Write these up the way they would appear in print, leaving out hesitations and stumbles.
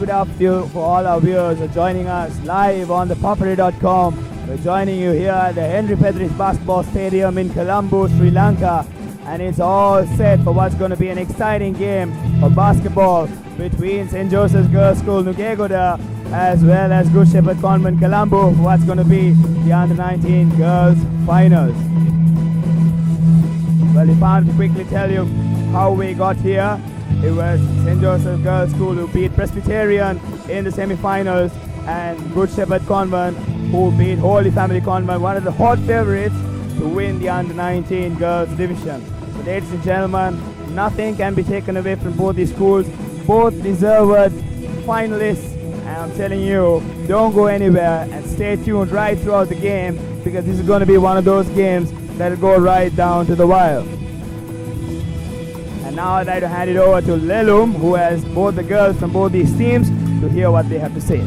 good afternoon for all our viewers who are joining us live on ThePapare.com. We're joining you here at the Henry Pedris Basketball Stadium in Colombo, Sri Lanka. And it's all set for what's going to be an exciting game of basketball between St. Joseph's Girls' School, Nugegoda, as well as Good Shepherd Convent, Colombo, for what's going to be the Under-19 Girls Finals. Well, if I'm to quickly tell you how we got here, it was St. Joseph Girls' School who beat Presbyterian in the semi-finals, and Good Shepherd Convent who beat Holy Family Convent, one of the hot favorites to win the Under-19 Girls Division. So ladies and gentlemen, nothing can be taken away from both these schools, both deserved finalists, and I'm telling you, don't go anywhere and stay tuned right throughout the game, because this is going to be one of those games that'll go right down to the wire. And now I'd like to hand it over to Lelum, who has both the girls from both these teams, to hear what they have to say.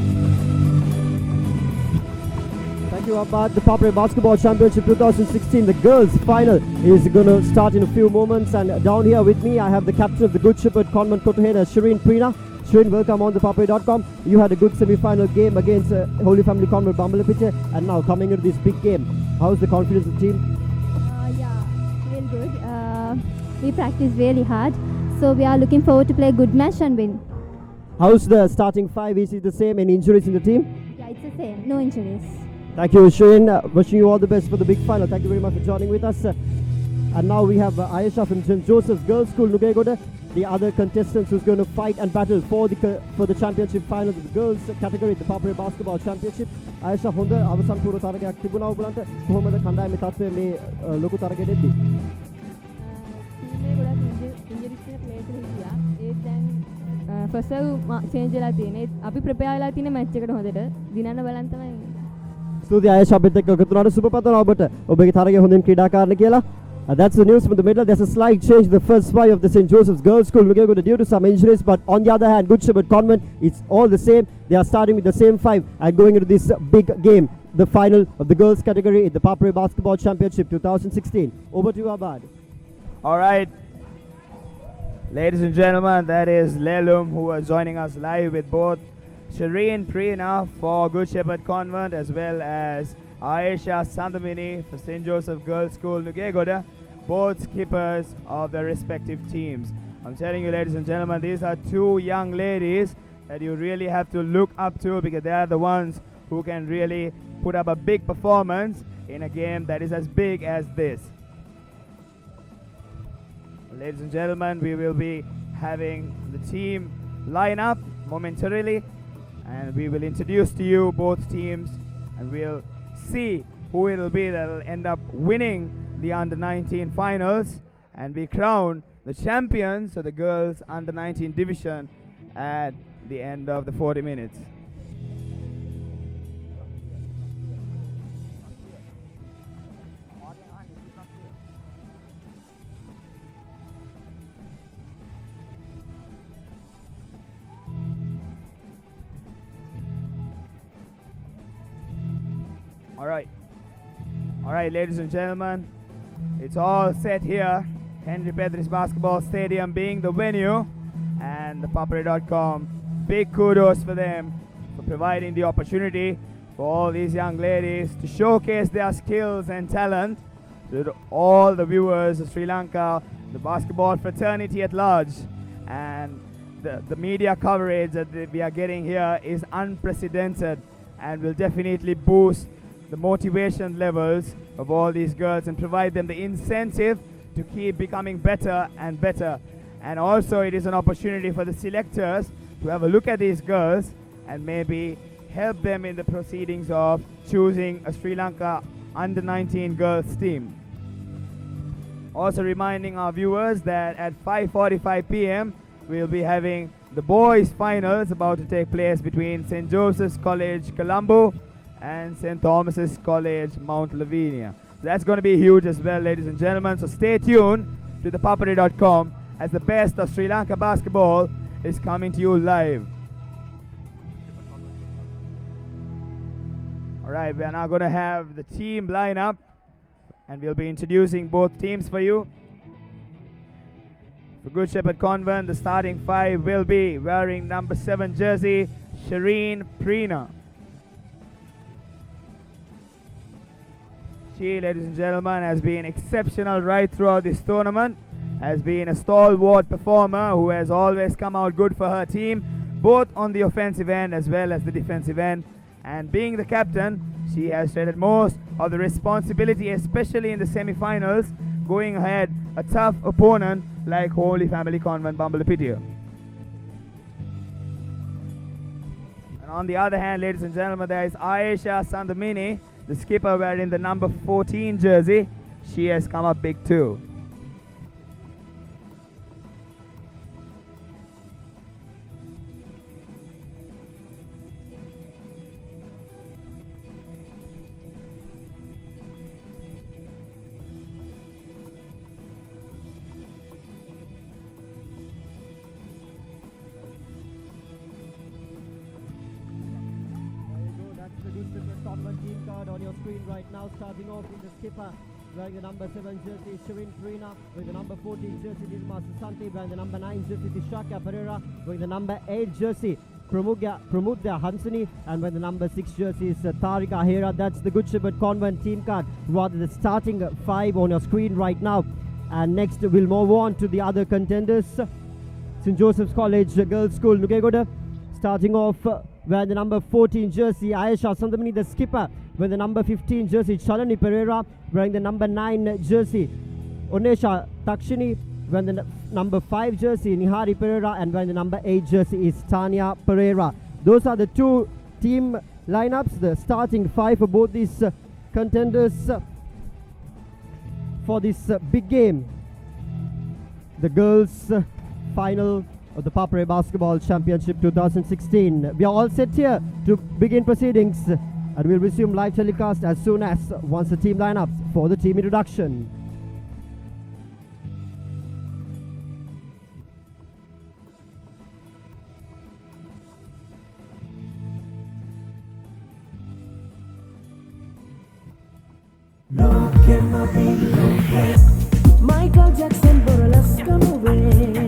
Thank you, Abad. The ThePapare Basketball Championship 2016, the girls' final is going to start in a few moments. And down here with me, I have the captain of the Good Shepherd Convent Kotoheda, Shireen Preena. Shireen, welcome on ThePapare.com. You had a good semi-final game against Holy Family Convent Bambalapitche, and now coming into this big game. How's the confidence of the team? Yeah, real good. We practice really hard, so we are looking forward to play a good match and win. How's the starting five? Is it the same? Any injuries in the team? Yeah, it's the same. No injuries. Thank you, Shireen. Wishing you all the best for the big final. Thank you very much for joining with us. And now we have Ayesha from St. Joseph's Girls' School, Nugegoda, the other contestants who's going to fight and battle for the championship final of the girls category, the ThePapare Basketball Championship. Ayesha, හොඳ අවසන් පූර්ව තරගයක් තිබුණා ඔයගලන්ට. කොහොමද කණ්ඩායමේ තත්ත්වය මේ ලොකු තරගයකදී? ටීමේ ගොඩක් ඉන්ජරිස් තියෙන ප්ලේයර්ස් හිටියා. ඒත් දැන් ෆස්ට් චේන්ජ් වෙලා තියෙන්නේ. අපි ප්‍රිපෙයාර් වෙලා තියෙන මැච් එකට හොඳට දිනන්න බලන් තමයි. ස්තුතියි ආයේෂා අපිත් එක්ක එකතු වුණාට සුබ පතනවා ඔබට. ඔබගේ තරගය හොඳින් ක්‍රීඩාකාරණ කියලා. That's the news from the middle. There's a slight change. The first five of the St. Joseph's Girls' School Nugegoda due to some injuries, but on the other hand, Good Shepherd Convent, it's all the same. They are starting with the same five and going into this big game, the final of the girls category in the ThePapare Basketball Championship 2016. Over to you, Abad. All right, ladies and gentlemen, that is Lelum, who are joining us live with both Shireen Preena for Good Shepherd Convent, as well as Ayesha Sandamini for St. Joseph Girls' School, Nugegoda, both skippers of their respective teams. I'm telling you, ladies and gentlemen, these are two young ladies that you really have to look up to, because they are the ones who can really put up a big performance in a game that is as big as this. Ladies and gentlemen, we will be having the team line up momentarily, and we will introduce to you both teams, and we'll see who it will be that will end up winning the Under-19 finals and be crowned the champions of the girls Under-19 division at the end of the 40 minutes. All right, ladies and gentlemen, it's all set here. Henry Pedris Basketball Stadium being the venue, and ThePapare.com, big kudos for them for providing the opportunity for all these young ladies to showcase their skills and talent to all the viewers of Sri Lanka, the basketball fraternity at large. And the media coverage that we are getting here is unprecedented and will definitely boost the motivation levels of all these girls and provide them the incentive to keep becoming better and better. And also it is an opportunity for the selectors to have a look at these girls and maybe help them in the proceedings of choosing a Sri Lanka Under-19 girls team. Also reminding our viewers that at 5:45 p.m. we'll be having the boys finals about to take place between St. Joseph's College Colombo and St. Thomas's College Mount Lavinia. That's going to be huge as well, ladies and gentlemen. So stay tuned to ThePapare.com as the best of Sri Lanka basketball is coming to you live. All right, we are now going to have the team line up, and we'll be introducing both teams for you. For Good Shepherd Convent, the starting five will be wearing number 7 jersey, Shireen Preena. She, ladies and gentlemen, has been exceptional right throughout this tournament, has been a stalwart performer who has always come out good for her team, both on the offensive end as well as the defensive end. And being the captain, she has shared most of the responsibility, especially in the semi-finals, going ahead a tough opponent like Holy Family Convent Bambalapitiya. And on the other hand, ladies and gentlemen, there is Aisha Sandamini, the skipper wearing the number 14 jersey. She has come up big too. Convent team card on your screen right now. Starting off with the skipper wearing the number 7 jersey, Shireen Preena, with the number 14 jersey, Nirma Susanti, wearing the number 9 jersey, Tishaka Pereira, with the number 8 jersey, Pramudya Hansani, and with the number 6 jersey is Tarika Ahera. That's the Good Shepherd Convent team card, rather the starting 5 on your screen right now. And next we'll move on to the other contenders. St. Joseph's College Girls School, Nukegoda, starting off wearing the number 14 jersey, Aisha Sandamini, the skipper, with the number 15 jersey, Chalani Pereira, wearing the number 9 jersey, Onesha Takshini, wearing the number 5 jersey, Nihari Pereira, and wearing the number 8 jersey is Tanya Pereira. Those are the two team lineups, the starting 5 for both these contenders for this big game, the girls final of the ThePapare Basketball Championship 2016. We are all set here to begin proceedings, and we'll resume live telecast as soon as once the team lineups for the team introduction. Michael Jackson burlesque away.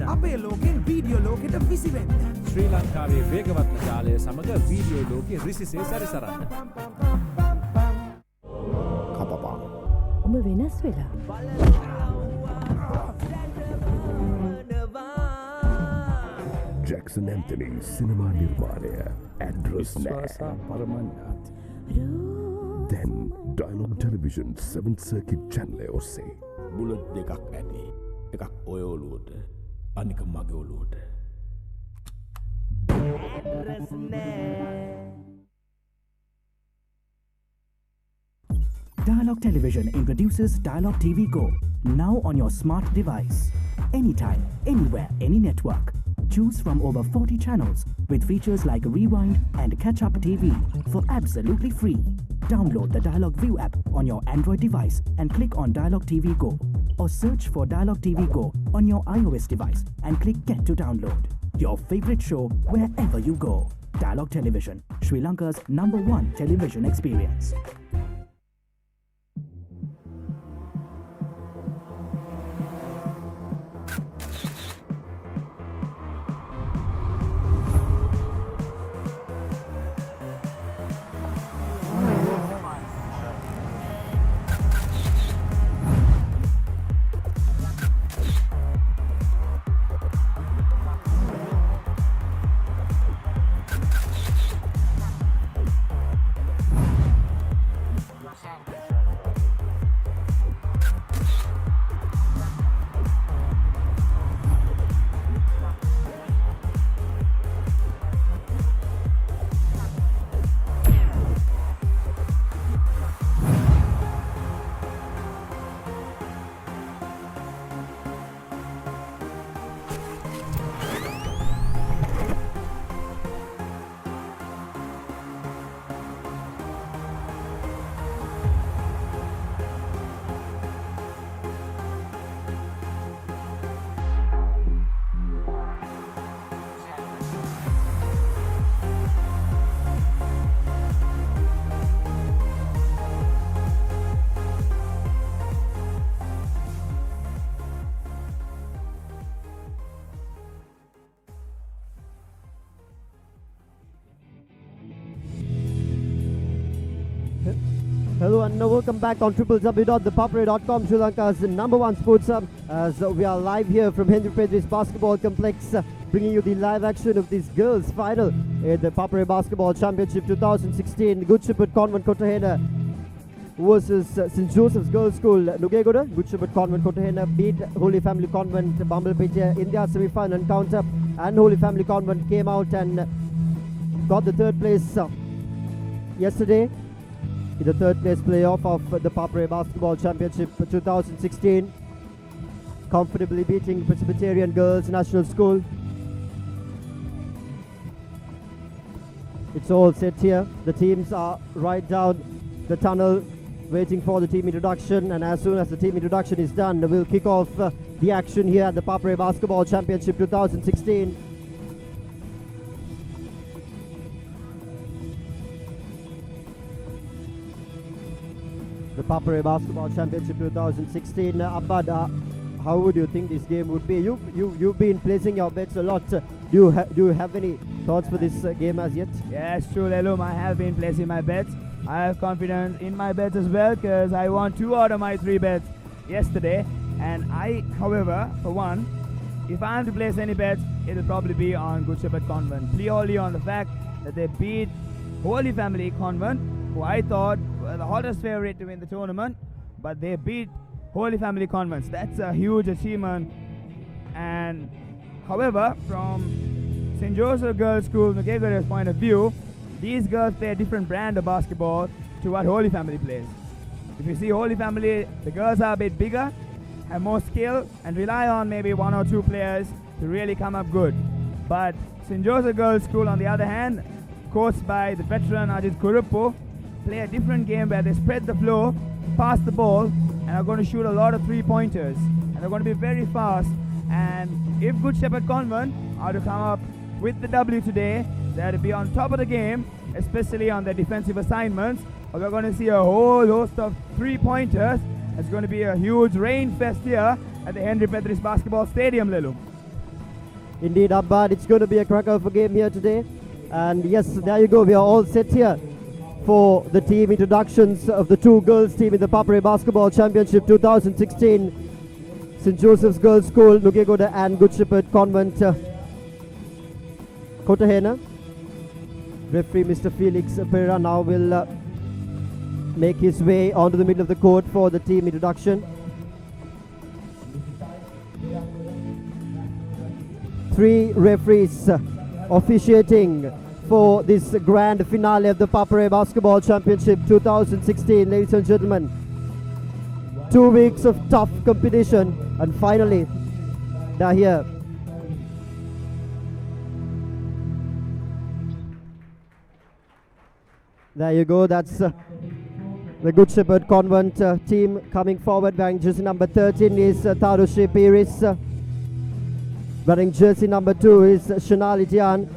අපේ ලෝකෙන් video ලෝකෙට විසිවෙන්න ශ්‍රී ලංකාවේ වේගවත් ජාලය සමග video ලෝකෙ රිසිසේ සැරිසරන්න කපපා ඔබ වෙනස් වෙලා Jackson Anthony සිනමා නිර්මාණය ඇඩ්‍රස් නෑ Then Dialogue Television 7th Circuit Channel ඔස්සේ බුලට් දෙකක් ඇති එකක් ඔය ඔලුවට අනික මගේ ඔලුවට Dialogue Television introduces Dialogue TV Go, now on your smart device. Anytime, anywhere, any network. Choose from over 40 channels with features like Rewind and Catch Up TV for absolutely free. Download the Dialogue View app on your Android device and click on Dialogue TV Go, or search for Dialogue TV Go on your iOS device and click Get to download. Your favorite show wherever you go. Dialogue Television, Sri Lanka's #1 television experience. Hello and welcome back on www.thepapare.com, Sri Lanka's number one sports hub, as we are live here from Henry Pedris Basketball Complex, bringing you the live action of this girls' final in the Papare Basketball Championship 2016. Good Shepherd Convent Kotahena versus St. Joseph's Girls' School Nugegoda. Good Shepherd Convent Kotahena beat Holy Family Convent Bumblebee in their semi-final encounter, and Holy Family Convent came out and got the third place yesterday in the third place playoff of the Papare Basketball Championship 2016, comfortably beating Presbyterian Girls National School. It's all set here. The teams are right down the tunnel waiting for the team introduction, and as soon as the team introduction is done, we'll kick off the action here at the Papare Basketball Championship 2016. The Papare Basketball Championship 2016. Abad, how would you think this game would be? You've been placing your bets a lot. Do you have any thoughts for this game as yet? Yes, true, Lelum. I have been placing my bets. I have confidence in my bets as well, because I won 2 out of my 3 bets yesterday. And I, however, for one, if I am to place any bets, it will probably be on Good Shepherd Convent, purely on the fact that they beat Holy Family Convent, who I thought were the hottest favorite to win the tournament, but they beat Holy Family Convents. That's a huge achievement. And however, from St. Joseph Girls' School Nugegoda's point of view, these girls play a different brand of basketball to what Holy Family plays. If you see Holy Family, the girls are a bit bigger, have more skill, and rely on maybe 1 or 2 players to really come up good. But St. Joseph Girls' School, on the other hand, coached by the veteran Ajit Kurupu, play a different game where they spread the floor, pass the ball, and are going to shoot a lot of 3-pointers. And they're going to be very fast. And if Good Shepherd Convent are to come up with the W today, they have to be on top of the game, especially on their defensive assignments, or we're going to see a whole host of 3-pointers. It's going to be a huge rain fest here at the Henry Pedris Basketball Stadium, Lelu. Indeed, Abbad, it's going to be a cracker of a game here today. And yes, there you go. We are all set here for the team introductions of the 2 girls team in the Papare Basketball Championship 2016. St. Joseph's Girls' School, Nugegoda, and Good Shepherd Convent, Kotahena. Referee Mr. Felix Pereira now will make his way onto the middle of the court for the team introduction. 3 referees officiating for this grand finale of the Papare Basketball Championship 2016, ladies and gentlemen. 2 weeks of tough competition, and finally they're here. There you go, that's the Good Shepherd Convent team coming forward. Wearing jersey number 13 is Tarushi Piris. Wearing jersey number 2 is Shanali Tian.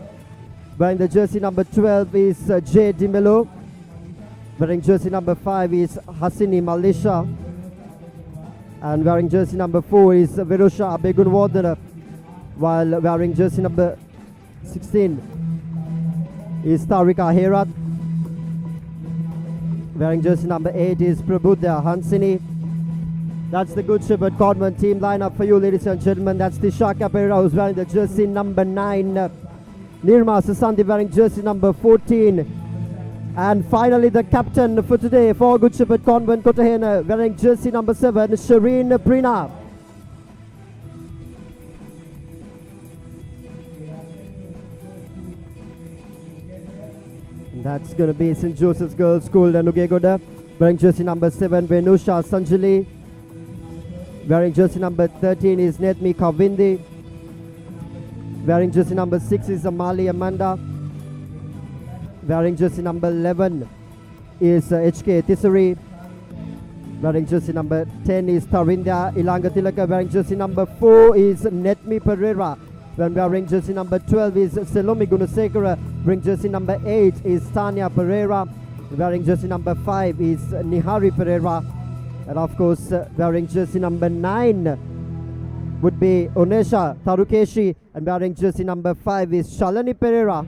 Wearing the jersey number 12 is Jay Dimelo. Wearing jersey number 5 is Hasini Malisha. And wearing jersey number 4 is Virusha Abegunwardana. While wearing jersey number 16 is Tarika Herat. Wearing jersey number 8 is Prabhuda Hansini. That's the Good Shepherd Convent team lineup for you, ladies and gentlemen. That's Tishaka Pereira, who's wearing the jersey number 9. Nirma Sasanti wearing jersey number 14. And finally the captain for today for Good Shepherd Convent, Kotahena, wearing jersey number 7, Shireen Prina. That's going to be St. Joseph's Girls' School, Nugegoda. Wearing jersey number 7, Venusha Sanjali. Wearing jersey number 13 is Netmi Kavindi. Wearing jersey number 6 is Amali Amanda. Wearing jersey number 11 is HK Tisari. Wearing jersey number 10 is Tarinda Ilanga Tilaka. Wearing jersey number 4 is Netmi Pereira. When wearing jersey number 12 is Selomi Gunasekara. Wearing jersey number 8 is Tanya Pereira. Wearing jersey number 5 is Nihari Pereira. And of course, wearing jersey number 9 would be Onesha Tarukeshi. And wearing jersey number 5 is Shalani Pereira.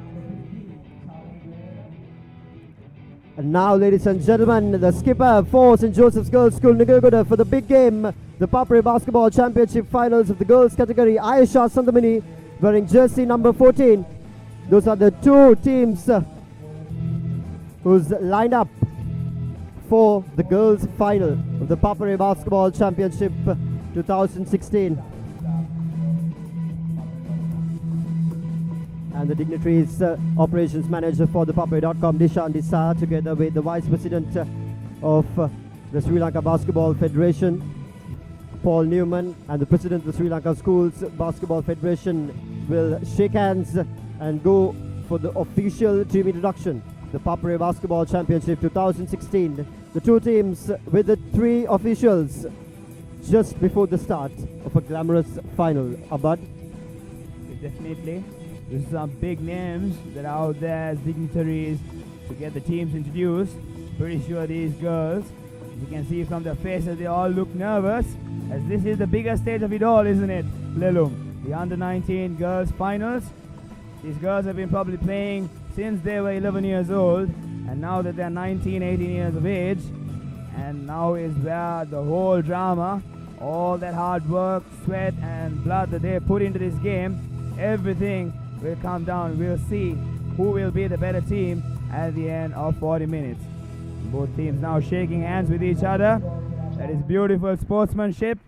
And now, ladies and gentlemen, the skipper for St. Joseph's Girls School Nugegoda for the big game, the ThePapare Basketball Championship Finals of the girls category, Ayesha Sandamini, wearing jersey number 14. Those are the two teams who's lined up for the girls final of the ThePapare Basketball Championship 2016. And the dignitaries operations manager for ThePapare.com, Dishan Disa, together with the vice president of the Sri Lanka Basketball Federation, Paul Newman, and the president of the Sri Lanka Schools Basketball Federation will shake hands and go for the official team introduction. The ThePapare Basketball Championship 2016. The two teams with the three officials just before the start of a glamorous final. Abad? Definitely. There's some big names that are out there as dignitaries to get the teams introduced. Pretty sure these girls, as you can see from their faces, they all look nervous, as this is the biggest stage of it all, isn't it, Lelum? The under-19 girls finals. These girls have been probably playing since they were 11 years old, and now that they're 19, 18 years of age, and now is where the whole drama, all that hard work, sweat and blood that they put into this game, everything will come down. We'll see who will be the better team at the end of 40 minutes. Both teams now shaking hands with each other. That is beautiful sportsmanship.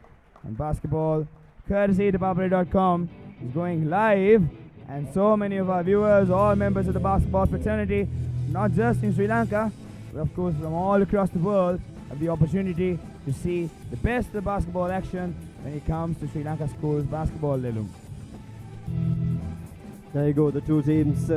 And basketball, courtesy to ThePapare.com, is going live. And so many of our viewers, all members of the basketball fraternity, not just in Sri Lanka, but of course from all across the world, have the opportunity to see the best of the basketball action when it comes to Sri Lanka schools basketball, Lelum. There you go, the two teams.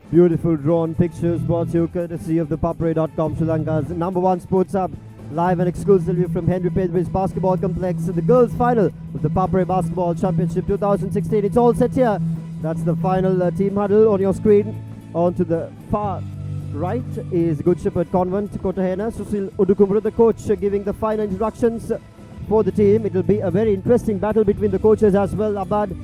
Beautiful drawn pictures brought to you courtesy of ThePapare.com, Sri Lanka's #1 sports hub. Live and exclusively from Henry Pedridge Basketball Complex. The girls' final of the ThePapare Basketball Championship 2016. It's all set here. That's the final team huddle on your screen. On to the far right is Good Shepherd Convent, Kotahena. Susil Udukumru, the coach, giving the final instructions for the team. It will be a very interesting battle between the coaches as well. Abad,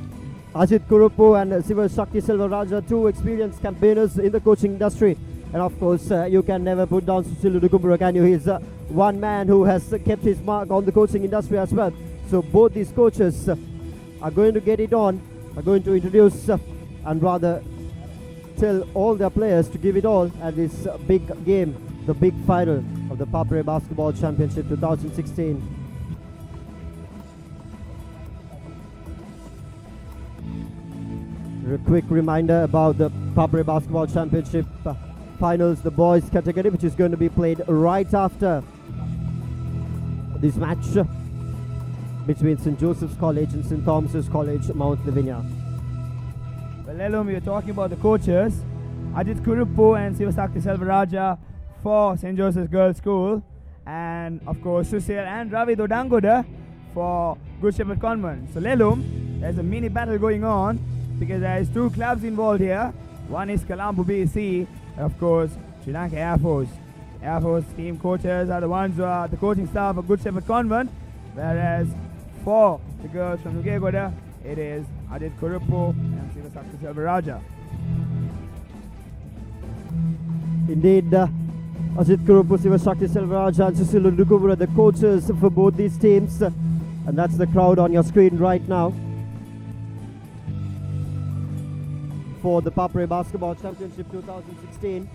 Ajit Kurupu and Siva Shakti Selvaraja, two experienced campaigners in the coaching industry. And of course, you can never put down Susil Udukumru, can you? He's one man who has kept his mark on the coaching industry as well. So both these coaches are going to get it on, are going to introduce and rather tell all their players to give it all at this big game, the big final of the ThePapare Basketball Championship 2016. A quick reminder about the ThePapare Basketball Championship finals, the boys category, which is going to be played right after this match between St. Joseph's College and St. Thomas's College, Mount Lavinia. Well, Lelum, we are talking about the coaches. Ajit Kurupu and Sivasakti Selvaraja for St. Joseph's Girls School, and of course Susil and Ravi Dodangoda for Good Shepherd Convent. So Lelum, there's a mini battle going on because there is two clubs involved here. One is Colombo BC, and of course Sri Lanka Air Force. Air Force team coaches are the ones who are the coaching staff of Good Shepherd Convent, whereas for the girls from Nugegoda, it is Ajit Kurupu and Sivasakti Selvaraja. Indeed, Ajit Kurupu, Sivasakti Selvaraja and Susil Udukumru, the coaches for both these teams. And that's the crowd on your screen right now for the ThePapare Basketball Championship 2016.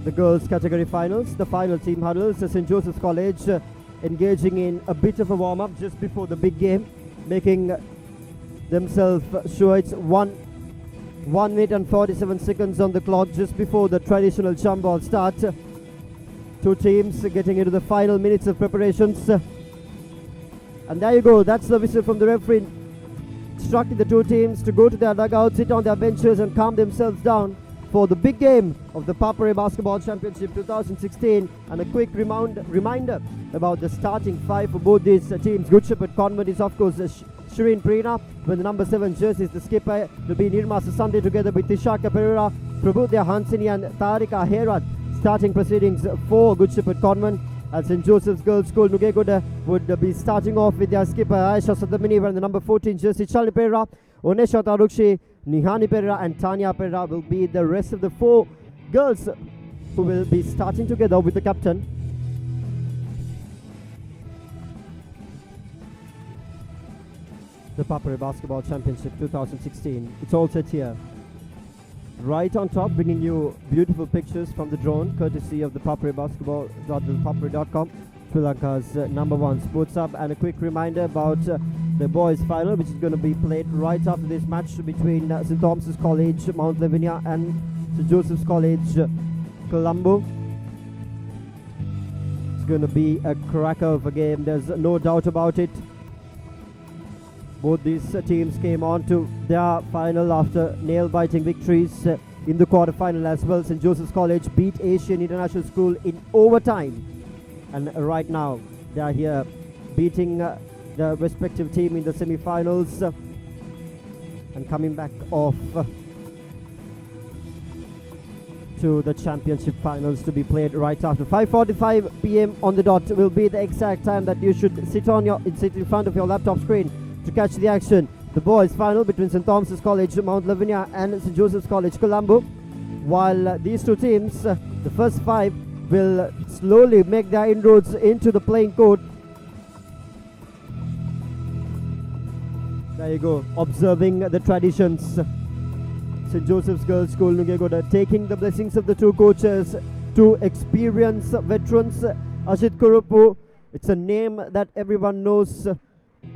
The girls category finals, the final team huddles. St. Joseph's College engaging in a bit of a warm-up just before the big game, making themselves sure it's 1 minute and 47 seconds on the clock just before the traditional jump ball start. Two teams getting into the final minutes of preparations. And there you go, that's the whistle from the referee, instructing the two teams to go to their dugouts, sit on their benches and calm themselves down for the big game of the ThePapare Basketball Championship 2016. And a quick reminder about the starting five for both these teams. Good Shepherd Convent is of course Shireen Preena with the number 7 jersey. The skipper will be Nirma Sasande together with Tishaka Pereira, Prabhudeya Hansini and Tarika Herat. Starting proceedings for Good Shepherd Convent. And St. Joseph's Girls School Nugegoda would be starting off with their skipper Ayesha Sandamini wearing the number 14 jersey, Charlie Pereira, Onesha Tarukshi Nihani Pereira and Tanya Pereira will be the rest of the 4 girls who will be starting together with the captain. The ThePapare Basketball Championship 2016. It's all set here. Right on top, bringing you beautiful pictures from the drone, courtesy of the ThePapare Basketball, ThePapare.com, Sri Lanka's #1 sports hub. And a quick reminder about the boys' final, which is going to be played right after this match between St. Thomas's College, Mount Lavinia, and St. Joseph's College, Colombo. It's going to be a cracker of a game, there's no doubt about it. Both these teams came on to their final after nail-biting victories in the quarter-final as well. St. Joseph's College beat Asian International School in overtime. And right now, they are here beating the respective team in the semi-finals and coming back off to the championship finals to be played right after. 5:45 p.m. on the dot will be the exact time that you should sit in front of your laptop screen to catch the action. The boys' final between St. Thomas's College, Mount Lavinia, and St. Joseph's College, Colombo. While these two teams, the first 5, will slowly make their inroads into the playing court. There you go, observing the traditions. St. Joseph's Girls School, Nugegoda, taking the blessings of the 2 coaches, 2 experienced veterans. Ashit Kurupu, it's a name that everyone knows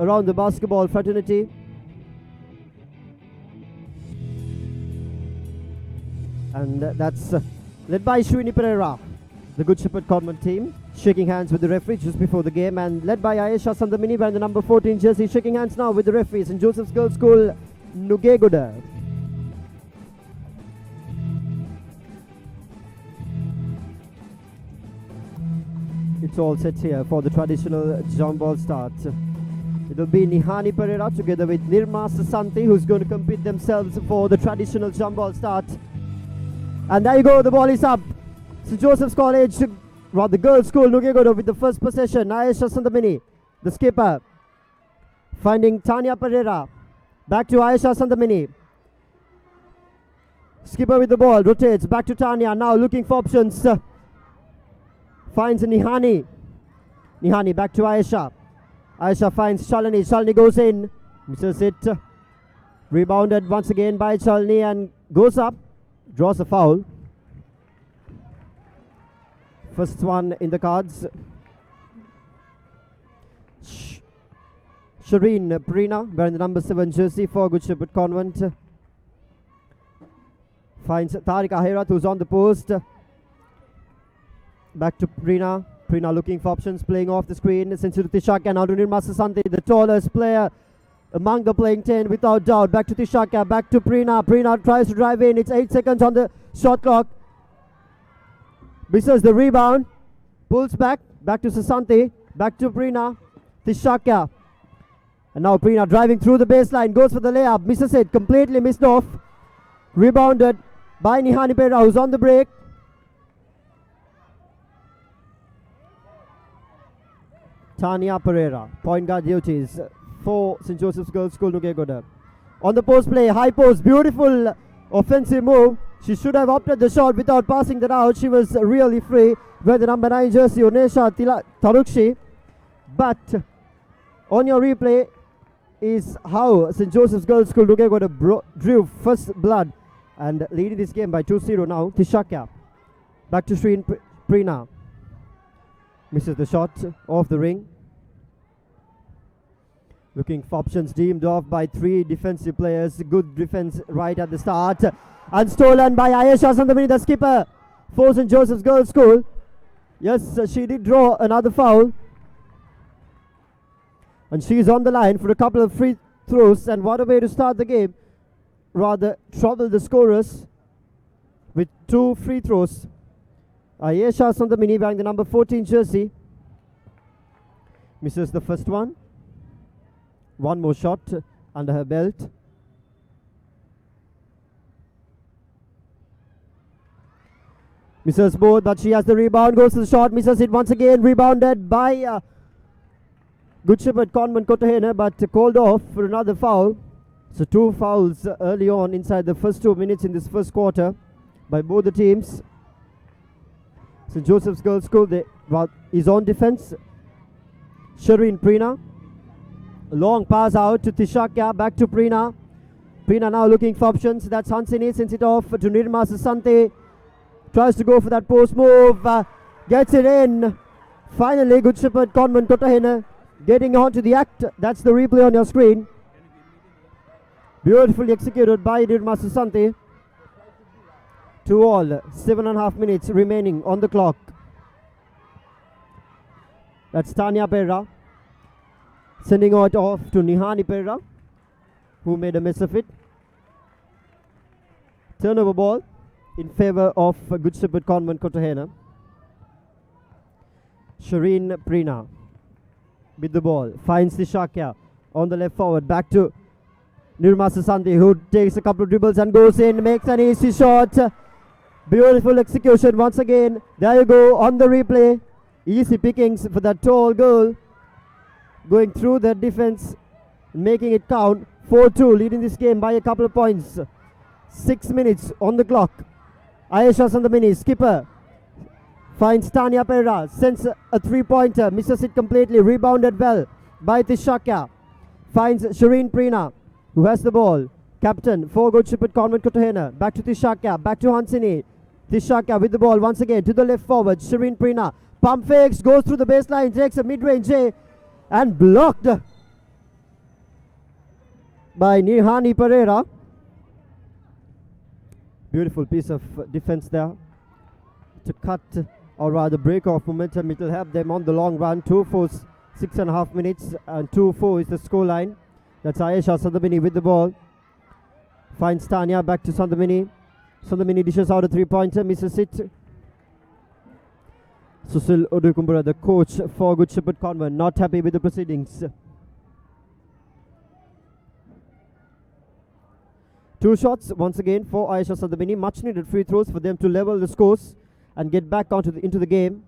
around the basketball fraternity. And that's led by Srini Pereira, the Good Shepherd Convent team, shaking hands with the referee just before the game, and led by Ayesha Sandamini wearing the number 14 jersey, shaking hands now with the referee. St. Joseph's Girls School, Nugegoda. It's all set here for the traditional jump ball start. It will be Nihani Pereira together with Nirma Sasanti, who's going to compete themselves for the traditional jump ball start. And there you go, the ball is up. St. Joseph's College, the girls' school, Nugegoda with the first possession. Ayesha Sandamini, the skipper, finding Tanya Pereira. Back to Ayesha Sandamini. Skipper with the ball, rotates back to Tanya, now looking for options. Finds Nihani. Nihani back to Ayesha. Ayesha finds Shalini. Shalini goes in, misses it. Rebounded once again by Shalini and goes up. Draws a foul. First one in the cards. Shireen Prina wearing the number 7 jersey for Good Shepherd Convent. Finds Tarika Herat, who's on the post. Back to Prina. Prina looking for options, playing off the screen. Sensiru Tishaka and Nirma Sasanti, the tallest player among the playing 10 without doubt. Back to Tishaka, back to Prina. Prina tries to drive in. It's 8 seconds on the shot clock. Misses the rebound. Pulls back to Sasanti. Back to Prina. Tishaka. And now Prina driving through the baseline. Goes for the layup. Misses it. Completely missed off. Rebounded by Nihani Pereira, who's on the break. Tanya Pereira, point guard duties for St. Joseph's Girls School, Nugegoda. On the post play, high post, beautiful offensive move. She should have opted the shot without passing that out. She was really free with the number 9 jersey, Onesha Tarukshi. But on your replay is how St. Joseph's Girls School, Nugegoda drew first blood and leading this game by 2-0 now. Tishaka. Back to Shreen Prina. Misses the shot off the ring. Looking for options, deemed off by 3 defensive players. Good defense right at the start. And stolen by Ayesha Sandamini, the skipper for St. Joseph's Girls School. Yes, she did draw another foul. And she's on the line for a couple of free throws. And what a way to start the game. Rather trouble the scorers with 2 free throws. Ayesha Sandamini wearing the number 14 jersey. Misses the first one. One more shot under her belt. Misses both, but she has the rebound. Goes to the shot. Misses it once again. Rebounded by Good Shepherd Convent Kotahena, but called off for another foul. So 2 fouls early on inside the first 2 minutes in this first quarter by both the teams. St. Joseph's Girls School is on defense. Shireen Preena. Long pass out to Tishakya, back to Preena. Preena now looking for options. That's Hansini, sends it off to Nirma Sasante. Tries to go for that post move. Gets it in. Finally, Good Shepherd Convent Kotahena getting onto the act. That's the replay on your screen. Beautifully executed by Nirma Sasante. 2-all, 7.5 minutes remaining on the clock. That's Tanya Perra. Sending it off to Nihani Perra, who made a mess of it. Turnover ball in favor of Good Shepherd Convent Kotahena. Shireen Preena with the ball. Finds the Shakya on the left forward. Back to Nirma Sasante, who takes a couple of dribbles and goes in. Makes an easy shot. Beautiful execution once again. There you go on the replay. Easy pickings for that tall girl. Going through the defense, making it count. 4-2, leading this game by a couple of points. 6 minutes on the clock. Ayesha Sandamini, skipper, finds Tanya Perra, sends a 3-pointer, misses it completely, rebounded well by Tishakya. Finds Shireen Preena, who has the ball. Captain for Good Shepherd Convent Kotahena. Back to Tishakya, back to Hansini. Tishakya with the ball once again to the left forward. Shireen Preena, pump fakes, goes through the baseline, takes a mid-range J, and blocked by Nihani Pereira. Beautiful piece of defense there to cut or rather break off momentum. It will help them on the long run. 2-4, 6.5 minutes, and 2-4 is the scoreline. That's Ayesha Sandamini with the ball. Finds Tanya, back to Sandamini. Sandamini dishes out a 3-pointer, misses it. Susil Odukumbura, the coach for Good Shepherd Convent, not happy with the proceedings. 2 shots once again for Ayesha Sandamini. Much needed free throws for them to level the scores and get back into the game.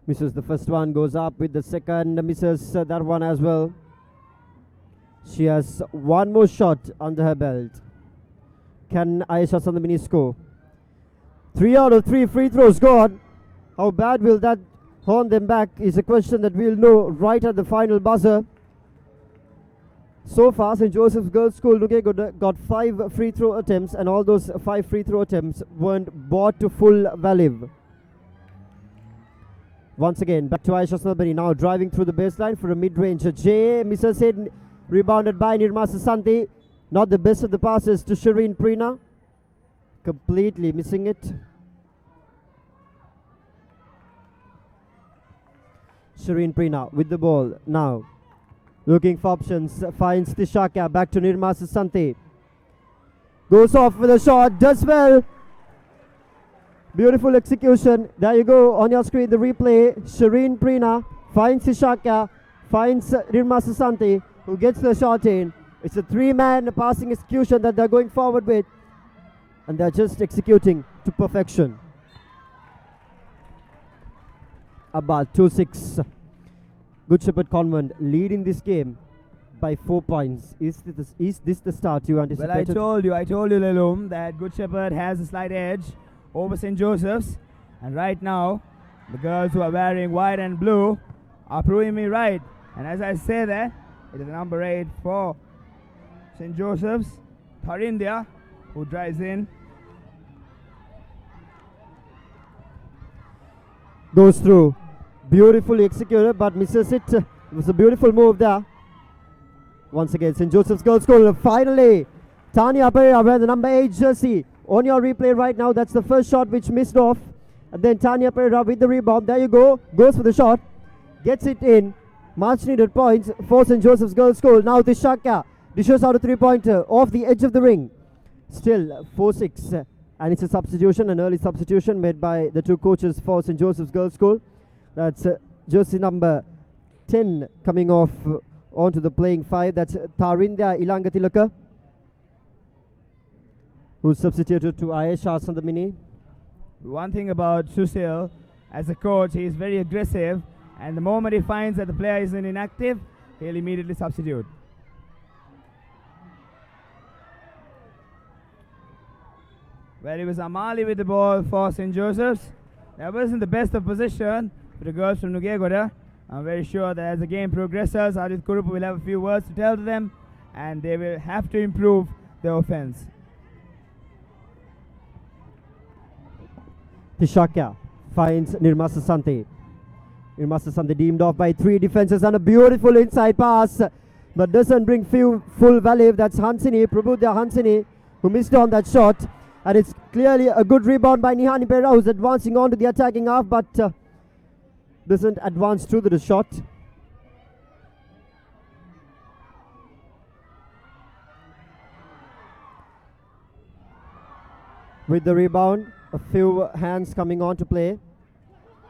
Misses the first one, goes up with the second, misses that one as well. She has one more shot under her belt. Can Ayesha Sandamini score? 3 out of 3 free throws gone. How bad will that hold them back is a question that we'll know right at the final buzzer. So far, St. Joseph's Girls School got 5 free throw attempts, and all those 5 free throw attempts weren't brought to full value. Once again, back to Ayesha Sandamini, now driving through the baseline for a mid-range. J misses it, rebounded by Nirma Sasante. Not the best of the passes to Shireen Preena. Completely missing it. Shireen Preena with the ball now. Looking for options. Finds Tishakya. Back to Nirma Sasante. Goes off with a shot. Does well. Beautiful execution. There you go on your screen, the replay. Shireen Preena finds Tishakya. Finds Nirma Sasante, who gets the shot in. It's a 3-man passing execution that they're going forward with, and they're just executing to perfection. About 2-6. Good Shepherd Convent leading this game by 4 points. Is this the start you anticipated? Well, I told you, Lelum, that Good Shepherd has a slight edge over St. Joseph's, and right now, the girls who are wearing white and blue are proving me right. And as I say that, it is number 8 for St. Joseph's, Tharindia, who drives in. Goes through. Beautifully executed, but misses it. It was a beautiful move there. Once again, St. Joseph's Girls School. Finally, Tanya Pereira wearing the number 8 jersey. On your replay right now, that's the first shot which missed off. And then Tanya Pereira with the rebound. There you go. Goes for the shot. Gets it in. Much needed points for St. Joseph's Girls School. Now Tishakya dishes out a 3-pointer off the edge of the ring. Still 4-6. And it's a substitution, an early substitution made by the 2 coaches for St. Joseph's Girls School. That's jersey number 10 coming off onto the playing 5. That's Tharindia Ilangatilaka, who's substituted to Ayesha Sandamini. One thing about Susil, as a coach, he is very aggressive And the moment he finds that the player is inactive, he'll immediately substitute. Well, it was Amali with the ball for St. Joseph's. That wasn't the best of position for the girls from Nugegoda. I'm very sure that as the game progresses, Adit Kurupu will have a few words to tell to them, and they will have to improve their offense. Tishakya finds Nirma Sasante. Nirma Sasante deemed off by 3 defenses and a beautiful inside pass, but doesn't bring full value. That's Hansini, Prabhuda Hansini, who missed on that shot. And it's clearly a good rebound by Nihani Pera, who's advancing on to the attacking half, but doesn't advance through the shot. With the rebound, a few hands coming on to play.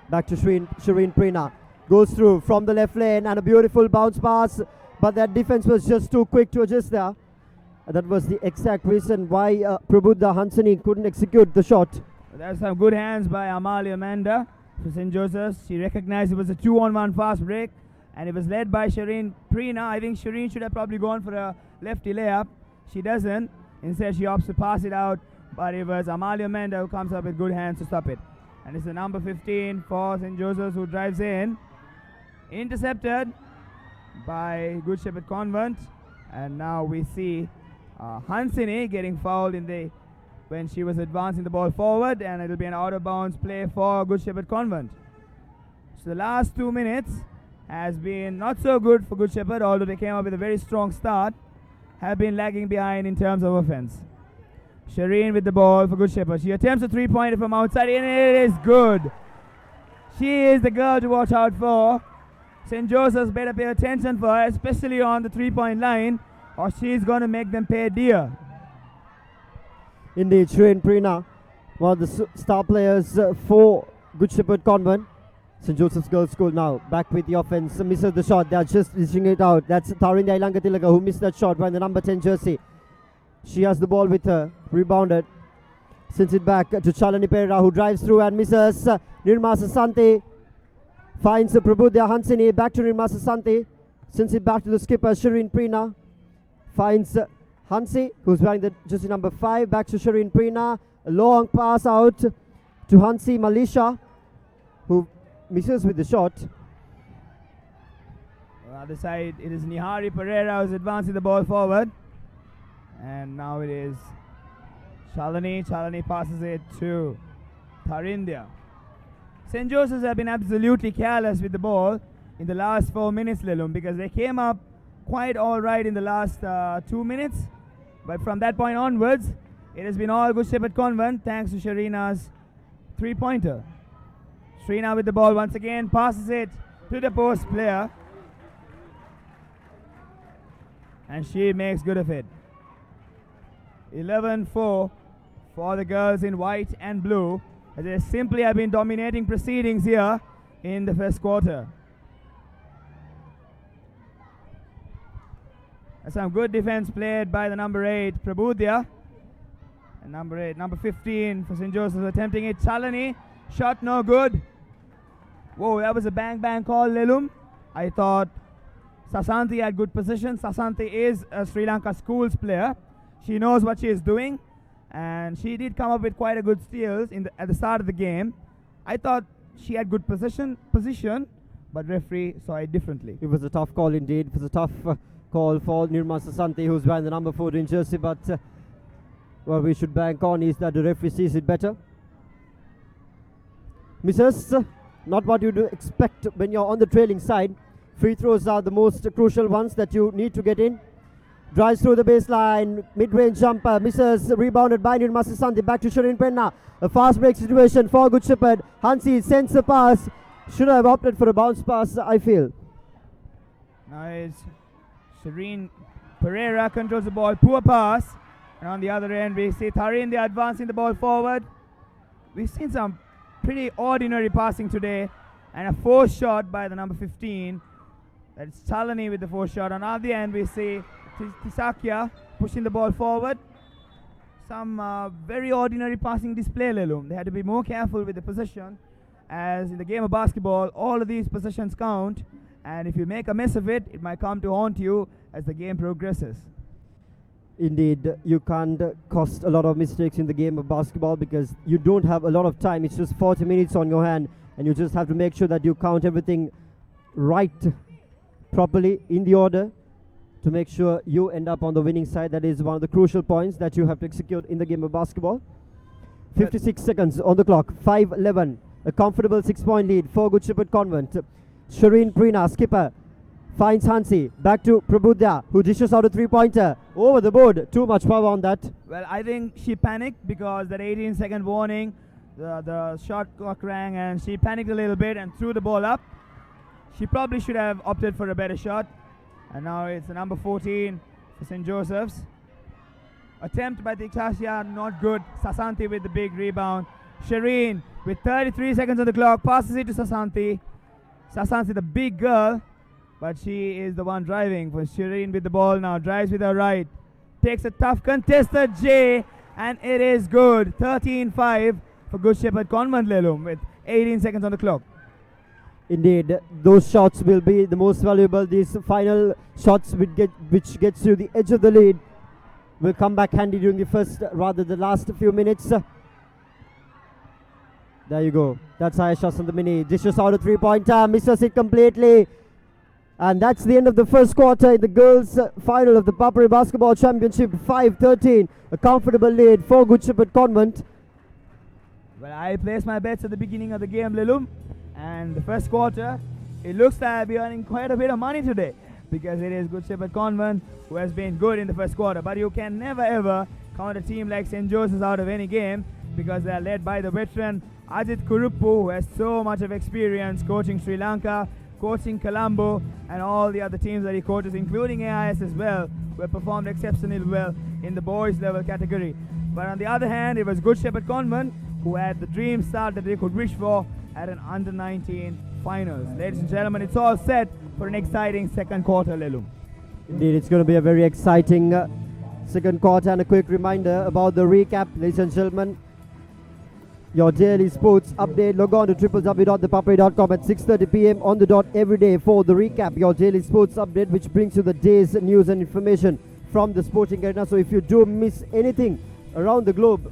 Back to Shireen Prina. Goes through from the left lane and a beautiful bounce pass, but that defense was just too quick to adjust there. That was the exact reason why Prabhuda Hansini couldn't execute the shot. There's some good hands by Amali Amanda for St. Joseph's. She recognized it was a 2-on-1 fast break, and it was led by Shireen Prina. I think Shireen should have probably gone for a lefty layup. She doesn't. Instead, she opts to pass it out, but it was Amali Amanda who comes up with good hands to stop it. And it's the number 15 for St. Joseph's who drives in. Intercepted by Good Shepherd Convent. And now we see Hansini getting fouled when she was advancing the ball forward, and it'll be an out of bounds play for Good Shepherd Convent. So the last 2 minutes has been not so good for Good Shepherd, although they came up with a very strong start, have been lagging behind in terms of offense. Shireen with the ball for Good Shepherd. She attempts a 3-pointer from outside, and it is good. She is the girl to watch out for. St. Joseph's better pay attention for her, especially on the 3-point line, or she's going to make them pay dear. Indeed, Shireen Prina, one of the star players for Good Shepherd Convent. St. Joseph's Girls School now back with the offense. Misses the shot. They're just dishing it out. That's Tarinda Ilangatilaka who missed that shot by the number 10 jersey. She has the ball with her. Rebounded. Sends it back to Chalani Pereira, who drives through and misses. Nirma Sasante finds Prabhuda Hansini. Back to Nirma Sasante. Sends it back to the skipper, Shireen Prina. Finds Hansi, who's wearing the jersey number 5. Back to Shireen Prina. A long pass out to Hansi Malisha, who misses with the shot. On the other side, it is Nihari Pereira who's advancing the ball forward. And now it is Chalani. Chalani passes it to Tarindia. St. Joseph's have been absolutely careless with the ball in the last 4 minutes, Lilum, because they came up quite all right in the last 2 minutes. But from that point onwards, it has been all Good Shepherd Convent thanks to Sharina's 3-pointer. Sharina with the ball once again, passes it to the post player. And she makes good of it. 11-4 for the girls in white and blue, as they simply have been dominating proceedings here in the first quarter. And some good defense played by the number 8, Prabhudia. And number 15 for St. Joseph attempting it. Chalani, shot no good. Whoa, that was a bang call, Lelum. I thought Sasanti had good position. Sasanti is a Sri Lanka schools player. She knows what she is doing, and she did come up with quite a good steals at the start of the game. I thought she had good position, but referee saw it differently. It was a tough call indeed. It was a tough call for Nirma Sasanti, who's wearing the number 14 jersey, but what we should bank on is that the referee sees it better. Misses, not what you do expect when you're on the trailing side. Free throws are the most crucial ones that you need to get in. Drives through the baseline, mid-range jumper, misses, rebounded by Nirma Sasanti. Back to Shireen Penna. A fast break situation for Good Shepherd. Hansi sends a pass. Should have opted for a bounce pass, I feel. Now it's Shireen Pereira controls the ball, poor pass. And on the other end, we see Tharindi advancing the ball forward. We've seen some pretty ordinary passing today, and a forced shot by the number 15. That's Chalani with the forced shot. And on the end, we see Tisakia pushing the ball forward. Some very ordinary passing display, Lelum. They had to be more careful with the possession as in the game of basketball, all of these possessions count, and if you make a mess of it, it might come to haunt you as the game progresses. Indeed, you can't cost a lot of mistakes in the game of basketball because you don't have a lot of time. It's just 40 minutes on your hand, and you just have to make sure that you count everything right, properly, in the order, to make sure you end up on the winning side. That is one of the crucial points that you have to execute in the game of basketball. 56 seconds on the clock, 5-11, a comfortable 6-point lead for Good Shepherd Convent. Shireen Prina, skipper, finds Hansi, back to Prabhuda, who dishes out a 3-pointer, over the board, too much power on that. Well, I think she panicked because that 18-second warning, the shot clock rang, and she panicked a little bit and threw the ball up. She probably should have opted for a better shot. And now it's the number 14 for St. Joseph's. Attempt by Dikshasya, not good. Sasanthi with the big rebound. Shireen with 33 seconds on the clock, passes it to Sasanthi. Sasanthi, the big girl, but she is the one driving. For Shireen with the ball now, drives with her right. Takes a tough contested J, and it is good. 13-5 for Good Shepherd Convent Lelum with 18 seconds on the clock. Indeed, those shots will be the most valuable. These final shots which gets you the edge of the lead will come back handy during the the last few minutes. There you go. That's Ayesha Sandamini. Dishes out a 3-pointer, misses it completely. And that's the end of the first quarter in the girls' final of the ThePapare Basketball Championship. 5-13, a comfortable lead for Good Shepherd Convent. Well, I placed my bets at the beginning of the game, Lelum. And the first quarter, it looks like I'll be earning quite a bit of money today because it is Good Shepherd Convent who has been good in the first quarter. But you can never ever count a team like St. Joseph's out of any game because they are led by the veteran Ajit Kuruppu, who has so much of experience coaching Sri Lanka, coaching Colombo, and all the other teams that he coaches, including AIS as well, who have performed exceptionally well in the boys level category. But on the other hand, it was Good Shepherd Convent who had the dream start that they could wish for at an under-19 finals. Ladies and gentlemen, it's all set for an exciting second quarter, Lelum. Indeed, it's going to be a very exciting second quarter. And a quick reminder about the recap, ladies and gentlemen. Your daily sports update. Log on to www.thepapare.com at 6:30 p.m. on the dot every day for the recap, your daily sports update, which brings you the day's news and information from the sporting arena. So if you do miss anything around the globe,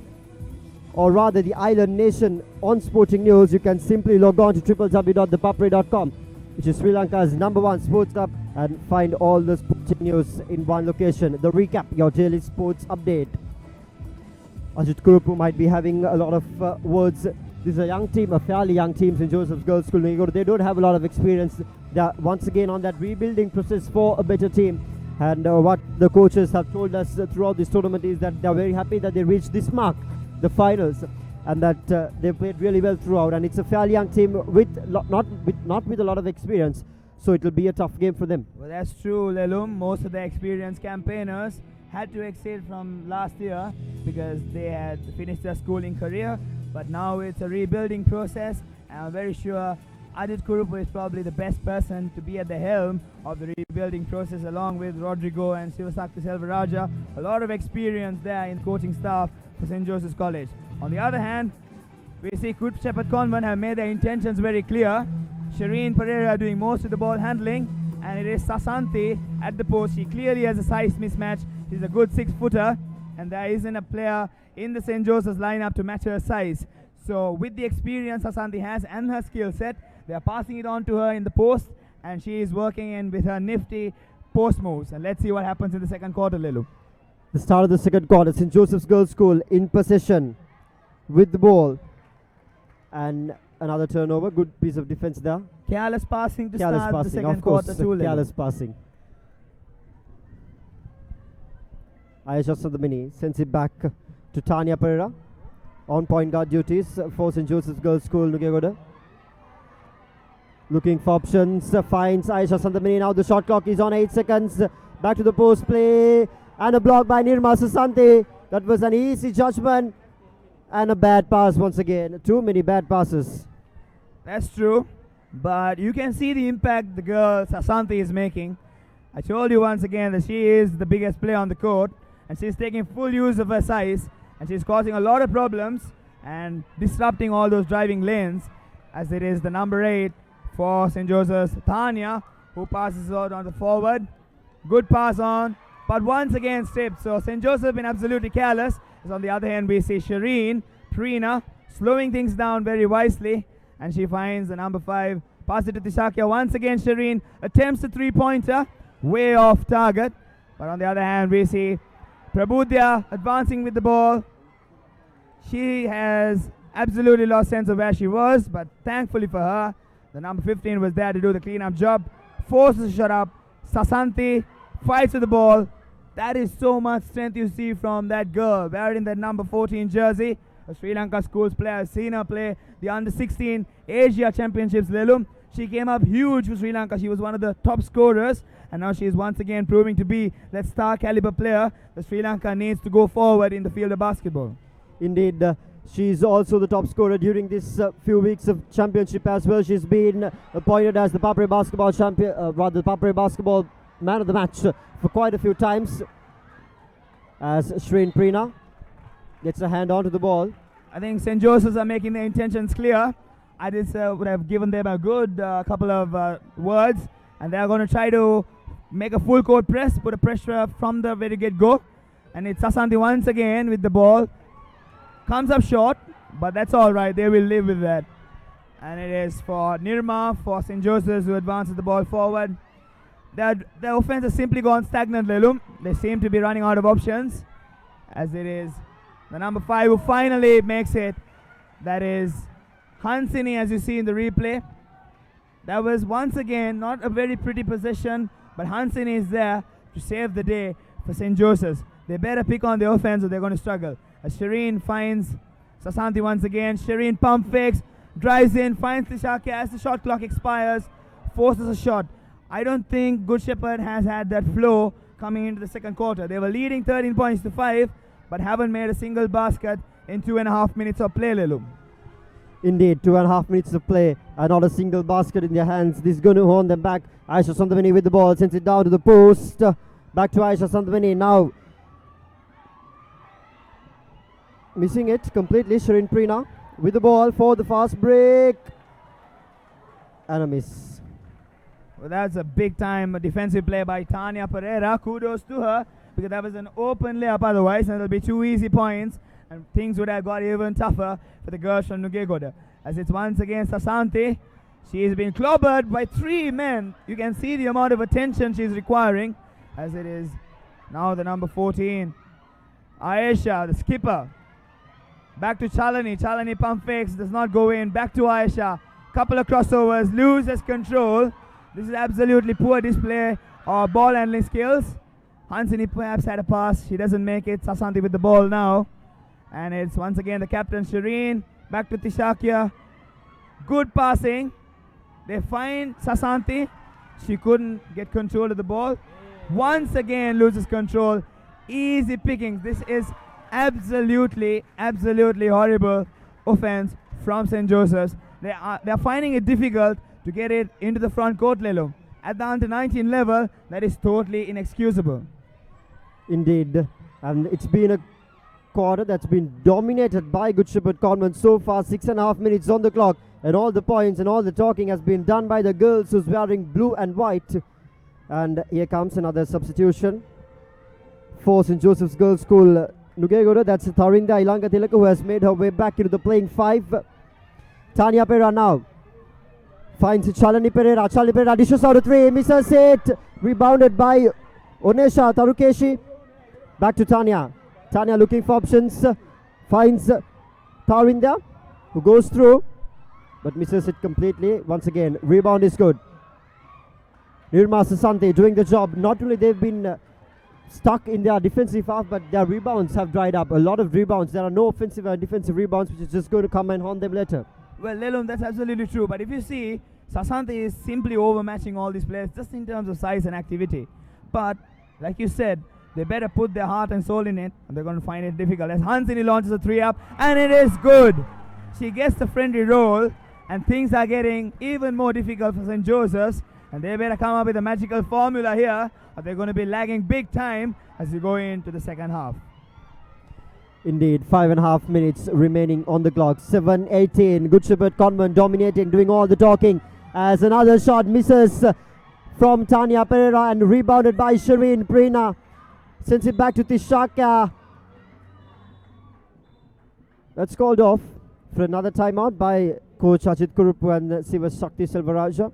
or rather the island nation, on sporting news, you can simply log on to www.thepapare.com, which is Sri Lanka's #1 sports club, and find all the sporting news in one location. The recap, your daily sports update. Ajit Kuruppu might be having a lot of words. This is a young team, a fairly young team, St. Joseph's Girls School. They don't have a lot of experience. They're once again on that rebuilding process for a better team. And what the coaches have told us throughout this tournament is that they're very happy that they reached this mark, the finals, and that they played really well throughout. And it's a fairly young team with not with a lot of experience, so it will be a tough game for them. Well, that's true, Lelum. Most of the experienced campaigners had to exit from last year because they had finished their schooling career, but now it's a rebuilding process, and I'm very sure Ajit Kuruppu is probably the best person to be at the helm of the rebuilding process, along with Rodrigo and Sivasakti Selvaraja. A lot of experience there in coaching staff for St. Joseph's College. On the other hand, we see Good Shepherd Convent have made their intentions very clear. Shireen Pereira doing most of the ball handling, and it is Sasanthi at the post. She clearly has a size mismatch. She's a good 6-footer, and there isn't a player in the St. Joseph's lineup to match her size. So with the experience Sasanthi has and her skill set, they are passing it on to her in the post, and she is working in with her nifty post moves. And let's see what happens in the second quarter, Lelu. The start of the second quarter, St. Joseph's Girls School in possession with the ball. And another turnover, good piece of defense there. Careless passing to Careless start passing, the second of course, quarter too, Lelu. careless passing. Ayesha Sandamini sends it back to Tanya Pereira on point guard duties for St. Joseph's Girls School, Nugegoda. Looking for options, finds Ayesha Sandamini. Now the shot clock is on 8 seconds. Back to the post play, and a block by Nirma Sasanthi. That was an easy judgment, and a bad pass once again. Too many bad passes. That's true, but you can see the impact the girl Sasanthi is making. I told you once again that she is the biggest player on the court, and she's taking full use of her size, and she's causing a lot of problems and disrupting all those driving lanes. as it is the number 8 for St. Joseph's, Tanya, who passes out on the forward. Good pass on, but once again stripped. So St. Joseph been absolutely careless. As on the other hand, we see Shireen Preena slowing things down very wisely, and she finds the number 5. Pass it to Tishakia. Once again, Shireen attempts a 3-pointer, way off target. But on the other hand, we see Prabudya advancing with the ball. She has absolutely lost sense of where she was, but thankfully for her, the number 15 was there to do the clean-up job. Forces a shot up. Sasanti fights with the ball. That is so much strength you see from that girl wearing that number 14 jersey. A Sri Lanka schools player. I've seen her play the under-16 Asia Championships, Lelum. She came up huge for Sri Lanka. She was one of the top scorers, and now she is once again proving to be that star caliber player that Sri Lanka needs to go forward in the field of basketball. Indeed, she's also the top scorer during this few weeks of championship as well. She's been appointed as the ThePapare basketball champion, the ThePapare basketball man of the match for quite a few times. As Shireen Preena gets a hand onto the ball. I think St. Joseph's are making their intentions clear. I just would have given them a good couple of words, and they're going to try to make a full court press, put a pressure from the very get-go. And it's Sasanti once again with the ball. Comes up short, but that's all right. They will live with that. And it is for Nirma, for St. Joseph's, who advances the ball forward. The offense has simply gone stagnant, Lelum. They seem to be running out of options, as it is the number 5 who finally makes it. That is Hansini, as you see in the replay. That was once again not a very pretty possession, but Hansini is there to save the day for St. Joseph's. They better pick on the offense or they're going to struggle. As Shireen finds Sasanti once again. Shireen pump fakes, drives in, finds Tishakia as the shot clock expires, forces a shot. I don't think Good Shepherd has had that flow coming into the second quarter. They were leading 13 points to 5, but haven't made a single basket in 2.5 minutes of play, Lelu. Indeed, 2.5 minutes of play and not a single basket in their hands. This is going to hold them back. Aisha Sandhavani with the ball, sends it down to the post. Back to Aisha Sandhavani now. Missing it completely, Shireen Preena with the ball for the fast break. And a miss. Well, that's a big time defensive play by Tanya Pereira. Kudos to her, because that was an open layup otherwise, and it'll be 2 easy points, and things would have got even tougher for the girls from Nugegoda. As it's once again Sasanti. She's been clobbered by 3 men. You can see the amount of attention she's requiring, as it is now the number 14. Aisha, the skipper. Back to Chalani. Chalani pump fakes, does not go in. Back to Aisha. Couple of crossovers, loses control. This is absolutely poor display of ball handling skills. Hansini perhaps had a pass. She doesn't make it. Sasanti with the ball now. And it's once again the captain, Shireen. Back to Tishakia. Good passing. They find Sasanti. She couldn't get control of the ball. Once again loses control. Easy pickings. This is absolutely horrible offense from St. Joseph's. They're finding it difficult to get it into the front court, Lelo. At the under-19 level, that is totally inexcusable. Indeed. And it's been a quarter that's been dominated by Good Shepherd Convent so far. 6.5 minutes on the clock, and all the points and all the talking has been done by the girls who's wearing blue and white. And here comes another substitution for St. Joseph's Girls' School, Nugegoda. That's Tharinda Ilanga Tilaka, who has made her way back into the playing 5. Tanya Pereira now finds Chalani Pereira. Chalani Pereira dishes out a 3, misses it. Rebounded by Onesha Tarukeshi. Back to Tanya. Tanya looking for options. Finds Tharinda, who goes through, but misses it completely. Once again, rebound is good. Nirma Sasante doing the job. Not only they've been stuck in their defensive half, but their rebounds have dried up. A lot of rebounds. There are no offensive and defensive rebounds, which is just going to come and haunt them later. Well, Lelum, that's absolutely true. But if you see, Sasante is simply overmatching all these players just in terms of size and activity. But, like you said, they better put their heart and soul in it, and they're going to find it difficult. As Hansini launches a 3-up, and it is good. She gets the friendly roll, and things are getting even more difficult for St. Joseph's, and they better come up with a magical formula here, or they're going to be lagging big time as we go into the second half. Indeed, 5.5 minutes remaining on the clock. 7:18. Good Shepherd Convent dominating, doing all the talking. As another shot misses from Tanya Pereira and rebounded by Shireen Prina. Sends it back to Tishaka. That's called off for another timeout by Coach Ajit Kurupu and Siva Shakti Selvaraja.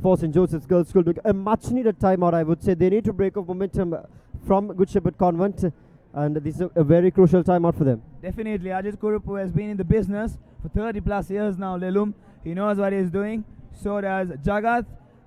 For St. Joseph's Girls School, a much needed timeout, I would say. They need to break off momentum from Good Shepherd Convent, and this is a very crucial timeout for them. Definitely, Ajit Kurupu has been in the business for 30 plus years now, Lelum. He knows what he's doing. So does Jagat,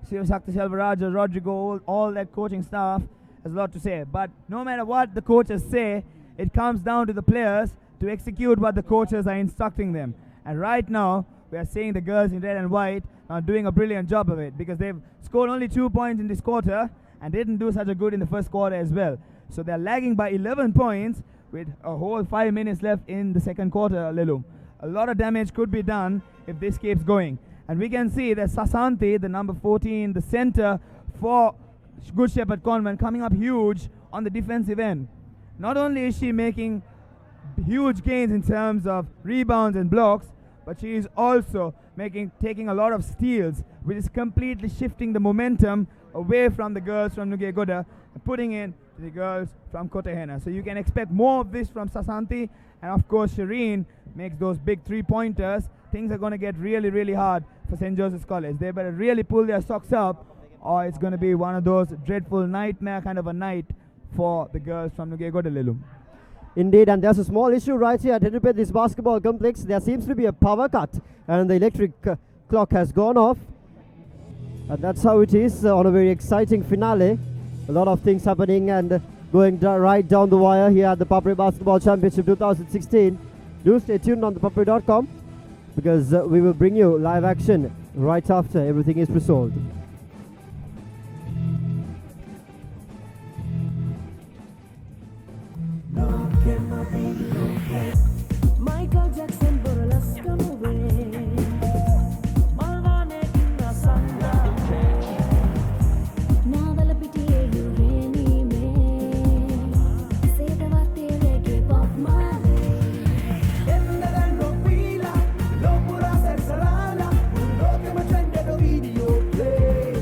Siva Shakti Selvaraja, Rodrigo, all that coaching staff has a lot to say. But no matter what the coaches say, it comes down to the players to execute what the coaches are instructing them. And right now, we are seeing the girls in red and white are doing a brilliant job of it, because they've scored only 2 points in this quarter and didn't do such a good in the first quarter as well. So they're lagging by 11 points with a whole 5 minutes left in the second quarter, Lelum. A lot of damage could be done if this keeps going. And we can see that Sasanti, the number 14, the center for Good Shepherd Convent, coming up huge on the defensive end. Not only is she making huge gains in terms of rebounds and blocks, but she is also taking a lot of steals, which is completely shifting the momentum away from the girls from Nugegoda and putting in the girls from Kotahena. So you can expect more of this from Sasanti, and of course Shireen makes those big 3-pointers. Things are going to get really, really hard for St. Joseph's College. They better really pull their socks up, or it's going to be one of those dreadful nightmare kind of a night for the girls from Nugegoda, Lelum. Indeed, and there's a small issue right here at this basketball complex. There seems to be a power cut, and the electric clock has gone off. And that's how it is on a very exciting finale. A lot of things happening and going right down the wire here at the ThePapare Basketball Championship 2016. Do stay tuned on ThePapare.com, because we will bring you live action right after everything is resolved. Michael Jackson, Borolas, come away. Malvane Kinna Sanda. Navala Pitiye, you really me. Say the Vate, keep off my way. Ennadan Ropila, Lopura Sarala, Lokama Trended video play.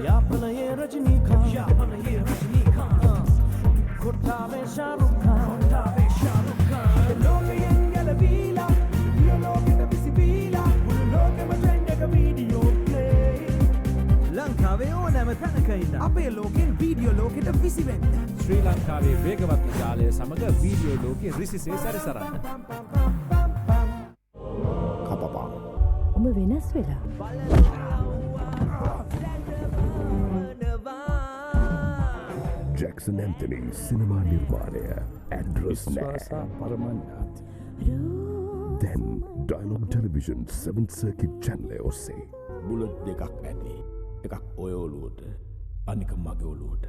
Yapana ye Rajini Khan, Yapana ye Rajini Khan. Kurtave Shahrukh Khan, Kurtave Shahrukh Khan. Loke yengala vila, yo loke na bisi vila, loke matrenga video play. ලංකාවේ ඕනෑම තැනක ඉන්න අපේ ලෝකෙන් video ලෝකෙට විසිවෙන්න ශ්‍රී ලංකාවේ වේගවත් ජාලය සමග වීඩියෝ ලෝකෙ රිසිසේ සැරිසරන්න කපපා ඔබ වෙනස් වෙලා Jackson Anthony Cinema Nirvana Address පරමඥාත් Then Dialogue Television 7th Circuit Channel ඔස්සේ බුලට් දෙකක් ඇති එකක් ඔය ඔලුවට අනික මගේ ඔලුවට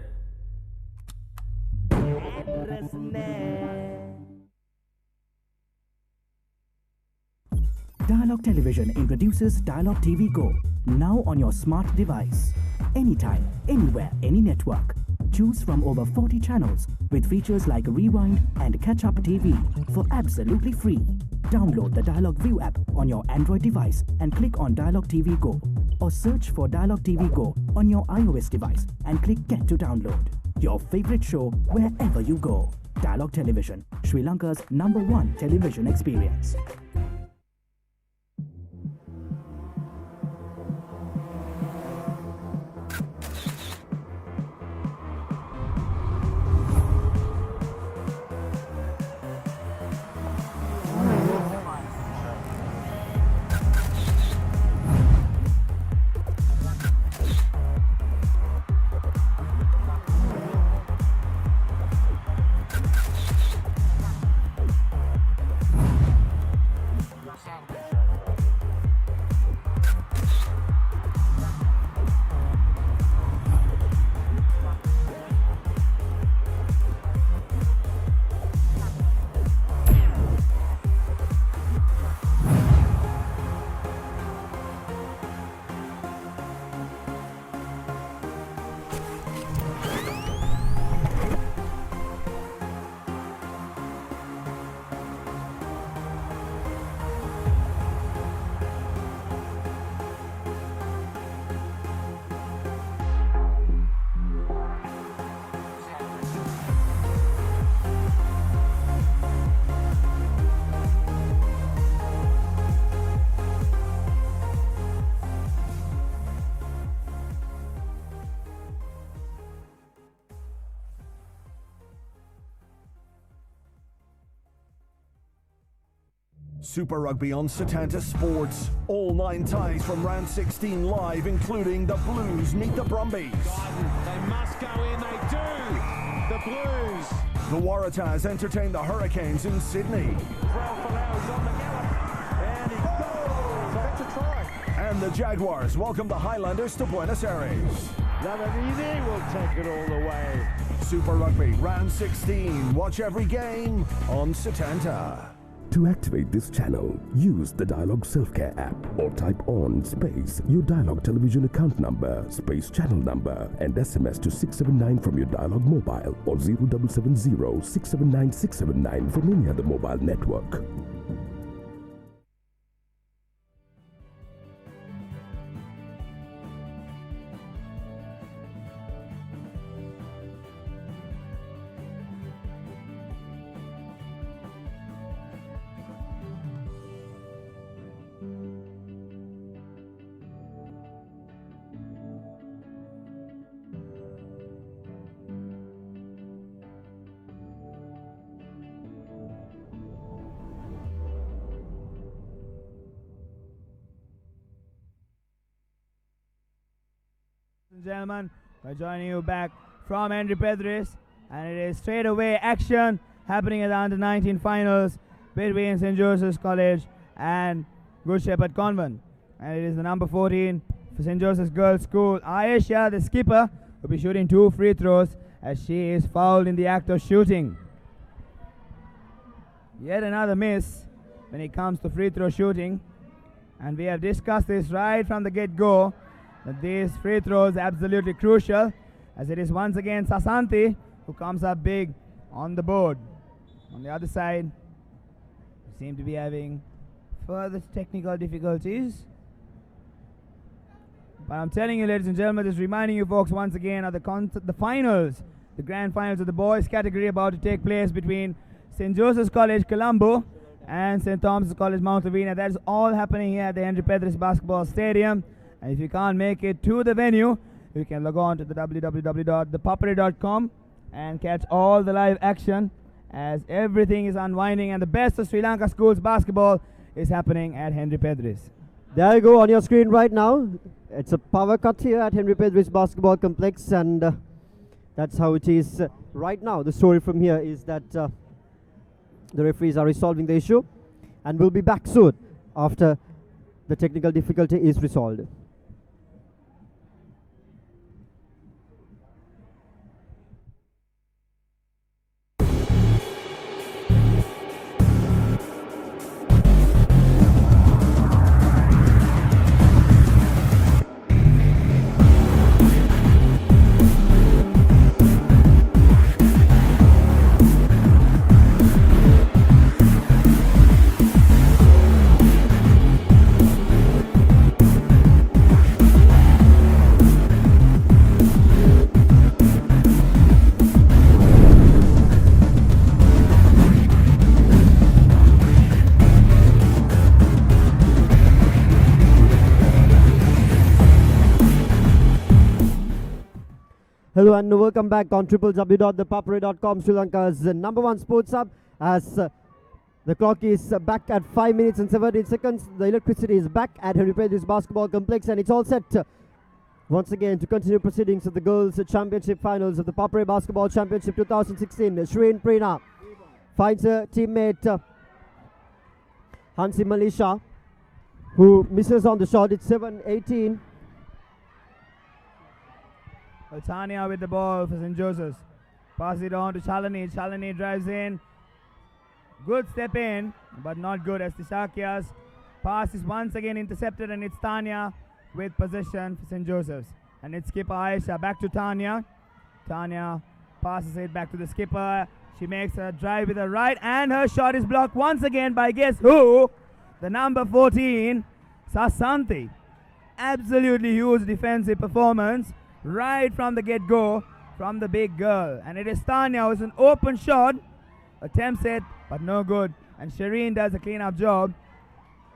Dialogue Television introduces Dialogue TV Go, now on your smart device. Anytime, anywhere, any network. Choose from over 40 channels with features like Rewind and Catch Up TV for absolutely free. Download the Dialogue View app on your Android device and click on Dialogue TV Go, or search for Dialogue TV Go on your iOS device and click Get to download. Your favorite show wherever you go. Dialogue Television, Sri Lanka's #1 television experience. Super Rugby on Setanta Sports. All 9 ties from round 16 live, including the Blues meet the Brumbies. They must go in, they do! The Blues. The Waratahs entertain the Hurricanes in Sydney. On the gallop. And he goes. That's a try. And the Jaguars welcome the Highlanders to Buenos Aires. Lavavini will take it all the way. Super Rugby round 16. Watch every game on Setanta. To activate this channel, use the Dialog Self-Care app or type on space your Dialog television account number, space channel number and SMS to 679 from your Dialog mobile or 0770 679 679 from any other mobile network. And gentlemen, we're joining you back from Henry Pedris, and it is straight away action happening at the under-19 finals between St. Joseph's College and Good Shepherd Convent. And it is the number 14 for St. Joseph's Girls' School, Ayesha, the skipper, will be shooting 2 free throws as she is fouled in the act of shooting. Yet another miss when it comes to free throw shooting, and we have discussed this right from the get-go, that these free throws are absolutely crucial, as it is once again Sasanti who comes up big on the board. On the other side, we seem to be having further technical difficulties. But I'm telling you, ladies and gentlemen, just reminding you folks once again of the finals, the grand finals of the boys category about to take place between St. Joseph's College Colombo and St. Thomas's College Mount Lavina. That is all happening here at the Henry Pedris Basketball Stadium. And if you can't make it to the venue, you can log on to the www.ThePapare.com and catch all the live action as everything is unwinding and the best of Sri Lanka schools basketball is happening at Henry Pedris. There you go on your screen right now. It's a power cut here at Henry Pedris Basketball Complex, and that's how it is right now. The story from here is that the referees are resolving the issue, and we'll be back soon after the technical difficulty is resolved. Hello and welcome back on www.thepapare.com, Sri Lanka's number 1 sports hub. As the clock is back at 5 minutes and 17 seconds, the electricity is back at Henry Pedris Basketball Complex, and it's all set once again to continue proceedings of the Girls' Championship Finals of the Papare Basketball Championship 2016. Shreen Prina finds her teammate Hansi Malisha, who misses on the shot. It's 7-18. Well, Tanya with the ball for St. Joseph's. Pass it on to Chalani. Chalani drives in. Good step in, but not good as Tishakia's pass is once again intercepted, and it's Tanya with possession for St. Joseph's. And it's skipper Aisha. Back to Tanya. Tanya passes it back to the skipper. She makes a drive with her right, and her shot is blocked once again by guess who? The number 14, Sasanti. Absolutely huge defensive performance right from the get-go from the big girl. And it is Tanya who's an open shot. Attempts it, but no good. And Shireen does a clean-up job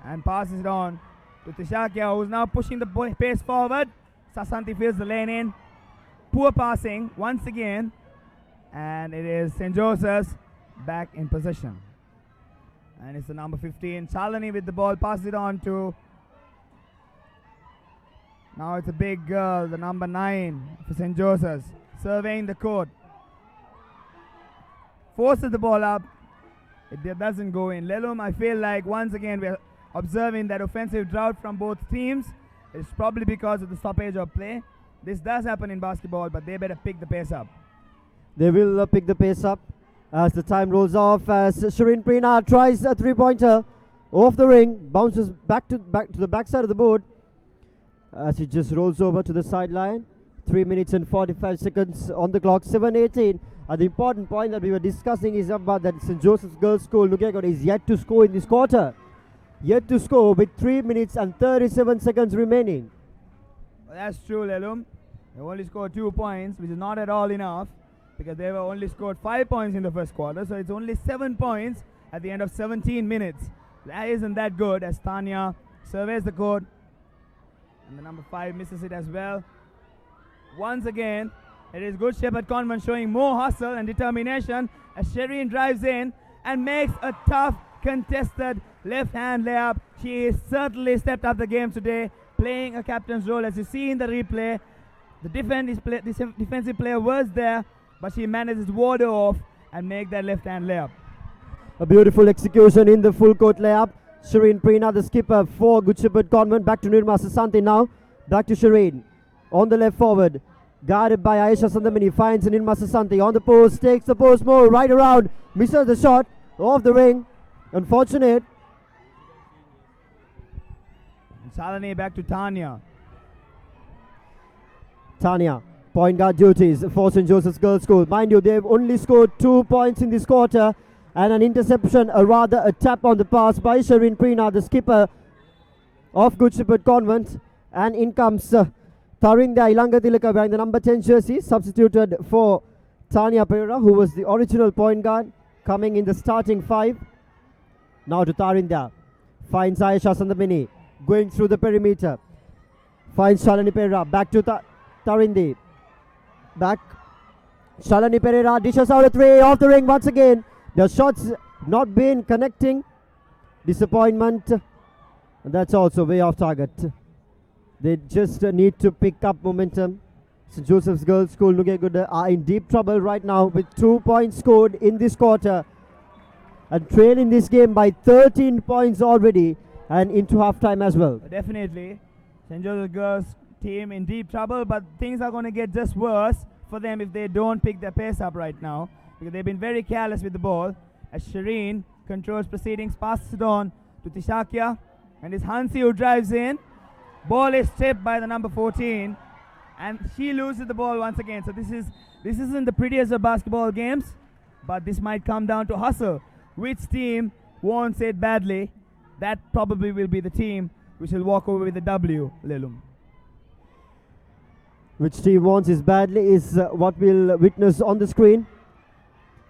and passes it on to Tishakia, who's now pushing the pace forward. Sasanti fills the lane in. Poor passing once again. And it is St. Joseph's back in possession. And it's the number 15, Chalani with the ball, passes it on to. Now it's a big girl, the number 9 for St. Joseph's, surveying the court. Forces the ball up. It doesn't go in. Lelum, I feel like once again we're observing that offensive drought from both teams. It's probably because of the stoppage of play. This does happen in basketball, but they better pick the pace up. They will pick the pace up as the time rolls off, as Shireen Prina tries a three-pointer off the ring, bounces back to the backside of the board as it just rolls over to the sideline. 3 minutes and 45 seconds on the clock, 7:18. The important point that we were discussing is about that St. Joseph's Girls' School Nugget is yet to score in this quarter. Yet to score with 3 minutes and 37 seconds remaining. Well, that's true, Lelum. They only scored 2 points, which is not at all enough, because they were only scored 5 points in the first quarter, so it's only 7 points at the end of 17 minutes. That isn't that good, as Tanya surveys the court, and the number 5 misses it as well. Once again, it is Good Shepherd Convent showing more hustle and determination as Shireen drives in and makes a tough, contested left-hand layup. She has certainly stepped up the game today, playing a captain's role. As you see in the replay, the defensive player was there, but she manages to ward her off and make that left-hand layup. A beautiful execution in the full court layup. Shireen Prina, the skipper for Good Shepherd Convent. Back to Nirma Sasanti now. Back to Shireen. On the left forward. Guarded by Aisha Sandamini. Finds Nirma Sasanti on the post. Takes the post more. Right around. Misses the shot. Off the ring. Unfortunate. Salani back to Tanya. Tanya. Point guard duties for St. Joseph's Girls' School. Mind you, they've only scored 2 points in this quarter. And an interception, or rather a tap on the pass by Shireen Prina, the skipper of Good Shepherd Convent. And in comes Tarinda Ilangatilaka wearing the number 10 jersey, substituted for Tanya Pereira, who was the original point guard, coming in the starting 5. Now to Tarinda. Finds Aisha Sandamini, going through the perimeter. Finds Shalani Pereira, back to Tarindi. Back. Shalani Pereira dishes out a 3 off the ring once again. The shots not been connecting. Disappointment. And that's also way off target. They just need to pick up momentum. St. Joseph's Girls' School Nugeguda are in deep trouble right now with 2 points scored in this quarter. And trailing this game by 13 points already and into halftime as well. Definitely. St. Joseph's Girls team in deep trouble, but things are going to get just worse for them if they don't pick their pace up right now, because they've been very careless with the ball. As Shireen controls proceedings, passes it on to Tishakia, and it's Hansi who drives in. Ball is stripped by the number 14, and she loses the ball once again. So this isn't the prettiest of basketball games, but this might come down to hustle. Which team wants it badly? That probably will be the team which will walk over with the W, Lelum. Which team wants it badly is what we'll witness on the screen.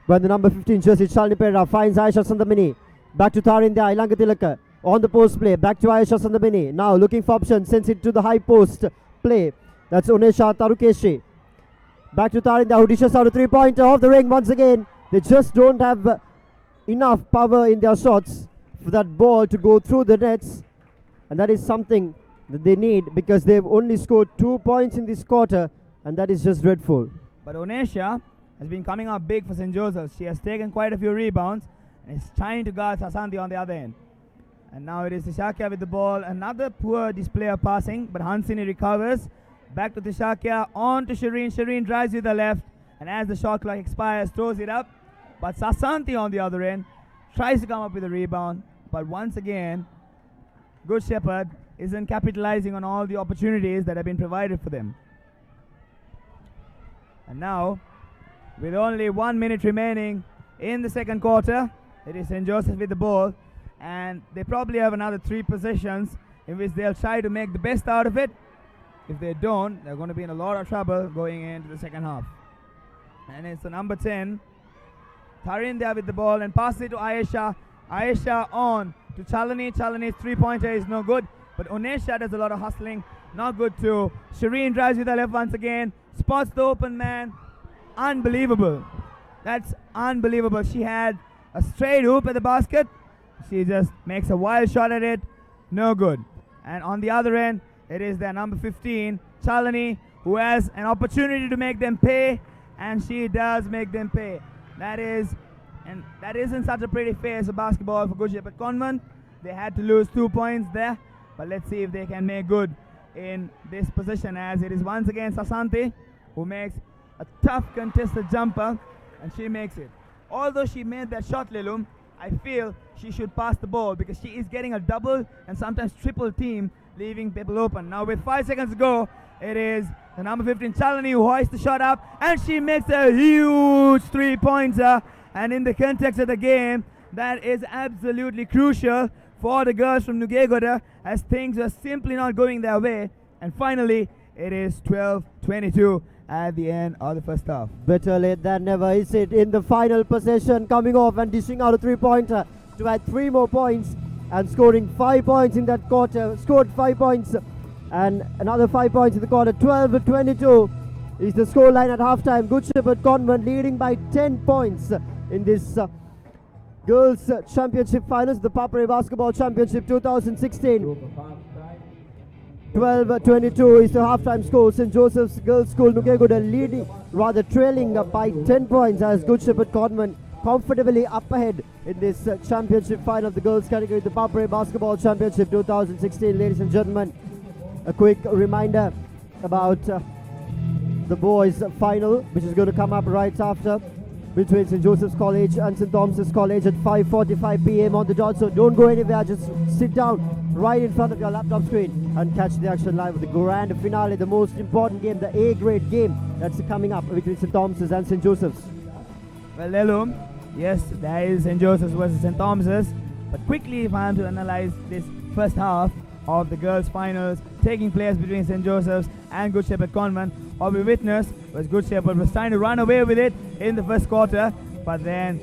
When the number 15 jersey, Shalini Pereira, finds Aisha Sandamini. Back to Tarinda Ilangatilaka. On the post play. Back to Aisha Sandamini. Now looking for options. Sends it to the high post play. That's Onesha Tarukeshi. Back to Tarinda, who dishes out a 3-pointer off the ring once again. They just don't have enough power in their shots for that ball to go through the nets. And that is something that they need, because they've only scored 2 points in this quarter. And that is just dreadful. But Onesha has been coming up big for St. Joseph's. She has taken quite a few rebounds and is trying to guard Sasanti on the other end. And now it is Tishakia with the ball. Another poor display of passing, but Hansini recovers. Back to Tishakia, on to Shireen. Shireen drives with the left, and as the shot clock expires, throws it up. But Sasanti on the other end tries to come up with a rebound. But once again, Good Shepherd isn't capitalizing on all the opportunities that have been provided for them. And now, with only 1 minute remaining in the second quarter, it is St. Joseph with the ball, and they probably have another 3 possessions in which they'll try to make the best out of it. If they don't, they're going to be in a lot of trouble going into the second half. And it's the number 10, Tarinda with the ball, and passes it to Aisha. Aisha on to Chalani. Chalani's 3-pointer is no good, but Onesha does a lot of hustling. Not good too. Shireen drives with the left once again, spots the open man. Unbelievable. That's unbelievable. She had a straight hoop at the basket, She just makes a wild shot at it. No good. And on the other end, it is their number 15, Chalani, who has an opportunity to make them pay, and she does make them pay. That isn't such a pretty face of basketball for Good Shepherd Convent. They had to lose 2 points there, but let's see if they can make good in this position, as it is once again Sasanti who makes a tough contested jumper, and she makes it. Although she made that shot, Lilum, I feel she should pass the ball because she is getting a double and sometimes triple team, leaving people open. Now with 5 seconds to go, it is the number 15 Chalani who hoists the shot up, and she makes a huge 3-pointer. And in the context of the game, that is absolutely crucial for the girls from Nugegoda, as things are simply not going their way. And finally, it is 12-22 at the end of the first half. Better late than never, is it? In the final possession, coming off and dishing out a 3-pointer to add 3 more points and scoring 5 points in that quarter. Scored 5 points and another 5 points in the quarter. 12-22 is the scoreline at halftime. Good Shepherd Convent leading by 10 points in this Girls Championship Finals, the ThePapare Basketball Championship 2016. 12-22 is the halftime score. St. Joseph's Girls School Nugegoda trailing by 10 points, as Good Shepherd Convent comfortably up ahead in this championship final of the girls category, the ThePapare Basketball Championship 2016. Ladies and gentlemen, a quick reminder about the boys final, which is going to come up right after, between St. Joseph's College and St. Thomas's College at 5:45 p.m. on the dot. So don't go anywhere, just sit down right in front of your laptop screen and catch the action live with the grand finale, the most important game, the A-grade game that's coming up between St. Thomas's and St. Joseph's. Well, Lelum, yes, there is St. Joseph's versus St. Thomas's, but quickly if I am to analyze this first half of the girls' finals taking place between St. Joseph's and Good Shepherd Convent, what we witnessed was Good Shepherd was trying to run away with it in the first quarter, but then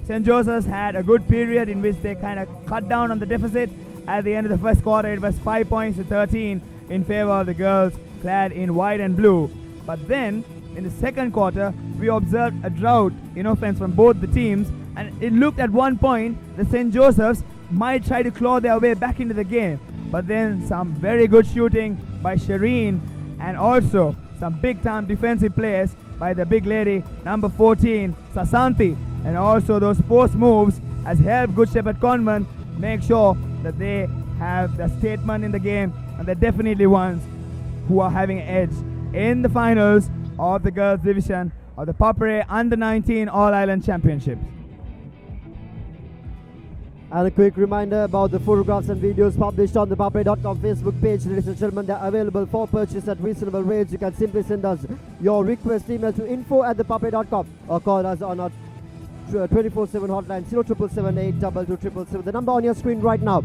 St. Joseph's had a good period in which they kind of cut down on the deficit. At the end of the first quarter, it was 5 points to 13 in favor of the girls clad in white and blue. But then, in the second quarter, we observed a drought in offense from both the teams, and it looked at one point that St. Joseph's might try to claw their way back into the game. But then some very good shooting by Shireen, and also some big-time defensive plays by the big lady, number 14, Sasanti, and also those post moves has helped Good Shepherd Convent make sure that they have the statement in the game, and they're definitely ones who are having an edge in the finals of the girls division of the ThePapare Under-19 All-Island Championships. And a quick reminder about the photographs and videos published on the ThePapare.com Facebook page. Ladies and gentlemen, they're available for purchase at reasonable rates. You can simply send us your request email to info@thepapare.com or call us on our 24/7 hotline 0777 the number on your screen right now.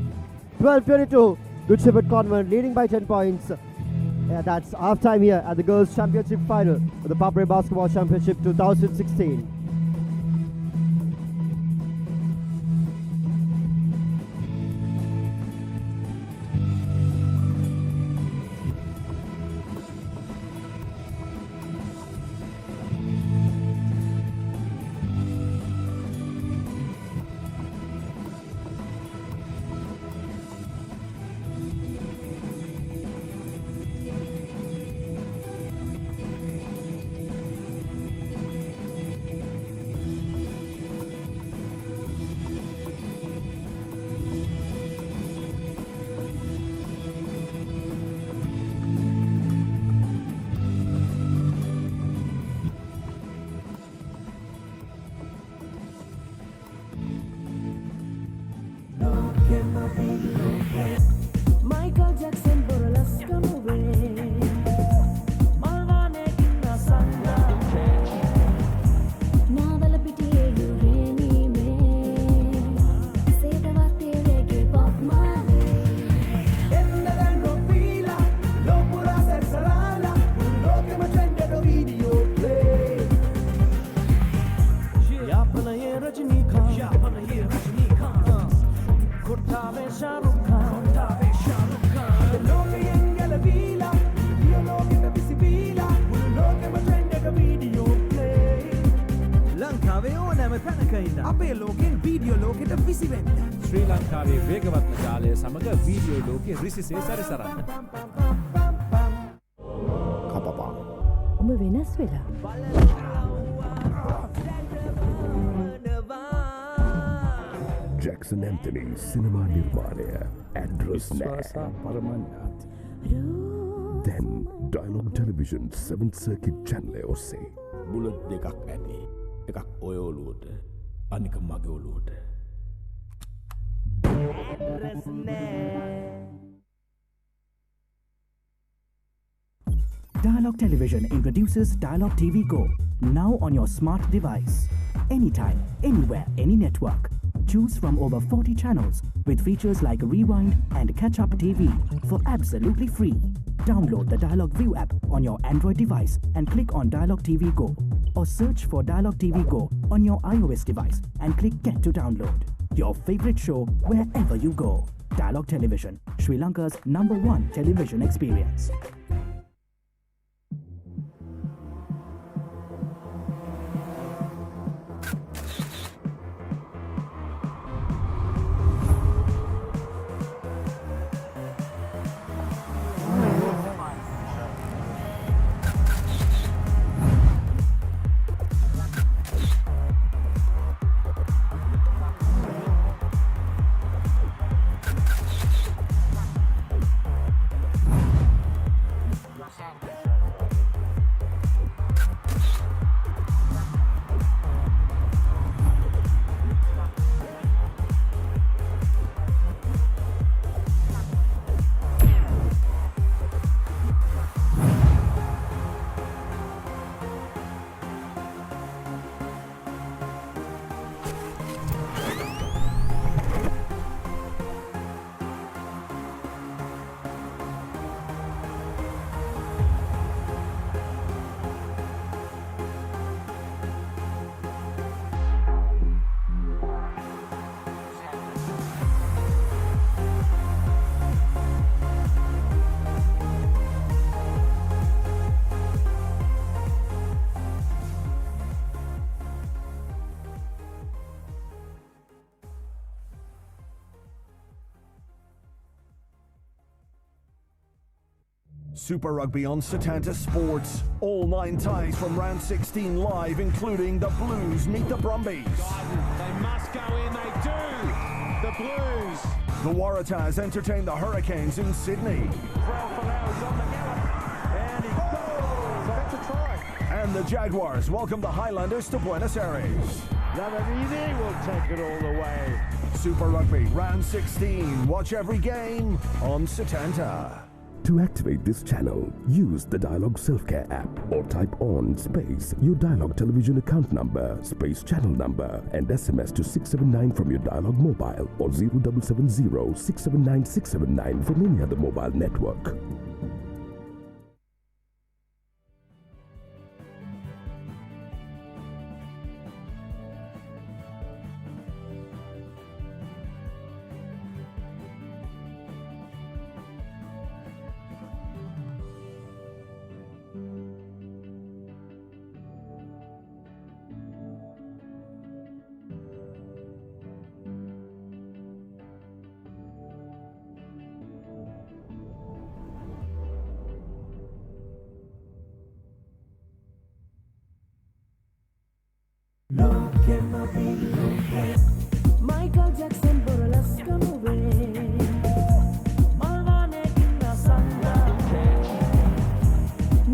12-22, Good Shepherd Convent leading by 10 points. Yeah, that's half time here at the Girls Championship Final of the ThePapare Basketball Championship 2016. ලංකාවේ ඕනෑම තැනක ඉන්න අපේ ලෝකෙන් video ලෝකෙට විසිවෙන්න ශ්‍රී ලංකාවේ වේගවත්ම ජාලය සමග වීඩියෝ ලෝකෙ රිසිසේ සැරිසරන්න කපපා ඔබ වෙනස් වෙලා Jackson Anthony Cinema Nirmanaya Address පරමඥාති Then Dialogue Television 7th Circuit Channel ඔස්සේ බුලට් දෙකක් ඇති එකක් ඔය ඔලුවට අනික මගේ ඔලුවට Dialogue Television introduces Dialogue TV Go, now on your smart device. Anytime, anywhere, any network. Choose from over 40 channels with features like Rewind and Catch Up TV for absolutely free. Download the Dialogue View app on your Android device and click on Dialogue TV Go. Or search for Dialogue TV Go on your iOS device and click Get to download. Your favorite show wherever you go. Dialogue Television, Sri Lanka's #1 television experience. Super Rugby on Setanta Sports. All 9 ties from round 16 live, including the Blues meet the Brumbies. They must go in, they do. The Blues. The Waratahs entertain the Hurricanes in Sydney. And he goes. That's a try. And the Jaguars welcome the Highlanders to Buenos Aires. Lavavini will take it all the way. Super Rugby round 16. Watch every game on Setanta. To activate this channel, use the Dialogue Self-Care app or type on space your Dialogue Television account number, space channel number and SMS to 679 from your Dialogue mobile or 0770 679 679 from any other mobile network. Michael Jackson burlesque movie. Malvane kinna sangate.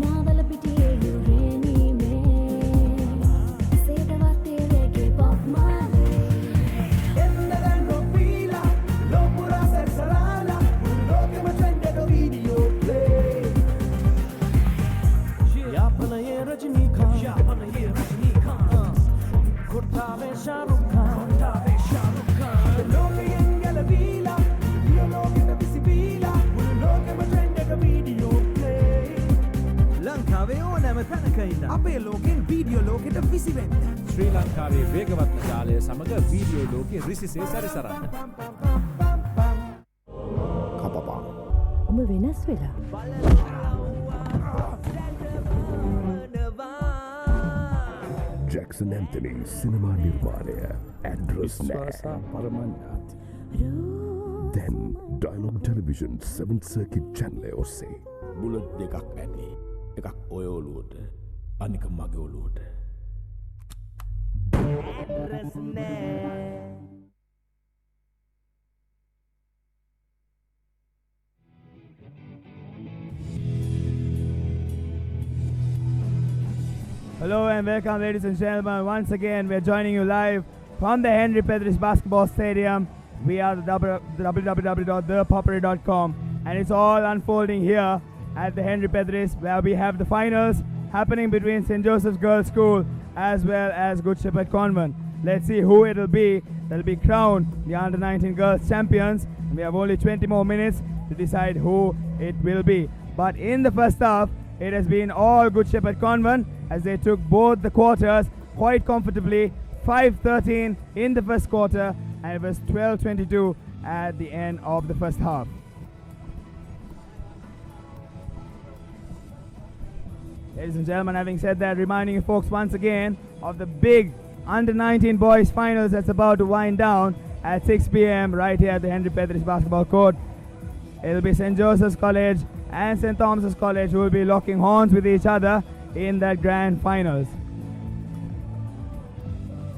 Navala pitiye yureni me. Sedavatte lege pop male. Enda danno pila, lo pura sersalala. Lo che ma trende do video play. Yapana ye Rajnikant. Yapana ye Rajnikant. Kurta ve Shahrukh Khan. Kurta ve Shahrukh Khan. Lo che engala vila. Io lo che da visibila. Lo che ma trende do video play. ලංකාවේ ඕනෑම තැනක ඉන්න අපේ ලෝකෙන් video ලෝකෙට විසිවෙන්න ශ්‍රී ලංකාවේ වේගවත්ම ජාලය සමග වීඩියෝ ලෝකෙ රිසිසේ සැරිසරන්න කපපා ඔබ වෙනස් වෙලා Jackson Anthony Cinema Nirmanaya Address විශ්වාසා පරම ඥාති. Then Dialogue Television 7th Circuit Channel ඔස්සේ බුලට් දෙකක් ඇති. එකක් ඔය ඔලුවට අනික මගේ ඔලුවට. Hello and welcome, ladies and gentlemen. Once again, we are joining you live from the Henry Pedris Basketball Stadium. We are the www.thepapare.com, and it's all unfolding here at the Henry Pedris, where we have the finals happening between St. Joseph's Girls' School as well as Good Shepherd Convent. Let's see who it'll be that'll be crowned the under-19 girls champions. And we have only 20 more minutes to decide who it will be. But in the first half, it has been all Good Shepherd Convent as they took both the quarters quite comfortably. 5-13 in the first quarter, and it was 12-22 at the end of the first half. Ladies and gentlemen, having said that, reminding you folks once again of the big under-19 boys finals that's about to wind down at 6 p.m. right here at the Henry Pedris Basketball Court. It'll be St. Joseph's College and St. Thomas's College who will be locking horns with each other in that grand finals.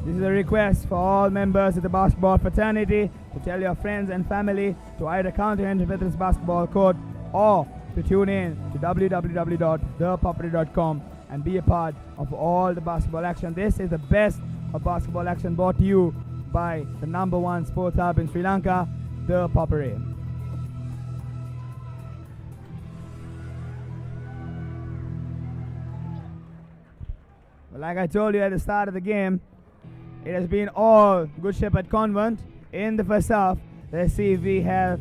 This is a request for all members of the basketball fraternity to tell your friends and family to either come to Henry Pedris Basketball Court or to tune in to www.ThePapare.com and be a part of all the basketball action. This is the best of basketball action brought to you by the #1 sports hub in Sri Lanka, ThePapare. Well, like I told you at the start of the game, it has been all Good Shepherd Convent in the first half. Let's see if we have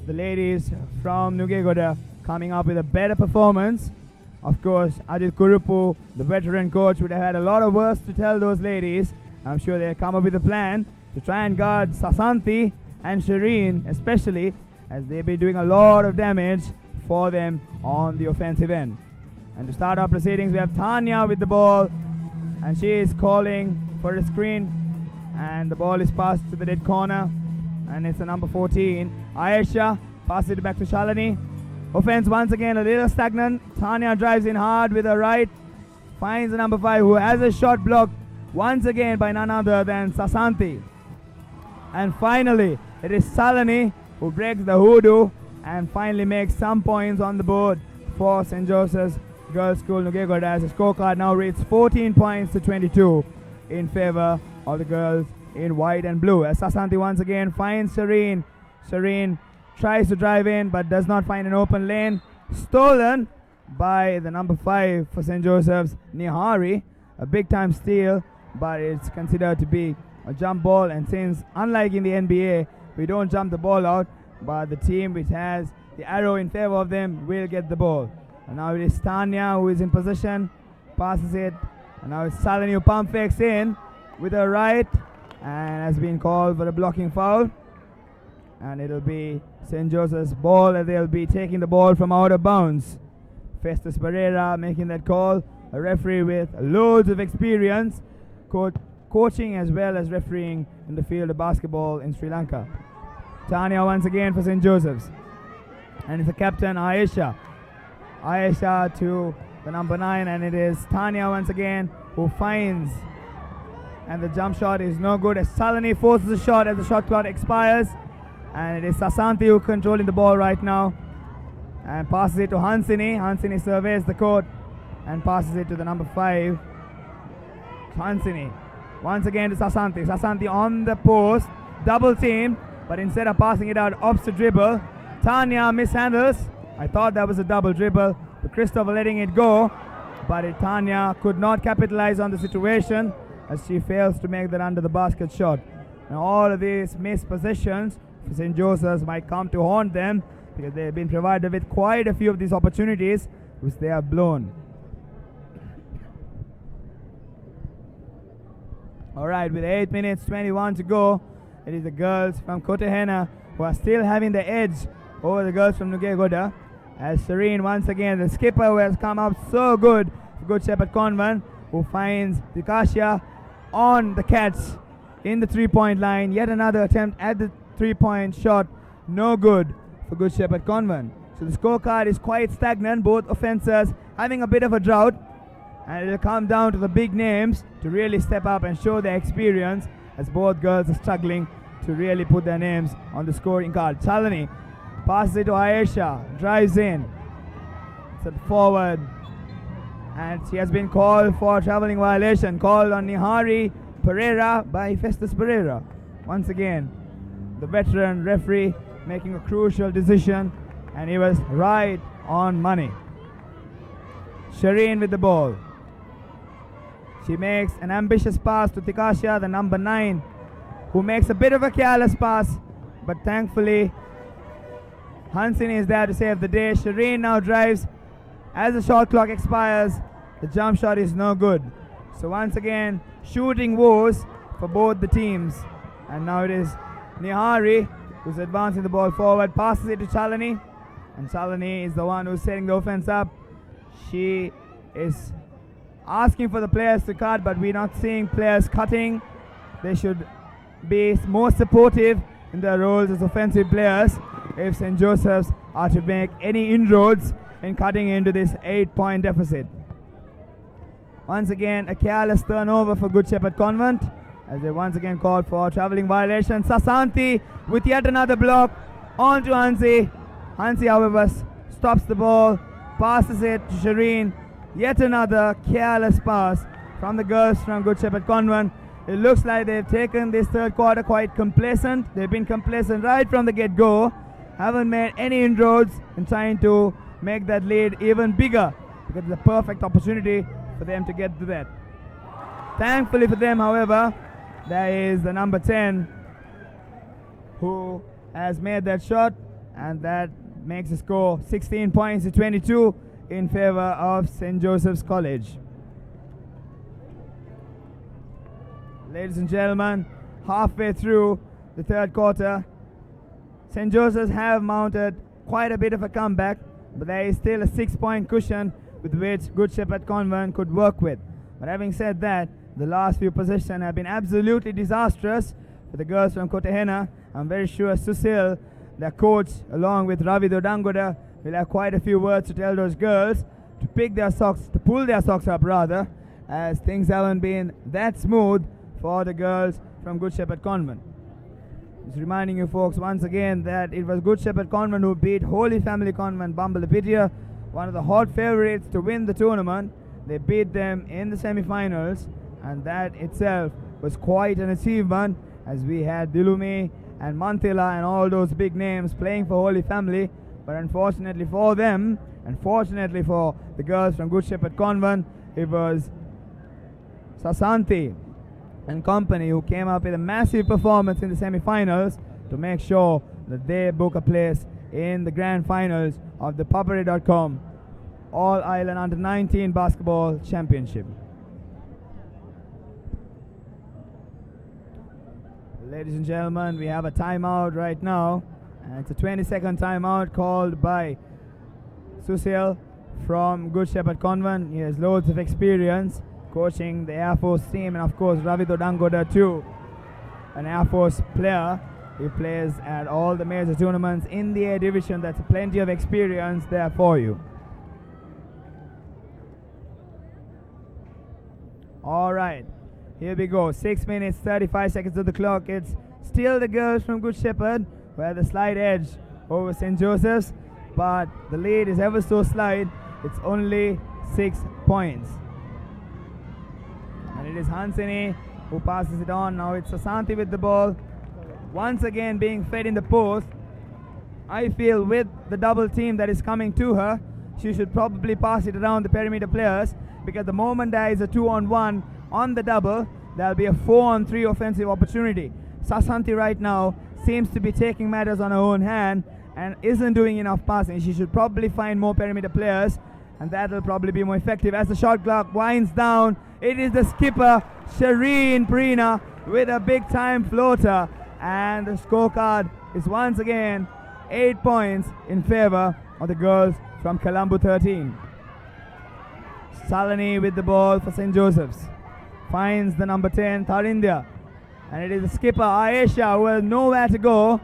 the ladies from Nugegoda coming up with a better performance. Of course, Ajit Kurupu, the veteran coach, would have had a lot of words to tell those ladies. I'm sure they'll come up with a plan to try and guard Sasanthi and Shireen, especially as they've been doing a lot of damage for them on the offensive end. And to start our proceedings, we have Tanya with the ball, and she is calling for a screen, and the ball is passed to the dead corner, and it's the number 14, Ayesha, passes it back to Shalini. Offense once again a little stagnant. Tanya drives in hard with her right, finds the number 5 who has a shot blocked once again by none other than Sasanthi. And finally, it is Salani who breaks the hoodoo and finally makes some points on the board for St. Joseph's Girls' School Nugegoda, as the scorecard now reads 14 points to 22 in favor of the girls in white and blue. As Sasanthi once again finds Shireen. Shireen tries to drive in but does not find an open lane. Stolen by the number 5 for St. Joseph's, Nihari. A big time steal, but it's considered to be a jump ball, and since unlike in the NBA we don't jump the ball out, but the team which has the arrow in favor of them will get the ball. And now it is Tanya who is in position, passes it, and now it's Salani who pump fakes in with her right and has been called for a blocking foul, and it'll be St. Joseph's ball, and they'll be taking the ball from out of bounds. Festus Pereira making that call, a referee with loads of experience coaching as well as refereeing in the field of basketball in Sri Lanka. Tanya once again for St. Joseph's, and it's the captain Ayesha to the number 9, and it is Tanya once again who finds, and the jump shot is no good as Salani forces a shot as the shot clock expires, and it is Sasanthi who controlling the ball right now and passes it to Hansini. Hansini surveys the court and passes it to the number 5, Hansini. Once again to Sasanthi. Sasanthi on the post, double team, but instead of passing it out, opts to dribble. Tanya mishandles. I thought that was a double dribble, but Christopher letting it go, but Tanya could not capitalize on the situation as she fails to make that under the basket shot. And all of these missed positions for St. Joseph's might come to haunt them, because they've been provided with quite a few of these opportunities which they have blown. Alright, with 8 minutes 21 to go, it is the girls from Kotahena who are still having the edge over the girls from Nugegoda. As Shireen once again, the skipper who has come up so good for Good Shepherd Convent, who finds Dikashya on the catch in the 3-point line. Yet another attempt at the 3-point shot, no good for Good Shepherd Convent. So the scorecard is quite stagnant, both offenses having a bit of a drought, and it'll come down to the big names to really step up and show their experience, as both girls are struggling to really put their names on the scoring card. Chalani passes it to Ayesha, drives in, set forward, and she has been called for travelling violation, called on Nihari Pereira by Festus Pereira. Once again, the veteran referee making a crucial decision, and he was right on money. Shireen with the ball. She makes an ambitious pass to Tikashya, the number 9, who makes a bit of a careless pass, but thankfully Hansini is there to save the day. Shireen now drives. As the shot clock expires, the jump shot is no good. So once again, shooting woes for both the teams. And now it is Nihari who's advancing the ball forward, passes it to Chalani, and Chalani is the one who's setting the offense up. She is asking for the players to cut, but we're not seeing players cutting. They should be more supportive in their roles as offensive players if St. Joseph's are to make any inroads in cutting into this 8-point deficit. Once again, a careless turnover for Good Shepherd Convent, as they once again called for travelling violation. Sasanti with yet another block on to Hansi. Hansi, however, stops the ball, passes it to Shireen. Yet another careless pass from the girls from Good Shepherd Convent. It looks like they've taken this third quarter quite complacent. They've been complacent right from the get-go. Haven't made any inroads in trying to make that lead even bigger, because it's a perfect opportunity for them to get to that. Thankfully for them, however, there is the number 10 who has made that shot, and that makes the score 16 points to 22 in favor of St. Joseph's College. Ladies and gentlemen, halfway through the third quarter, St. Joseph's have mounted quite a bit of a comeback, but there is still a 6-point cushion with which Good Shepherd Convent could work with. But having said that, the last few possessions have been absolutely disastrous for the girls from Kotehena. I'm very sure Susil, their coach, along with Ravi Dodangoda, will have quite a few words to tell those girls to pull their socks up rather, as things haven't been that smooth for the girls from Good Shepherd Convent. Just reminding you folks once again that it was Good Shepherd Convent who beat Holy Family Convent Bambalapitia, one of the hot favorites to win the tournament. They beat them in the semi-finals, and that itself was quite an achievement, as we had Dilumi and Mantila and all those big names playing for Holy Family. But unfortunately for them, and fortunately for the girls from Good Shepherd Convent, it was Sasanti and company who came up with a massive performance in the semi-finals to make sure that they book a place in the grand finals of the ThePapare.com All-Ireland Under-19 Basketball Championship. Ladies and gentlemen, we have a timeout right now, and it's a 20-second timeout called by Susil from Good Shepherd Convent. He has loads of experience coaching the Air Force team, and of course Ravi Dodangoda too, an Air Force player. He plays at all the major tournaments in the A division. That's plenty of experience there for you. All right, here we go. 6 minutes 35 seconds of the clock. It's still the girls from Good Shepherd who have the slight edge over St. Joseph's, but the lead is ever so slight. It's only 6 points. And it is Hansini who passes it on. Now it's Sasanti with the ball. Once again being fed in the post. I feel with the double team that is coming to her, she should probably pass it around the perimeter players, because the moment there is a 2-on-1 on the double, there'll be a 4-on-3 offensive opportunity. Sasanti right now seems to be taking matters on her own hand and isn't doing enough passing. She should probably find more perimeter players, and that'll probably be more effective. As the shot clock winds down, it is the skipper, Shireen Prina, with a big time floater, and the scorecard is once again 8 points in favor of the girls from Colombo 13. Salani with the ball for St. Joseph's. Finds the number 10, Tharindya. And it is the skipper, Ayesha, who has nowhere to go.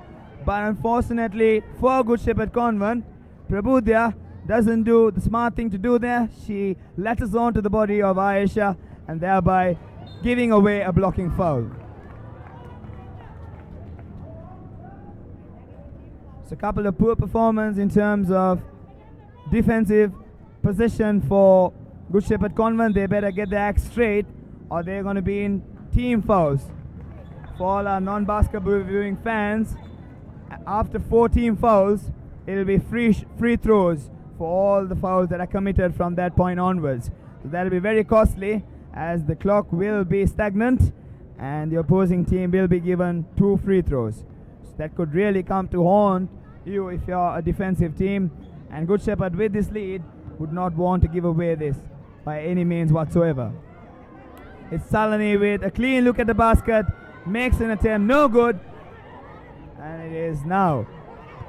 But unfortunately for Good Shepherd Convent, Prabhudya doesn't do the smart thing to do there. She latches onto the body of Ayesha and thereby giving away a blocking foul. So a couple of poor performance in terms of defensive position for Good Shepherd Convent. They better get their act straight or they're going to be in team fouls. For all our non-basketball viewing fans, after 4 team fouls, it will be free throws for all the fouls that are committed from that point onwards. So that will be very costly as the clock will be stagnant and the opposing team will be given 2 free throws. So that could really come to haunt you if you're a defensive team, and Good Shepherd with this lead would not want to give away this by any means whatsoever. It's Salani with a clean look at the basket, makes an attempt, no good, and it is now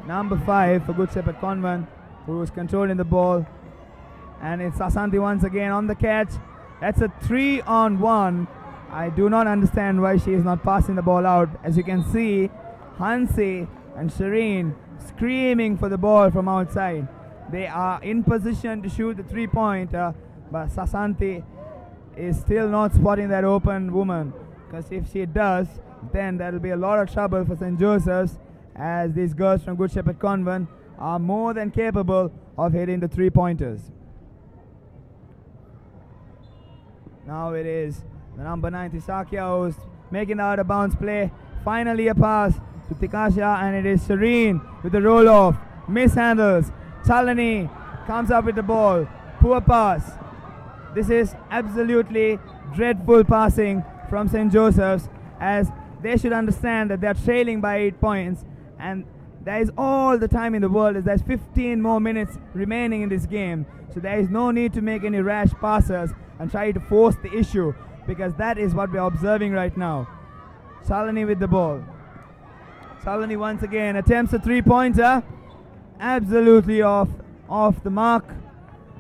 number 5 for Good Shepherd Convent who is controlling the ball, and it's Sasanti once again on the catch. That's a 3-on-1. I do not understand why she is not passing the ball out. As you can see, Hansi and Shireen screaming for the ball from outside. They are in position to shoot the 3-pointer, but Sasanti is still not spotting that open woman, because if she does, then there will be a lot of trouble for St. Joseph's, as these girls from Good Shepherd Convent are more than capable of hitting the 3-pointers. Now it is the number 9 Tisakia who's making the out of bounds play. Finally a pass to Tikasha, and it is Shireen with the roll off. Mishandles. Chalani comes up with the ball. Poor pass. This is absolutely dreadful passing from St. Joseph's, as they should understand that they are trailing by 8 points, and there is all the time in the world, as there's 15 more minutes remaining in this game. So there is no need to make any rash passes and try to force the issue, because that is what we're observing right now. Salani with the ball. Salani once again attempts a 3-pointer, absolutely off the mark,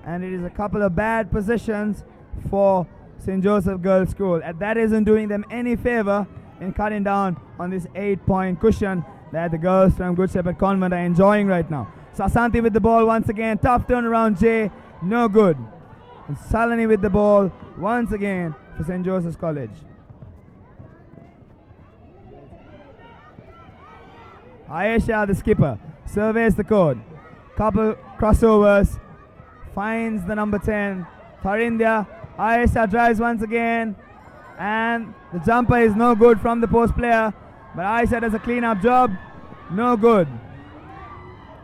and it is a couple of bad positions for St. Joseph Girls' School, and that isn't doing them any favor in cutting down on this 8-point cushion that the girls from Good Shepherd Convent are enjoying right now. Sasanti with the ball once again, tough turnaround J, no good. And Salani with the ball once again for St. Joseph's College. Ayesha, the skipper, surveys the court. Couple crossovers, finds the number 10, Tharindya. Ayesha drives once again, and the jumper is no good from the post player, but Ayesha does a clean-up job, no good.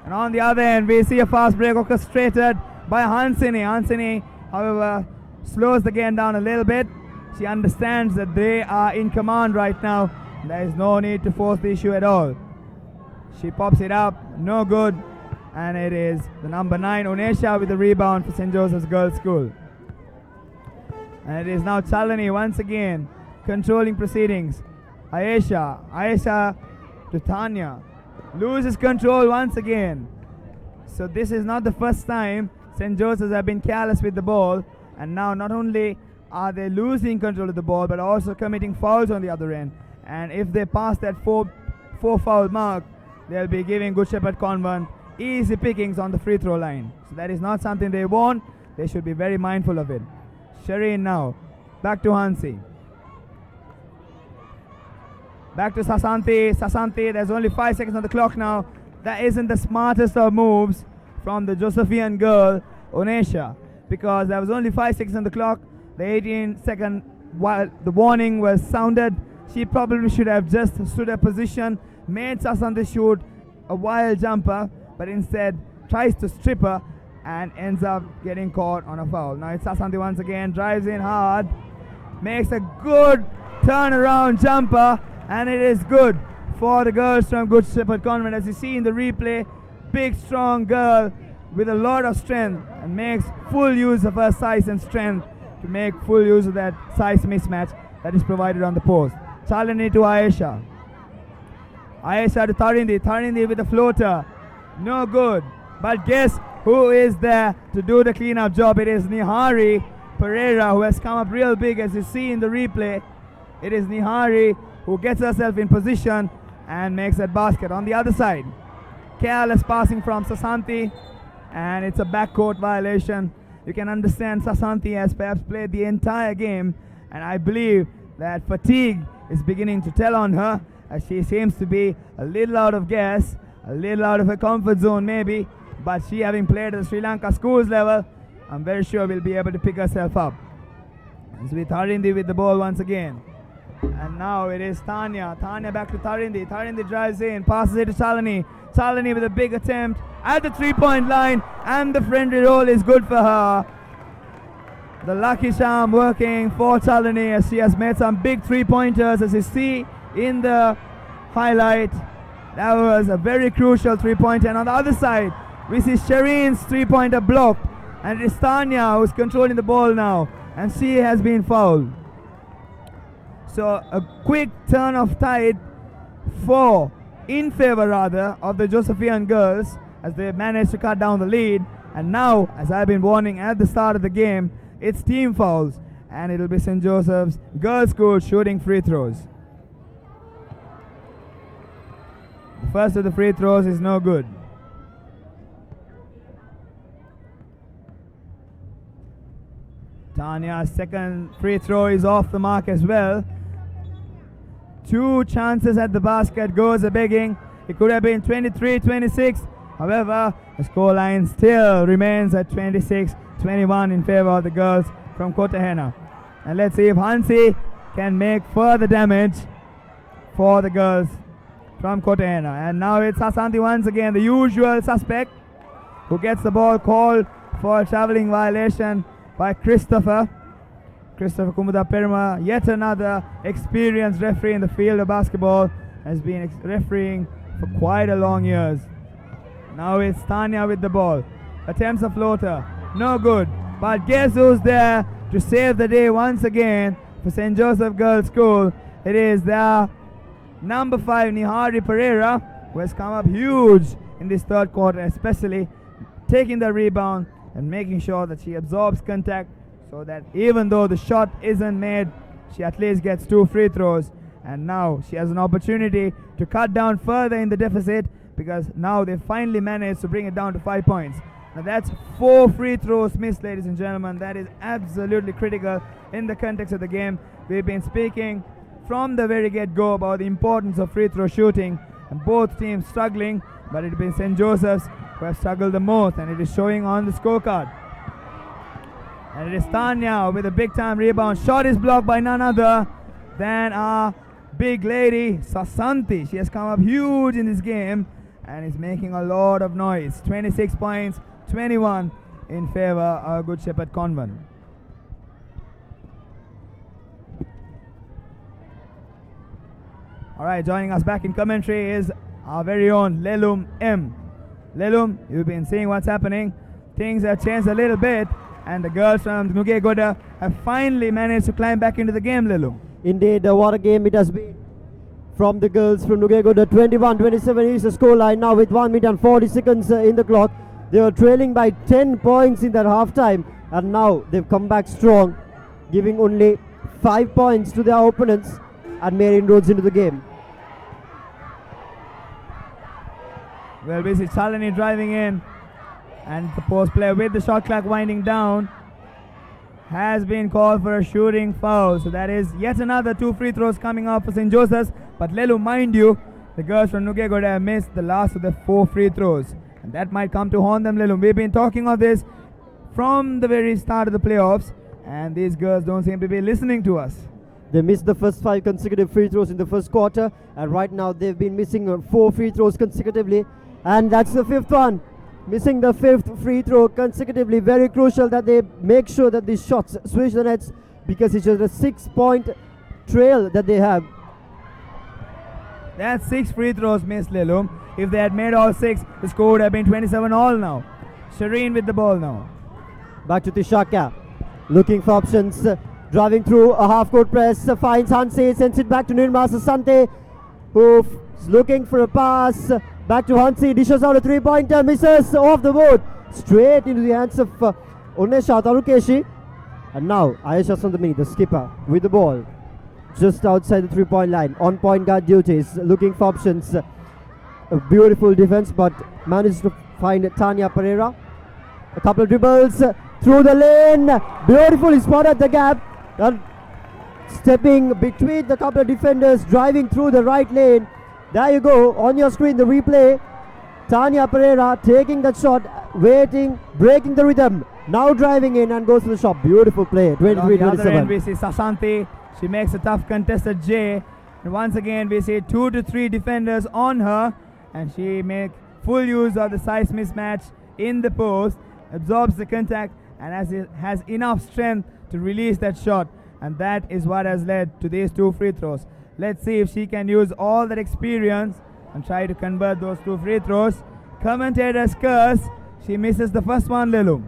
And on the other end, we see a fast break orchestrated by Hansini. Hansini, however, slows the game down a little bit. She understands that they are in command right now. There is no need to force the issue at all. She pops it up, no good, and it is the number 9, Unesha, with the rebound for St. Joseph's Girls' School. And it is now Chalani once again controlling proceedings. Ayesha to Tanya, loses control once again. So this is not the first time St. Joseph's have been careless with the ball, and now not only are they losing control of the ball, but also committing fouls on the other end. And if they pass that four foul mark, they'll be giving Good Shepherd Convent easy pickings on the free throw line. So that is not something they want. They should be very mindful of it. Shireen now, back to Hansi. Back to Sasanti. Sasanti, there's only 5 seconds on the clock now. That isn't the smartest of moves from the Josephian girl, Onesha, because there was only 5 seconds on the clock. The 18-second, while the warning was sounded, she probably should have just stood her position, made Sasanti shoot a wild jumper, but instead tries to strip her and ends up getting caught on a foul. Now it's Sasanti once again, drives in hard, makes a good turnaround jumper, and it is good for the girls from Good Shepherd Convent. As you see in the replay, big strong girl with a lot of strength, and makes full use of her size and strength to make full use of that size mismatch that is provided on the post. Chalani to Ayesha. Ayesha to Tharindi. Tharindi with the floater. No good. But guess who is there to do the cleanup job? It is Nihari, Pereira, who has come up real big, as you see in the replay. It is Nihari who gets herself in position and makes that basket. On the other side, careless passing from Sasanti, and it's a backcourt violation. You can understand Sasanti has perhaps played the entire game, and I believe that fatigue is beginning to tell on her, as she seems to be a little out of gas, a little out of her comfort zone maybe, but she, having played at the Sri Lanka schools level, I'm very sure will be able to pick herself up. It's with Tharindi with the ball once again. And now it is Tanya. Tanya back to Tharindi. Tharindi drives in, passes it to Chalani. Chalani with a big attempt at the 3-point line, and the friendly roll is good for her. The lucky charm working for Chalani, as she has made some big 3-pointers, as you see in the highlight. That was a very crucial 3-pointer. And on the other side, we see Shireen's 3-pointer blocked, and it is Tanya who's controlling the ball now, and she has been fouled. So a quick turn of tide in favor of the Josephian girls, as they managed to cut down the lead. And now, as I've been warning at the start of the game, it's team fouls, and it'll be St. Joseph's Girls School shooting free throws. The first of the free throws is no good. Tanya's second free throw is off the mark as well. 2 chances at the basket, goes a begging. It could have been 23-26. However, the scoreline still remains at 26-21 in favor of the girls from Kotahena. And let's see if Hansi can make further damage for the girls from Kotahena. And now it's Sasanti once again, the usual suspect, who gets the ball called for a travelling violation by Christopher Kumuda Perma, yet another experienced referee in the field of basketball, has been refereeing for quite a long years. Now it's Tanya with the ball. Attempts a floater, no good. But guess who's there to save the day once again for St. Joseph Girls School? It is their number 5, Nihari Pereira, who has come up huge in this third quarter, especially taking the rebound and making sure that she absorbs contact, so that even though the shot isn't made, she at least gets 2 free throws. And now she has an opportunity to cut down further in the deficit, because now they finally managed to bring it down to 5 points. Now that's 4 free throws missed, ladies and gentlemen. That is absolutely critical in the context of the game. We've been speaking from the very get-go about the importance of free throw shooting, and both teams struggling, but it's been St. Joseph's who have struggled the most, and it is showing on the scorecard. And it is Tanya with a big-time rebound. Shot is blocked by none other than our big lady, Sasanti. She has come up huge in this game and is making a lot of noise. 26 points, 21 in favor of Good Shepherd Convent. All right, joining us back in commentary is our very own Lelum M. Lelum, you've been seeing what's happening. Things have changed a little bit, and the girls from Nugegoda have finally managed to climb back into the game, Lelum. Indeed, what a game it has been from the girls from Nugegoda. 21-27 is the scoreline now with 1 minute and 40 seconds in the clock. They were trailing by 10 points in that halftime, and now they've come back strong, giving only 5 points to their opponents and made inroads into the game. Well, we see Chalani driving in, and the post player with the shot clock winding down has been called for a shooting foul. So that is yet another 2 free throws coming up for St. Joseph's. But Lelu, mind you, the girls from Nugegoda have missed the last of the 4 free throws, and that might come to haunt them, Lelu. We've been talking of this from the very start of the playoffs, and these girls don't seem to be listening to us. They missed the first 5 consecutive free throws in the first quarter, and right now they've been missing 4 free throws consecutively, and that's the 5th one. Missing the 5th free throw consecutively. Very crucial that they make sure that these shots switch the nets, because it's just a 6-point trail that they have. That's 6 free throws missed, Lelum. If they had made all 6, the score would have been 27 all now. Shireen with the ball now. Back to Tishaka, looking for options, driving through a half-court press, finds Hansi, sends it back to Nirma Sasante, who's looking for a pass. Back to Hansi, dishes out a 3-pointer, misses off the board, straight into the hands of Unesha Tarukeshi. And now Ayesha Sandamini, the skipper, with the ball just outside the 3-point line, on point guard duties, looking for options. A beautiful defense, but managed to find Tanya Pereira. A couple of dribbles through the lane, beautifully spotted the gap, and stepping between the couple of defenders, driving through the right lane. There you go, on your screen the replay. Tanya Pereira taking that shot, waiting, breaking the rhythm, now driving in and goes to the shot. Beautiful play, On the other end 23-27. we see Sasanti, she makes a tough contested J, and once again we see 2 to 3 defenders on her, and she makes full use of the size mismatch in the post, absorbs the contact, and has enough strength to release that shot, and that is what has led to these 2 free throws. Let's see if she can use all that experience and try to convert those 2 free throws. Commentator's curse, she misses the first one, Lelu.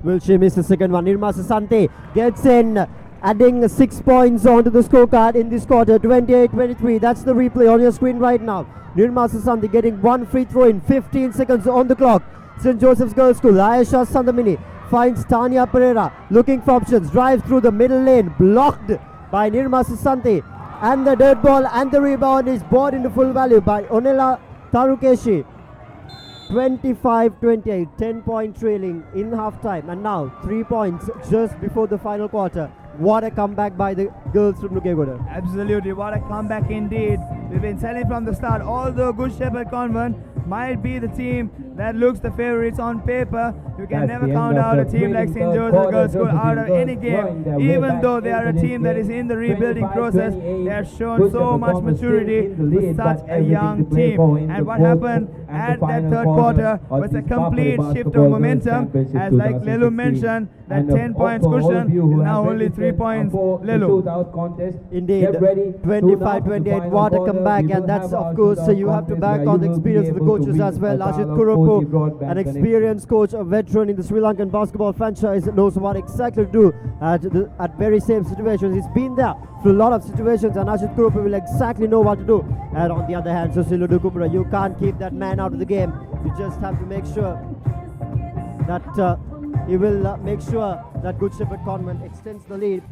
Will she miss the second one? Nirma Sasante gets in, adding 6 points onto the scorecard in this quarter, 28-23. That's the replay on your screen right now. Nirma Sasante getting 1 free throw in 15 seconds on the clock. St. Joseph's Girls School, Ayesha Sandamini finds Tanya Pereira, looking for options, drives through the middle lane, blocked by Nirma Sasante, and the dirt ball and the rebound is brought into full value by Onela Tarukeshi. 25-28, 10-point trailing in halftime, and now 3 points just before the final quarter. What a comeback by the girls from Nukegoda. Absolutely, what a comeback indeed. We've been telling from the start, although Good Shepherd Convent might be the team that looks the favorites on paper, you can never count out a team like St. Joseph Girls School out of any game. Even though they are a team that is in the rebuilding process, they have shown so much maturity with such a young team. And what happened at that third quarter was a complete shift of momentum. As like Lelu mentioned, that 10 points cushion is now only 3 points. Lelu. Indeed, 25-28, what a comeback, and that's of course you have to back on the experience of the coaches as well. Ashit Kurupu, an experienced coach, a veteran in the Sri Lankan basketball franchise, knows what exactly to do at very same situations. He's been there for a lot of situations, and Ashit Kurupu will exactly know what to do. And on the other hand, Susilu Dukumura, you can't keep that man out of the game. You just have to make sure that he will make sure that Good Shepherd Convent extends the lead.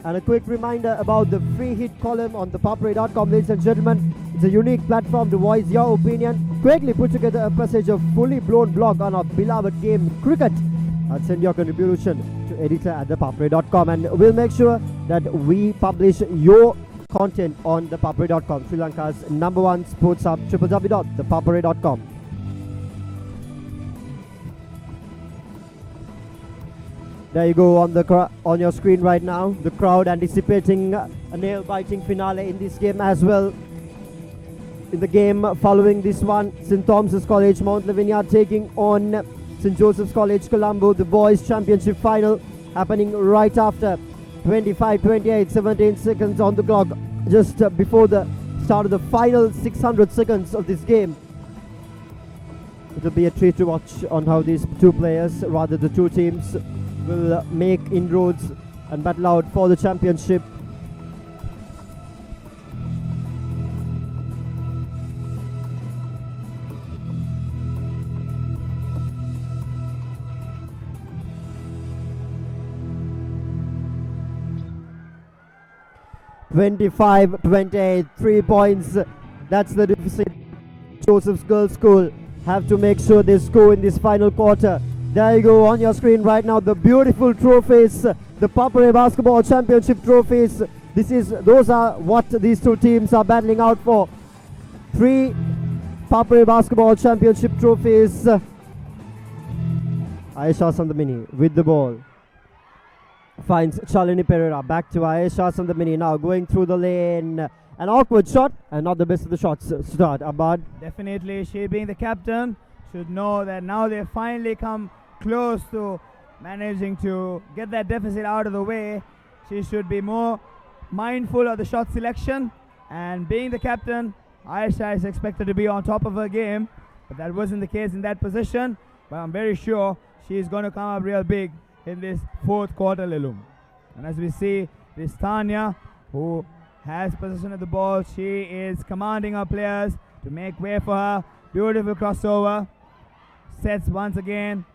And a quick reminder about the free hit column on ThePapare.com, ladies and gentlemen. It's a unique platform to voice your opinion. Quickly put together a passage of fully blown blog on our beloved game, cricket, and send your contribution to editor at ThePapare.com, and we'll make sure that we publish your content on ThePapare.com, Sri Lanka's #1 sports hub, www.thepapare.com. There you go on your screen right now. The crowd anticipating a nail-biting finale in this game as well. In the game following this one, St. Thomas's College Mount Lavinia taking on St. Joseph's College Colombo, the boys championship final happening right after. 25-28, 17 seconds on the clock, just before the start of the final 600 seconds of this game. It'll be a treat to watch on how these two players, rather the two teams, will make inroads and battle out for the championship. (25-28), 3 points. That's the deficit. Joseph's Girls School have to make sure they score in this final quarter. There you go on your screen right now, the beautiful trophies, the Papare Basketball Championship trophies. Those are what these two teams are battling out for. 3 Papare Basketball Championship trophies. Ayesha Sandamini with the ball. Finds Chalini Pereira, back to Ayesha Sandamini now, going through the lane. An awkward shot, and not the best of the shots. Start, Abad. Definitely, she being the captain should know that now they finally come close to managing to get that deficit out of the way. She should be more mindful of the shot selection, and being the captain, Ayesha is expected to be on top of her game, but that wasn't the case in that position. But I'm very sure she is going to come up real big in this fourth quarter, Lilum. And as we see, this Tanya, who has possession of the ball, she is commanding her players to make way for her. Beautiful crossover. Sets once again.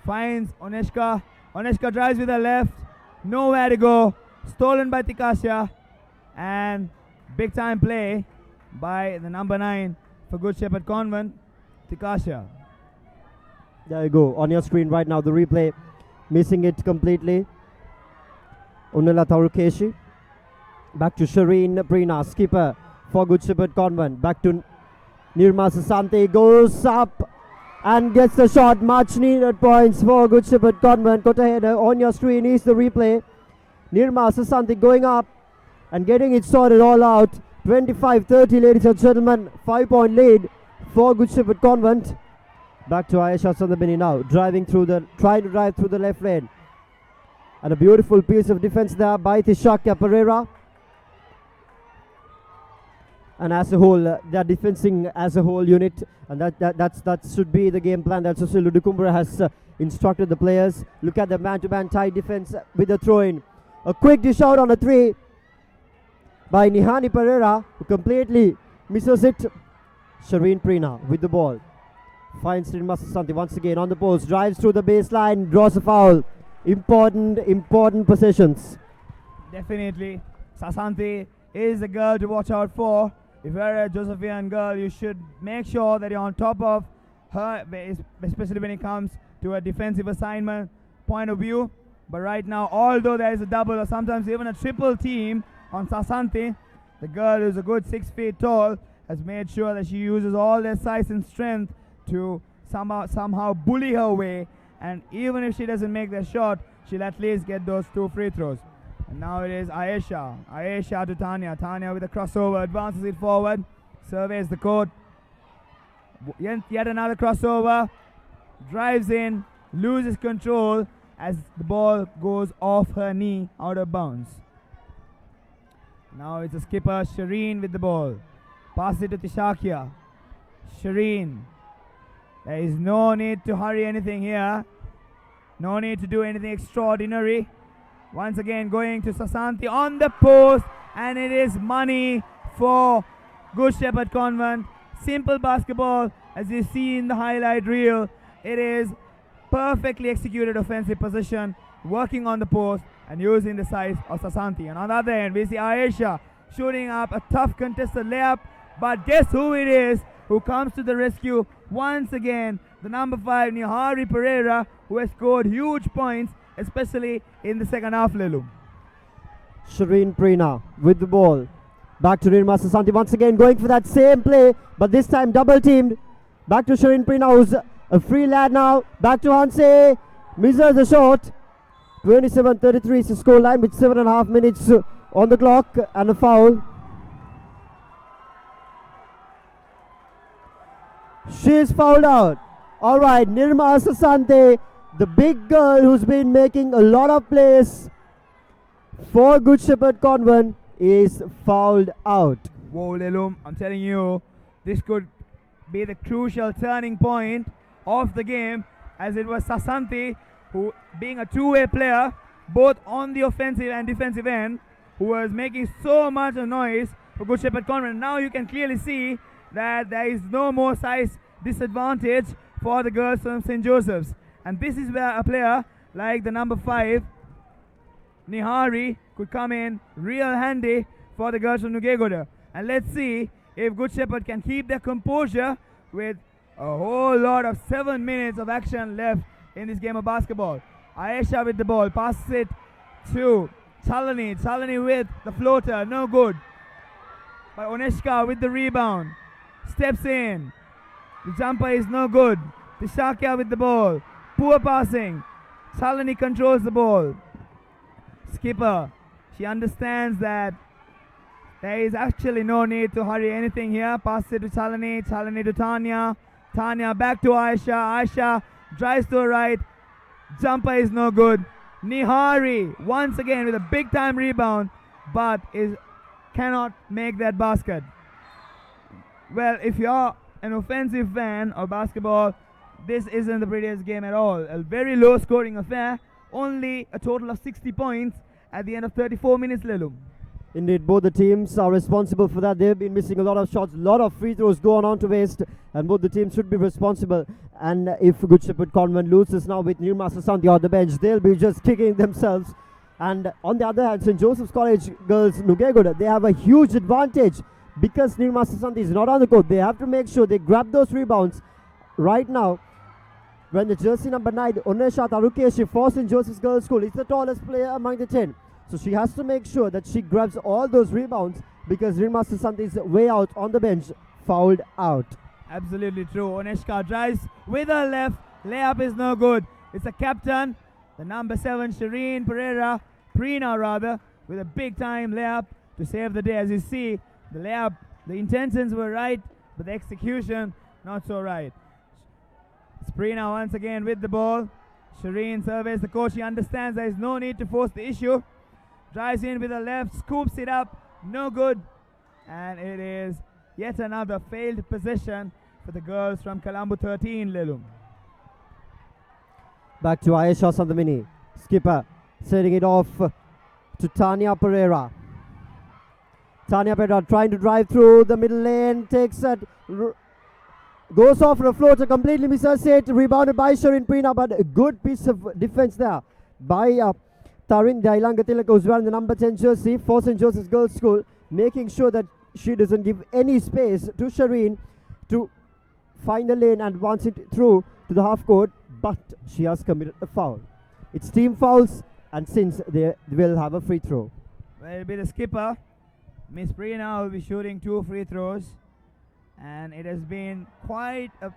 Finds Oneshka Oneshka drives with her left. Nowhere to go. Stolen by Tikasha. And big time play by the number 9 for Good Shepherd Convent, Tikasha. There you go. On your screen right now, the replay. Missing it completely. Unala Taurukeshi. Back to Shireen Prina, skipper for Good Shepherd Convent. Back to Nirma Sasante. Goes up and gets the shot. Much needed points for Good Shepherd Convent. Got a header. On your screen is the replay. Nirma Sasante going up and getting it sorted all out. 25-30, ladies and gentlemen. 5-point lead for Good Shepherd Convent. Back to Ayesha Sandabini now, trying to drive through the left lane. And a beautiful piece of defense there by Tishaka Pereira. And as a whole, they're defending as a whole unit, and that should be the game plan that Susilu Dukumbra has instructed the players. Look at the man-to-man tight defense with the throw-in. A quick dish out on a 3 by Nihani Pereira, who completely misses it. Shireen Prina with the ball. Finds Nirma Sasanti once again on the post. Drives through the baseline, draws a foul. Important possessions. Definitely. Sasanti is a girl to watch out for. If you're a Josephian girl, you should make sure that you're on top of her, especially when it comes to a defensive assignment point of view. But right now, although there is a double or sometimes even a triple team on Sasanti, the girl who's a good 6 feet tall has made sure that she uses all their size and strength to somehow bully her way. And even if she doesn't make the shot, she'll at least get those 2 free throws. And now it is Ayesha. Ayesha to Tanya. Tanya with a crossover, advances it forward, surveys the court. Yet another crossover, drives in, loses control as the ball goes off her knee, out of bounds. Now it's a skipper, Shireen with the ball. Pass it to Tishakia. Shireen. There is no need to hurry anything here. No need to do anything extraordinary. Once again going to Sasanti on the post, and it is money for Good Shepherd Convent. Simple basketball, as you see in the highlight reel. It is perfectly executed offensive position, working on the post and using the size of Sasanti. And on the other end, we see Ayesha shooting up a tough contested layup, but guess who it is who comes to the rescue once again? The number 5, Nihari Pereira, who has scored huge points, especially in the second half, Lelu. Shireen Prina with the ball. Back to Nirma Sasanti once again, going for that same play, but this time double teamed. Back to Shireen Prina, who's a free lad now. Back to Hanse. Misses the shot. 27-33 is the score line with 7.5 minutes on the clock and a foul. She's fouled out. Alright, Nirma Sasante, the big girl who's been making a lot of plays for Good Shepherd Convent, is fouled out. Whoa, Lelum, I'm telling you, this could be the crucial turning point of the game, as it was Sasanti, who, being a two-way player, both on the offensive and defensive end, who was making so much noise for Good Shepherd Convent. Now you can clearly see that there is no more size disadvantage for the girls from St. Joseph's. And this is where a player like the number 5, Nihari, could come in real handy for the girls from Nugegoda. And let's see if Good Shepherd can keep their composure with a whole lot of 7 minutes of action left in this game of basketball. Ayesha with the ball, passes it to Chalani. Chalani with the floater, no good. But Oneshka with the rebound, steps in. The jumper is no good. Tishakia with the ball, poor passing. Chalani controls the ball. Skipper, she understands that there is actually no need to hurry anything here. Passes it to Chalani. Chalani to Tanya. Tanya back to Ayesha. Ayesha drives to the right. Jumper is no good. Nihari once again with a big time rebound, but cannot make that basket. Well, if you're an offensive fan of basketball, this isn't the prettiest game at all. A very low scoring affair. Only a total of 60 points at the end of 34 minutes, Lelu. Indeed, both the teams are responsible for that. They've been missing a lot of shots, a lot of free throws going on to waste, and both the teams should be responsible. And if Good Shepherd Convent loses now with Nirma Sasanti on the bench, they'll be just kicking themselves. And on the other hand, St. Joseph's College girls Nugegoda, they have a huge advantage because Nirma Sasanti is not on the court. They have to make sure they grab those rebounds right now. When the jersey number 9, Onesha Tarukeshi for St. Joseph's Girls School, is the tallest player among the 10. So she has to make sure that she grabs all those rebounds because Nirma Sasanti is way out on the bench, fouled out. Absolutely true. Oneshka drives with her left. Layup is no good. It's a captain, the number 7, Shireen Prina rather, with a big time layup to save the day. As you see, the layup, the intentions were right, but the execution not so right. Prina once again with the ball. Shireen surveys the coach. She understands there is no need to force the issue. Drives in with the left, scoops it up, no good. And it is yet another failed possession for the girls from Colombo 13, Lilum. Back to Ayesha Sandamini. Skipper setting it off to Tanya Pereira. Tanya Pereira trying to drive through the middle lane, takes it, goes off the floor to completely misses it, rebounded by Shirin Prina, but a good piece of defense there by Tarin Dailangatilaka, who's wearing the number 10 jersey for St. Joseph's Girls School, making sure that she doesn't give any space to Shireen to find the lane and wants it through to the half court, but she has committed a foul. It's team fouls, and since they will have a free throw. Well, it'll be the skipper. Miss Prina will be shooting 2 free throws, and it has been quite a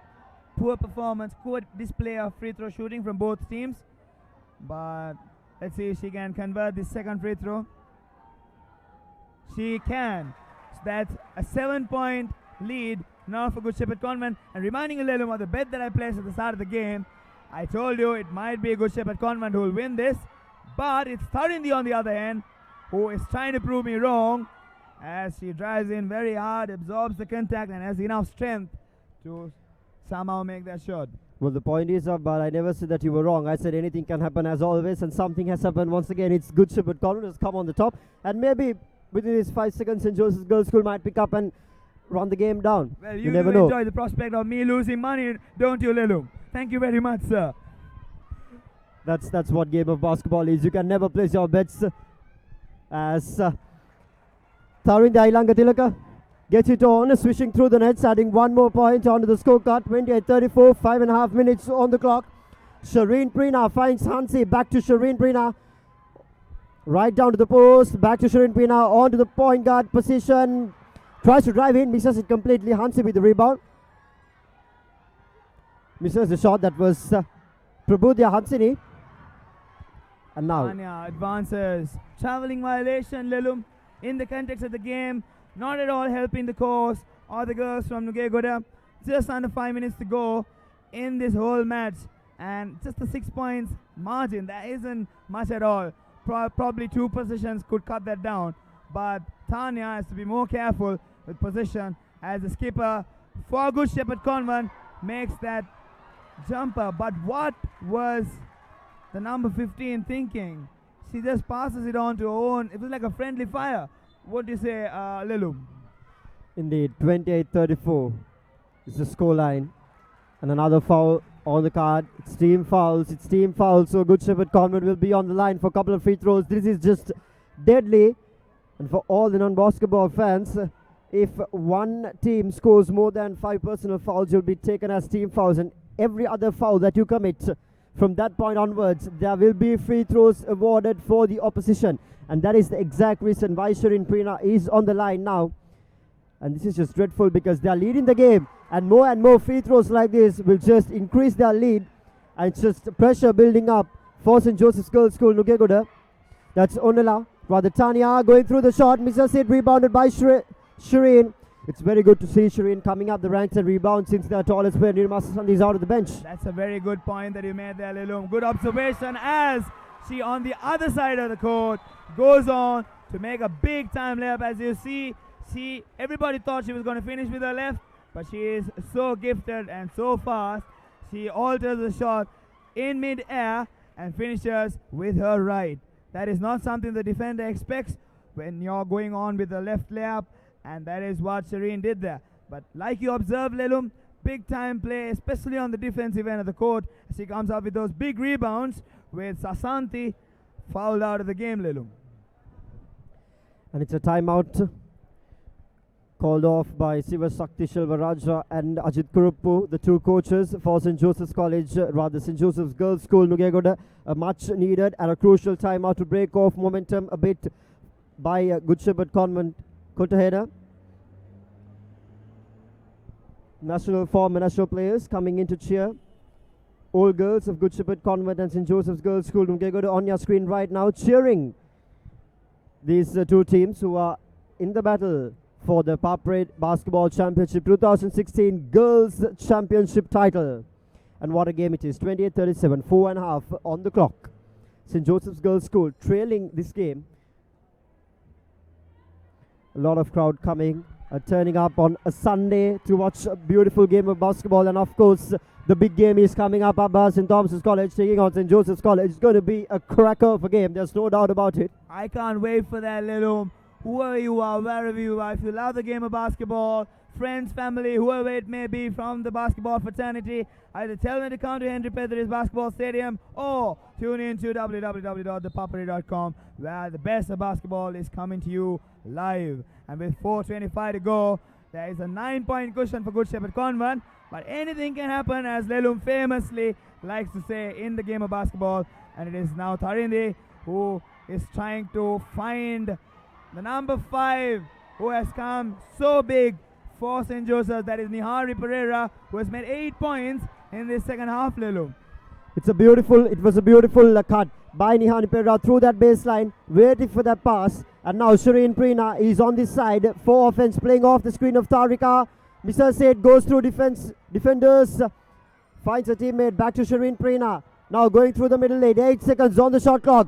poor performance, poor display of free throw shooting from both teams, but let's see if she can convert this second free throw. She can. So that's a 7-point lead now for Good Shepherd Convent. And reminding you, Lelum, of the bet that I placed at the start of the game, I told you it might be Good Shepherd Convent who will win this, but it's Tharindi on the other hand who is trying to prove me wrong as she drives in very hard, absorbs the contact, and has enough strength to somehow make that shot. Well, the point is, but I never said that you were wrong. I said anything can happen as always, and something has happened once again. It's Good Shepherd Convent has come on the top, and maybe within these 5 seconds, St. Joseph's Girls School might pick up and run the game down. Well, you you never do know. enjoy the prospect of me losing money, don't you, Lelum? Thank you very much, sir. That's what game of basketball is. You can never place your bets. As Tarin Dailangatilaka gets it on, swishing through the nets, adding 1 more point onto the scorecard. 28-34, 5.5 minutes on the clock. Shireen Prina finds Hansi. Back to Shireen Prina. Right down to the post. Back to Shireen Prina. On to the point guard position. Tries to drive in. Misses it completely. Hansi with the rebound. Misses the shot. That was Prabudhya Hansini. And now Tanya advances. Traveling violation, Lelum, in the context of the game. Not at all helping the cause or the girls from Nugegoda. Just under 5 minutes to go in this whole match. And just a 6 points margin. That isn't much at all. Probably 2 positions could cut that down. But Tanya has to be more careful with position as the skipper for Good Shepherd Convent makes that jumper. But what was the number 15 thinking? She just passes it on to her own. It was like a friendly fire. What do you say, Lilum? Indeed, 28-34 is the scoreline. And another foul on the card. It's team fouls. It's team fouls. So Good Shepherd Convent will be on the line for a couple of free throws. This is just deadly. And for all the non-basketball fans, if one team scores more than 5 personal fouls, you'll be taken as team fouls. And every other foul that you commit from that point onwards, there will be free throws awarded for the opposition. And that is the exact reason why Shirin Prina is on the line now. And this is just dreadful because they are leading the game. And more free throws like this will just increase their lead. And it's just pressure building up for St. Joseph's Girls School, Nugegoda. That's Onela. Rather Tanya going through the shot. Misses it. Rebounded by Shireen. It's very good to see Shireen coming up the ranks and rebound since their tallest player, Nirma Sasanti, is out of the bench. That's a very good point that you made there, Lilum. Good observation as she on the other side of the court goes on to make a big time layup. As you see, everybody thought she was going to finish with her left, but she is so gifted and so fast. She alters the shot in mid-air and finishes with her right. That is not something the defender expects when you're going on with the left layup, and that is what Shireen did there. But like you observed, Lelum, big time play, especially on the defensive end of the court, as he comes up with those big rebounds, with Sasanti fouled out of the game, Lelum. And it's a timeout called off by Siva Sakti Shilvaraja and Ajit Kuruppu, the two coaches for St. Joseph's College, St. Joseph's Girls' School, Nugegoda. A much needed and a crucial timeout to break off momentum a bit by Good Shepherd Convent Kotaheda. National players coming in to cheer. All girls of Good Shepherd Convent and St. Joseph's Girls' School, Nugegoda, on your screen right now, cheering these two teams who are in the battle for the ThePapare Basketball Championship 2016 Girls Championship title. And what a game it is, 28-37, 4.5 on the clock. St. Joseph's Girls' School trailing this game. A lot of crowd coming, turning up on a Sunday to watch a beautiful game of basketball. And of course, the big game is coming up. Abba St. Thomas's College taking on St. Joseph's College. It's going to be a cracker of a game, there's no doubt about it. I can't wait for that, Lelum. Whoever you are, wherever you are, if you love the game of basketball, friends, family, whoever it may be from the basketball fraternity, either tell them to come to Henry Pedris Basketball Stadium or tune in to www.thepapare.com, where the best of basketball is coming to you live. And with 4:25 to go, there is a 9-point cushion for Good Shepherd Convent, but anything can happen, as Lelum famously likes to say in the game of basketball. And it is now Tharindi who is trying to find the number 5 who has come so big for St. Joseph, that is Nihari Pereira, who has made 8 points in this second half, Lelu. It was a beautiful cut by Nihari Pereira through that baseline, waiting for that pass. And now Shireen Preena is on this side for offense, playing off the screen of Tarika. Mr. Said goes through defenders, finds a teammate, back to Shireen Preena. Now going through the middle lane, 8 seconds on the shot clock.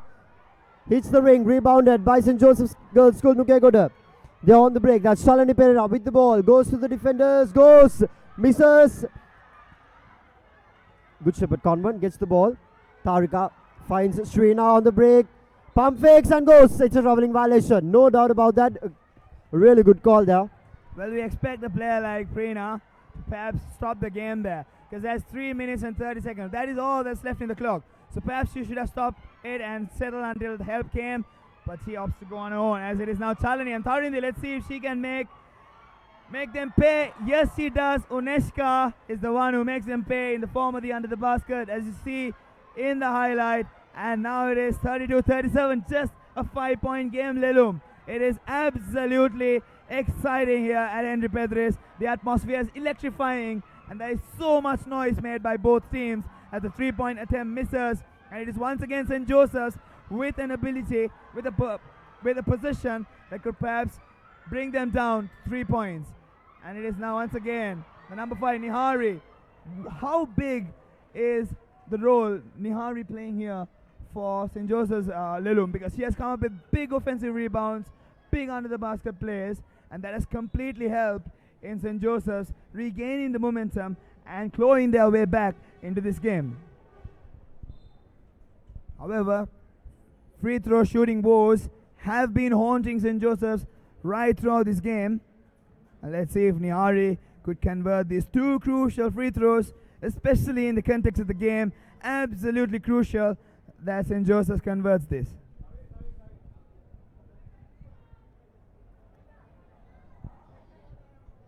Hits the ring, rebounded by St. Joseph's Girls' School, Nugegoda. They're on the break. That's Shalani Pereira with the ball. Goes to the defenders, misses. Good Shepherd Convent gets the ball. Tarika finds Shrina on the break. Pump fakes and goes. It's a traveling violation. No doubt about that. A really good call there. Well, we expect a player like Preena to perhaps stop the game there, because there's 3 minutes and 30 seconds. That is all that's left in the clock. So perhaps she should have stopped it and settled until the help came, but she opts to go on her own, as it is now Chalani and Tharindi. Let's see if she can make them pay. Yes, she does. Uneshka is the one who makes them pay in the form of the under the basket, as you see in the highlight. And now it is 32-37, just a 5-point game, Lelum. It is absolutely exciting here at Henry Pedris. The atmosphere is electrifying, and there is so much noise made by both teams as the 3-point attempt misses. And it is once again St. Joseph's with an ability, with a position that could perhaps bring them down 3 points. And it is now once again the number 5, Nihari. How big is the role Nihari playing here for St. Joseph's Lelum? Because she has come up with big offensive rebounds, big under the basket plays, and that has completely helped in St. Joseph's regaining the momentum and clawing their way back into this game. However, free throw shooting woes have been haunting St. Joseph's right throughout this game. And let's see if Nihari could convert these 2 crucial free throws, especially in the context of the game. Absolutely crucial that St. Joseph's converts this.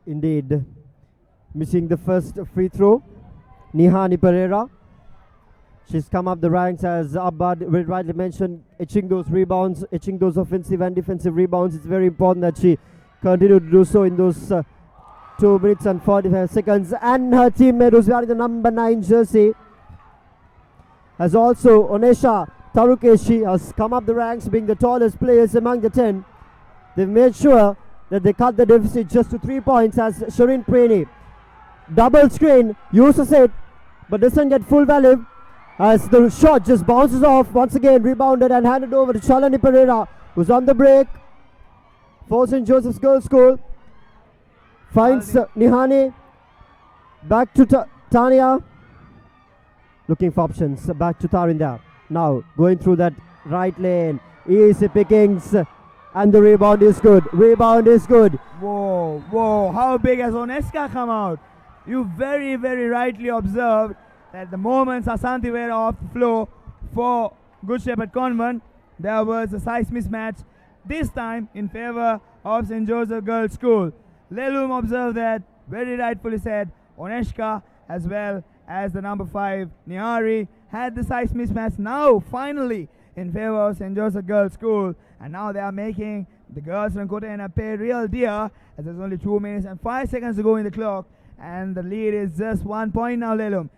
Indeed, missing the first free throw, Nihani Pereira. She's come up the ranks, as Abbad rightly mentioned, etching those rebounds, etching those offensive and defensive rebounds. It's very important that she continue to do so in those 2 minutes and 45 seconds. And her teammate, who's wearing the number 9 jersey, has also, Onesha Tarukeshi, has come up the ranks, being the tallest players among the 10. They've made sure that they cut the deficit just to 3 points, as Shireen Preeni. Double screen, uses it, but doesn't get full value, as the shot just bounces off. Once again rebounded and handed over to Shalani Pereira, who's on the break for St. Joseph's Girls' School. Finds Nihani, back to Tanya, looking for options, back to Tarinda. Now going through that right lane, easy pickings, And the rebound is good. Rebound is good. Whoa, whoa, how big has Oneska come out? You very, very rightly observed that the moment Sasanti were off the floor for Good Shepherd Convent, there was a size mismatch, this time in favor of St. Joseph Girls School. Lelum observed that, very rightfully said, Oneshka as well as the number 5 Nihari had the size mismatch now finally in favor of St. Joseph Girls School, and now they are making the girls from Kotena pay real dear, as there's only 2 minutes and 5 seconds to go in the clock, and the lead is just 1 point now, Lelum.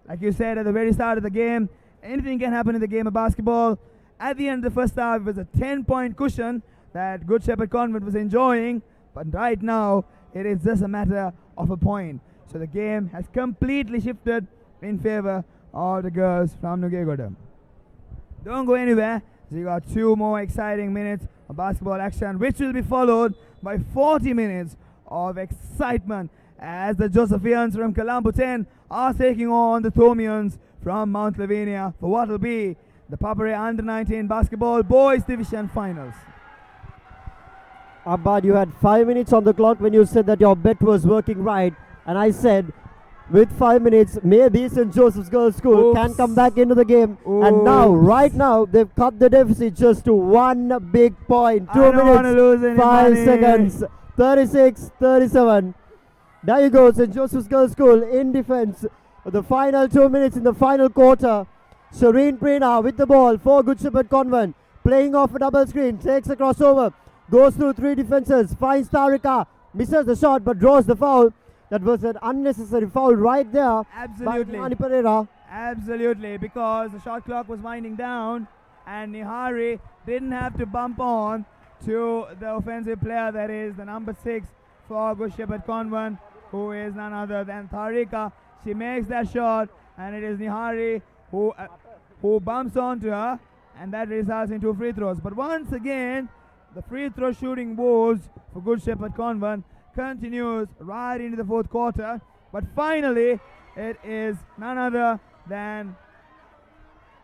Like you said at the very start of the game, anything can happen in the game of basketball. At the end of the first half, it was a 10-point cushion that Good Shepherd Convent was enjoying, but right now it is just a matter of a point. So the game has completely shifted in favor of the girls from Nugegoda. Don't go anywhere. So you got 2 more exciting minutes of basketball action, which will be followed by 40 minutes of excitement as the Josephians from Colombo 10 are taking on the Thomians from Mount Lavinia for what will be the ThePapare Under-19 Basketball Boys Division Finals. Abbad, you had 5 minutes on the clock when you said that your bet was working right. And I said, with 5 minutes, maybe St. Joseph's Girls School can come back into the game. And now, right now, they've cut the deficit just to 1 big point. 2 minutes, 5 seconds, 36-37. There you go, St. Joseph's Girls School in defense. The final 2 minutes in the final quarter. Shireen Prina with the ball for Good Shepherd Convent. Playing off a double screen, takes a crossover, goes through 3 defenses, finds Tarika, misses the shot but draws the foul. That was an unnecessary foul right there. Absolutely. By Nihari Pereira. Absolutely, because the shot clock was winding down and Nihari didn't have to bump on to the offensive player, that is the number 6 for Good Shepherd Convent, who is none other than Tarika. She makes that shot and it is Nihari who bumps onto her, and that results in 2 free throws. But once again, the free throw shooting woes for Good Shepherd Convent continues right into the 4th quarter. But finally, it is none other than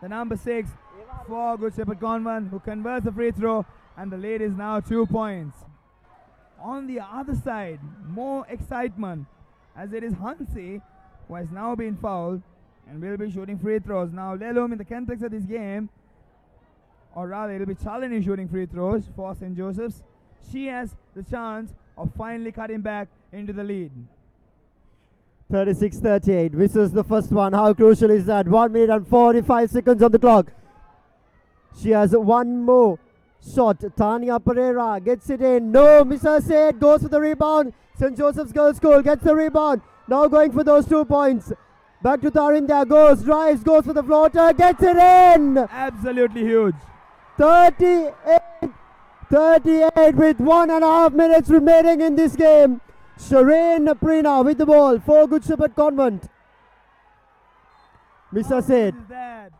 the number 6 for Good Shepherd Convent who converts the free throw, and the lead is now 2 points. On the other side, more excitement, as it is Hansi who has now been fouled and will be shooting free throws. Now Lelum, in the context of this game, or rather it will be challenging shooting free throws for St. Joseph's. She has the chance of finally cutting back into the lead. 36-38. This is the first one. How crucial is that? 1 minute and 45 seconds on the clock. She has 1 more shot. Tania Pereira gets it in. No, misses it. Goes for the rebound. St. Joseph's Girls School gets the rebound. Now going for those 2 points. Back to Tarinda. Goes, drives, goes for the floater. Gets it in. Absolutely huge. 38 with 1.5 minutes remaining in this game. Shireen Prina with the ball for Good Shepherd Convent. Misses it. That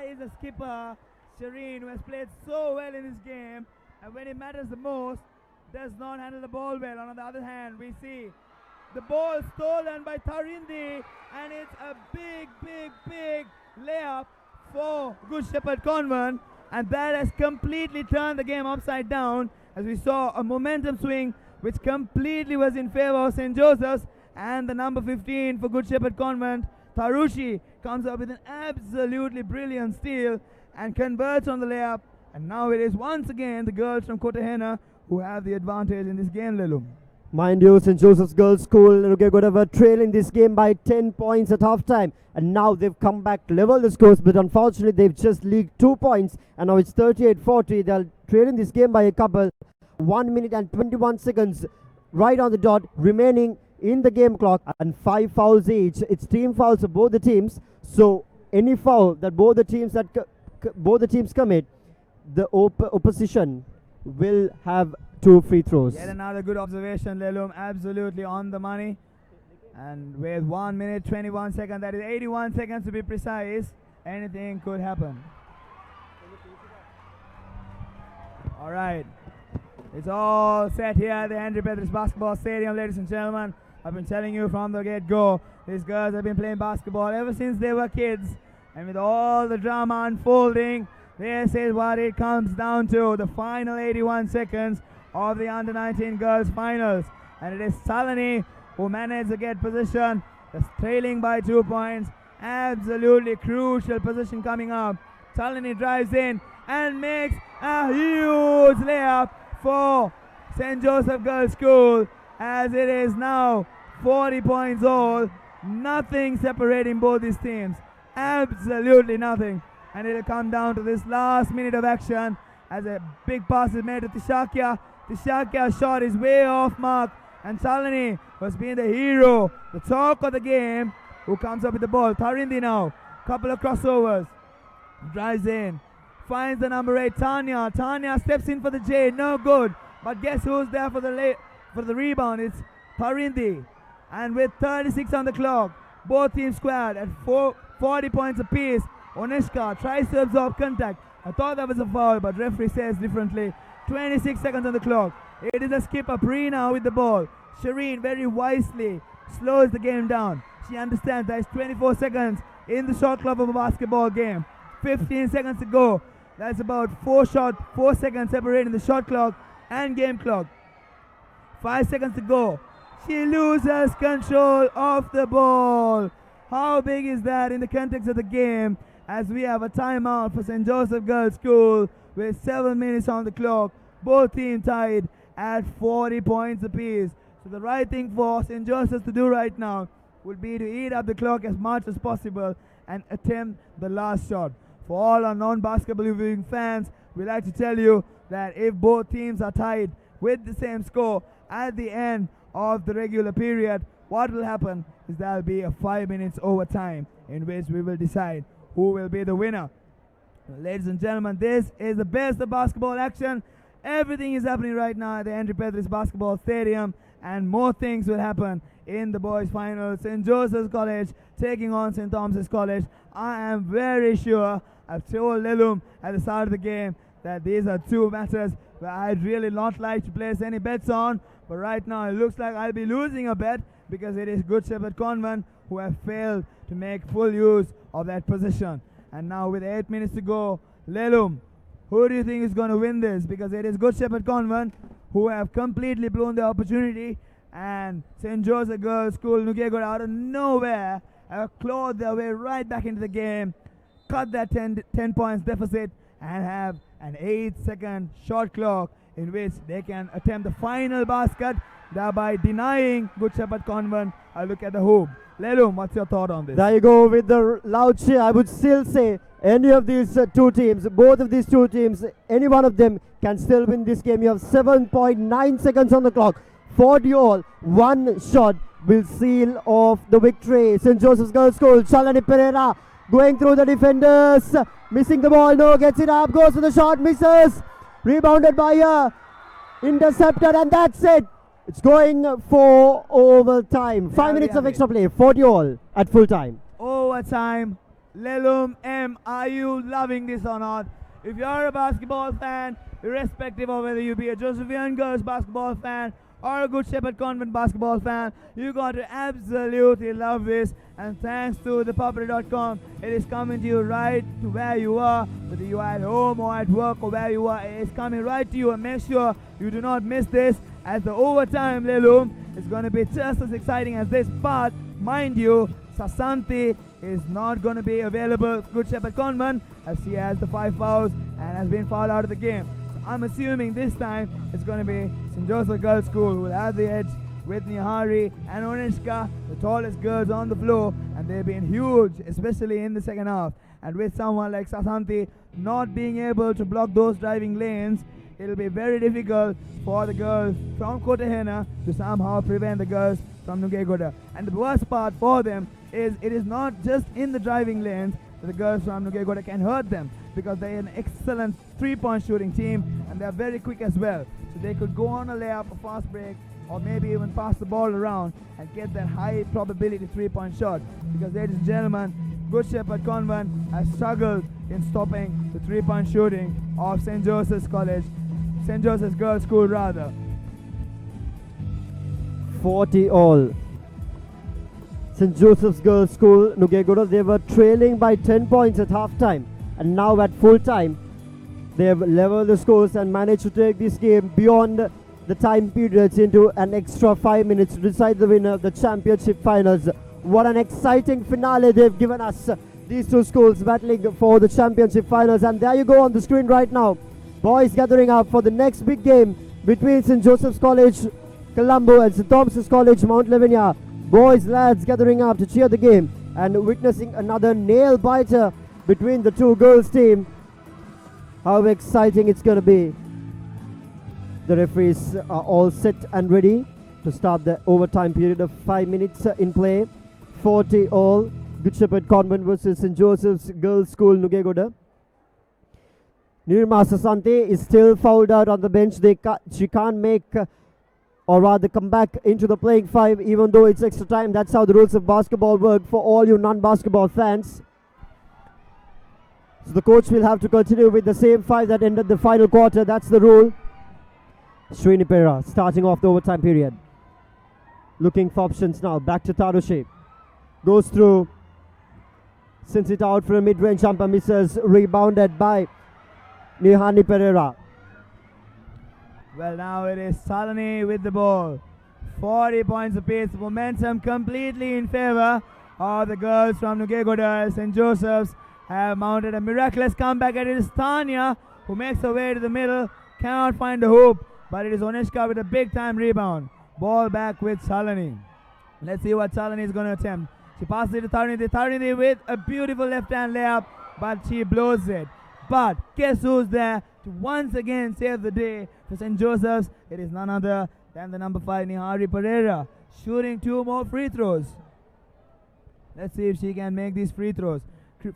is a skipper, Shireen, who has played so well in this game, and when it matters the most, does not handle the ball well. On the other hand, we see the ball stolen by Tarindi, and it's a big layup for Good Shepherd Convent, and that has completely turned the game upside down, as we saw a momentum swing which completely was in favor of St. Joseph's, and the number 15 for Good Shepherd Convent, Tarushi, comes up with an absolutely brilliant steal and converts on the layup, and now it is once again the girls from Kotahena who have the advantage in this game, Lelum. Mind you, St. Joseph's Girls School were trailing this game by 10 points at halftime, and now they've come back, level the scores, but unfortunately they've just leaked 2 points, and now it's 38-40. They're trailing this game by a couple. 1 minute and 21 seconds right on the dot remaining in the game clock, and 5 fouls each. It's team fouls of both the teams, so any foul that both the teams commit, the opposition will have 2 free throws. Yet another good observation, Lelum, absolutely on the money. And with 1 minute 21 seconds, that is 81 seconds to be precise, anything could happen. All right, it's all set here at the Henry Petrus Basketball Stadium, ladies and gentlemen. I've been telling you from the get-go, these girls have been playing basketball ever since they were kids, and with all the drama unfolding, This is what it comes down to. The final 81 seconds of the under-19 girls finals. And it is Salani who managed to get position. Just trailing by 2 points. Absolutely crucial position coming up. Salani drives in and makes a huge layup for St. Joseph Girls School, as it is now 40 points all. Nothing separating both these teams. Absolutely nothing. And it'll come down to this last minute of action as a big pass is made to Tishakia. Tishakia's shot is way off mark, and Salani was being the hero, the talk of the game, who comes up with the ball. Tarindi now, couple of crossovers, drives in, finds the number 8 Tanya. Tanya steps in for the J, no good. But guess who's there for the rebound? It's Tarindi. And with 36 on the clock, both teams squared at 40 points apiece. Onishka tries to absorb contact. I thought that was a foul, but referee says differently. 26 seconds on the clock. It is a skipper, Prina, with the ball. Shireen very wisely slows the game down. She understands that it's 24 seconds in the shot clock of a basketball game. 15 seconds to go. That's about 4 seconds separating the shot clock and game clock. 5 seconds to go. She loses control of the ball. How big is that in the context of the game, as we have a timeout for St. Joseph Girls School with 7 minutes on the clock. Both teams tied at 40 points apiece. So the right thing for St. Joseph to do right now would be to eat up the clock as much as possible and attempt the last shot. For all our non-basketball viewing fans, we like to tell you that if both teams are tied with the same score at the end of the regular period, what will happen is there will be a 5 minutes overtime in which we will decide who will be the winner. Ladies and gentlemen, this is the best of basketball action. Everything is happening right now at the Henry Petris Basketball Stadium, and more things will happen in the boys' finals. St. Joseph's College taking on St. Thomas's College. I am very sure, I've told Lelum at the start of the game, that these are two matches where I'd really not like to place any bets on, but right now it looks like I'll be losing a bet because it is Good Shepherd Convent who have failed to make full use of that position. And now with 8 minutes to go, Lelum, who do you think is going to win this? Because it is Good Shepherd Convent who have completely blown the opportunity, and St. Joseph Girls School Nugegod out of nowhere have clawed their way right back into the game, cut that 10 points deficit, and have an 8-second shot clock in which they can attempt the final basket, thereby denying Good Shepherd Convent a look at the hoop. Lelum, what's your thought on this? There you go with the loud cheer. I would still say any of these two teams, both of these two teams, any one of them can still win this game. You have 7.9 seconds on the clock. 40 all. One shot will seal off the victory. St. Joseph's Girls School, Chalani Pereira going through the defenders. Missing the ball. No, gets it up. Goes for the shot. Misses. Rebounded by a interceptor, and that's it. It's going for overtime. 5 minutes of extra play. 40 all at full time. Overtime. Lelum M, are you loving this or not? If you're a basketball fan, irrespective of whether you be a Josephian Girls basketball fan or a Good Shepherd Convent basketball fan, you got to absolutely love this. And thanks to ThePapare.com, it is coming to you right to where you are, whether you are at home or at work or where you are. It is coming right to you, and make sure you do not miss this, as the overtime, Lelum, is going to be just as exciting as this. But mind you, Sasanti is not going to be available for Good Shepherd Convent, as she has the 5 fouls and has been fouled out of the game. So I'm assuming this time it's going to be St. Joseph Girls School who will have the edge with Nihari and Onishka, the tallest girls on the floor, and they've been huge, especially in the second half. And with someone like Sasanti not being able to block those driving lanes, it'll be very difficult for the girls from Kotahena to somehow prevent the girls from Nugegoda. And the worst part for them is it is not just in the driving lanes that the girls from Nugegoda can hurt them, because they're an excellent 3-point shooting team and they're very quick as well. So they could go on a layup, a fast break, or maybe even pass the ball around and get that high probability 3-point shot. Because, ladies and gentlemen, Good Shepherd Convent has struggled in stopping the 3-point shooting of St. Joseph's College, St. Joseph's Girls School rather. 40 all. St. Joseph's Girls School, Nugegoda, they were trailing by 10 points at half time, and now at full time They have leveled the scores and managed to take this game beyond the time periods into an extra 5 minutes to decide the winner of the championship finals. What an exciting finale they've given us. These two schools battling for the championship finals, and there you go on the screen right now. Boys gathering up for the next big game between St. Joseph's College, Colombo and St. Thomas's College, Mount Lavinia. Boys, lads gathering up to cheer the game and witnessing another nail biter between the two girls team. How exciting it's going to be. The referees are all set and ready to start the overtime period of 5 minutes in play. 40 all. Good Shepherd Convent versus St. Joseph's Girls' School, Nugegoda. Nirma Sasante is still fouled out on the bench. She can't make or rather come back into the playing five even though it's extra time. That's how the rules of basketball work for all you non-basketball fans. So the coach will have to continue with the same five that ended the final quarter. That's the rule. Srini Pera starting off the overtime period. Looking for options now. Back to Tarushi. Goes through. Sends it out for a mid-range jumper. Misses. Rebounded by Nihani Pereira. Well, now it is Salani with the ball. 40 points apiece. Momentum completely in favor of the girls from Nugegoda. St. Joseph's have mounted a miraculous comeback, and it is Tanya who makes her way to the middle. Cannot find the hoop, but it is Onishka with a big time rebound. Ball back with Salani. Let's see what Salani is going to attempt. She passes it to Tarinidhi. Tarinidhi with a beautiful left hand layup, but she blows it. But guess who's there to once again save the day for St. Joseph's? It is none other than the number 5 Nihari Pereira, shooting 2 more free throws. Let's see if she can make these free throws.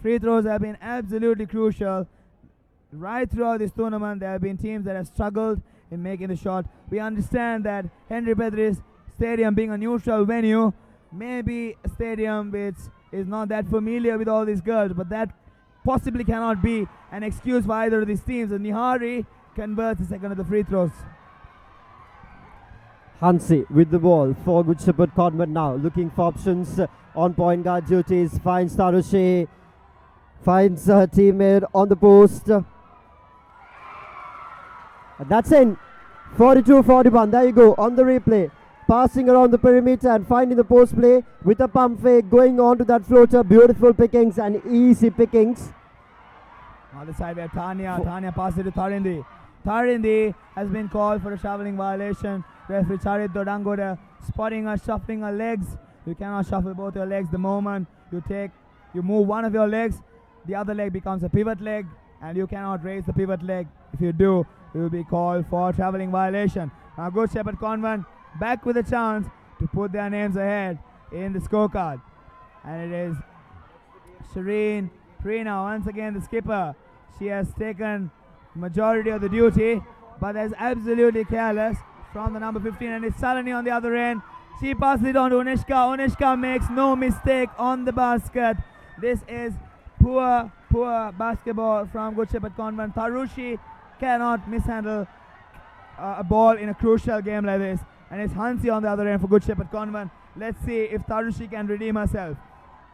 Free throws have been absolutely crucial right throughout this tournament. There have been teams that have struggled in making the shot. We understand that Henry Bedris Stadium being a neutral venue, maybe a stadium which is not that familiar with all these girls, but that possibly cannot be an excuse for either of these teams. And Nihari converts the second of the free throws. Hansi with the ball for Good Shepherd Convent now. Looking for options on point guard duties. Finds Tarushi. Finds her teammate on the post. And that's in. 42-41. There you go on the replay. Passing around the perimeter and finding the post play with a pump fake. Going on to that floater. Beautiful pickings and easy pickings. On the side we have Tanya. Tanya passes it to Tarindi. Tarindi has been called for a shoveling violation. Referee Charit Dodangoda spotting her, shuffling her legs. You cannot shuffle both your legs. The moment you move one of your legs, the other leg becomes a pivot leg, and you cannot raise the pivot leg. If you do, you will be called for travelling violation. Now Good Shepherd Convent back with a chance to put their names ahead in the scorecard. And it is Shireen Prina, once again the skipper. She has taken majority of the duty, but is absolutely careless from the number 15, and it's Salani on the other end. She passes it on to Onishka. Onishka makes no mistake on the basket. This is poor basketball from Good Shepherd Convent. Tarushi cannot mishandle a ball in a crucial game like this. And it's Hansi on the other end for Good Shepherd Convent. Let's see if Tarushi can redeem herself.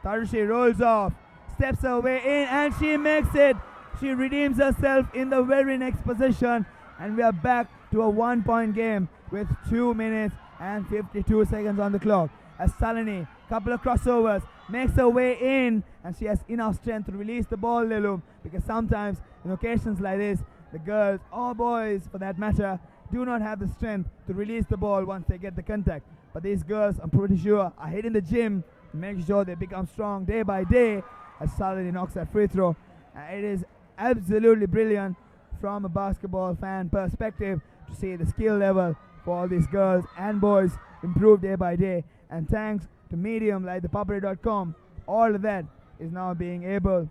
Tarushi rolls off, steps her way in, and she makes it. She redeems herself in the very next position. And we are back to a 1-point game with 2 minutes and 52 seconds on the clock. As Salani, couple of crossovers, makes her way in, and she has enough strength to release the ball, Lilum, because sometimes in occasions like this, the girls or boys for that matter do not have the strength to release the ball once they get the contact. But these girls, I'm pretty sure, are hitting the gym to make sure they become strong day by day. As Salani knocks that free throw, it is absolutely brilliant from a basketball fan perspective to see the skill level for all these girls and boys improve day by day. And thanks to medium like ThePapare.com, all of that is now being able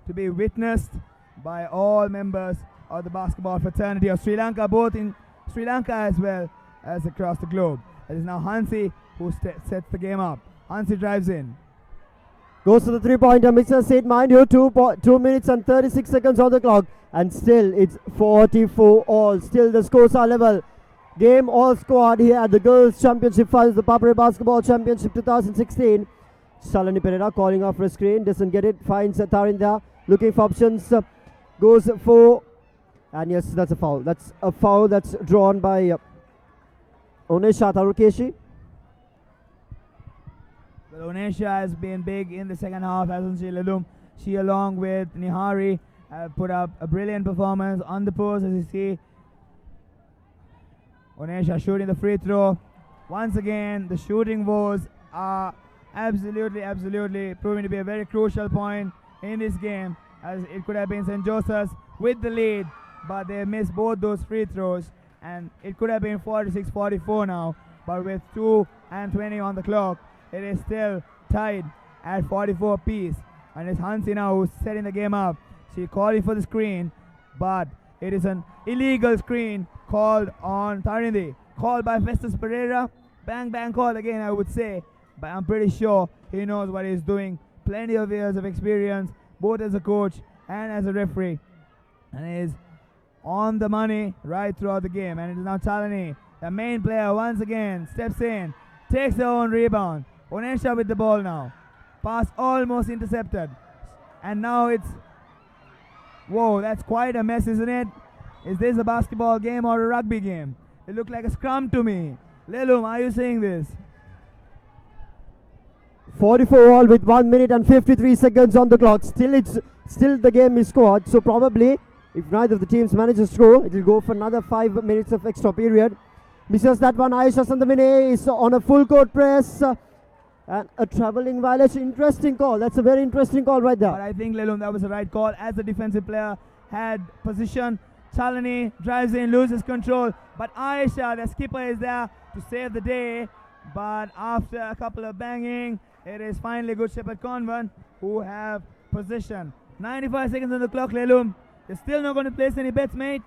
to be witnessed by all members of the basketball fraternity of Sri Lanka, both in Sri Lanka as well as across the globe. It is now Hansi who sets the game up. Hansi drives in. Goes to the three-pointer, misses it, mind you, 2 minutes and 36 seconds on the clock. And still it's 44 all. Still the scores are level. Game all squad here at the Girls Championship Finals, the Papare Basketball Championship 2016. Salani Pereira calling off for a screen, doesn't get it, finds Tarinda, looking for options, goes for And yes, that's a foul. That's a foul that's drawn by Onesha Tarukeshi. Well, Onesha has been big in the second half, hasn't she, Lalum? She, along with Nihari, have put up a brilliant performance on the post, as you see. Onesha shooting the free throw. Once again, the shooting woes are absolutely proving to be a very crucial point in this game, as it could have been St. Joseph's with the lead, but they missed both those free throws, and it could have been 46-44 now, but with 2:20 on the clock, it is still tied at 44 apiece. And it's Hansi now who's setting the game up. She calling for the screen, but it is an illegal screen called on Tarindi, called by Festus Pereira. Bang call again, I would say, but I'm pretty sure he knows what he's doing. Plenty of years of experience, both as a coach and as a referee, and is on the money right throughout the game. And it is now Chalani, the main player, once again steps in, takes her own rebound. Onesha with the ball now. Pass almost intercepted. And now it's... Whoa, that's quite a mess, isn't it? Is this a basketball game or a rugby game? It looked like a scrum to me. Lelum, are you seeing this? 44 all with 1 minute and 53 seconds on the clock. Still the game is scored. So probably, if neither of the teams manages to score, it will go for another 5 minutes of extra period. Misses that one. Aisha Sandamine is on a full court press. And a travelling violation. Interesting call. That's a very interesting call right there. But I think, Lelum, that was the right call, as the defensive player had position. Chalani drives in, loses control. But Aisha, the skipper, is there to save the day. But after a couple of banging, it is finally Good Shepherd Convent who have position. 95 seconds on the clock, Lelum. You're still not going to place any bets, mate.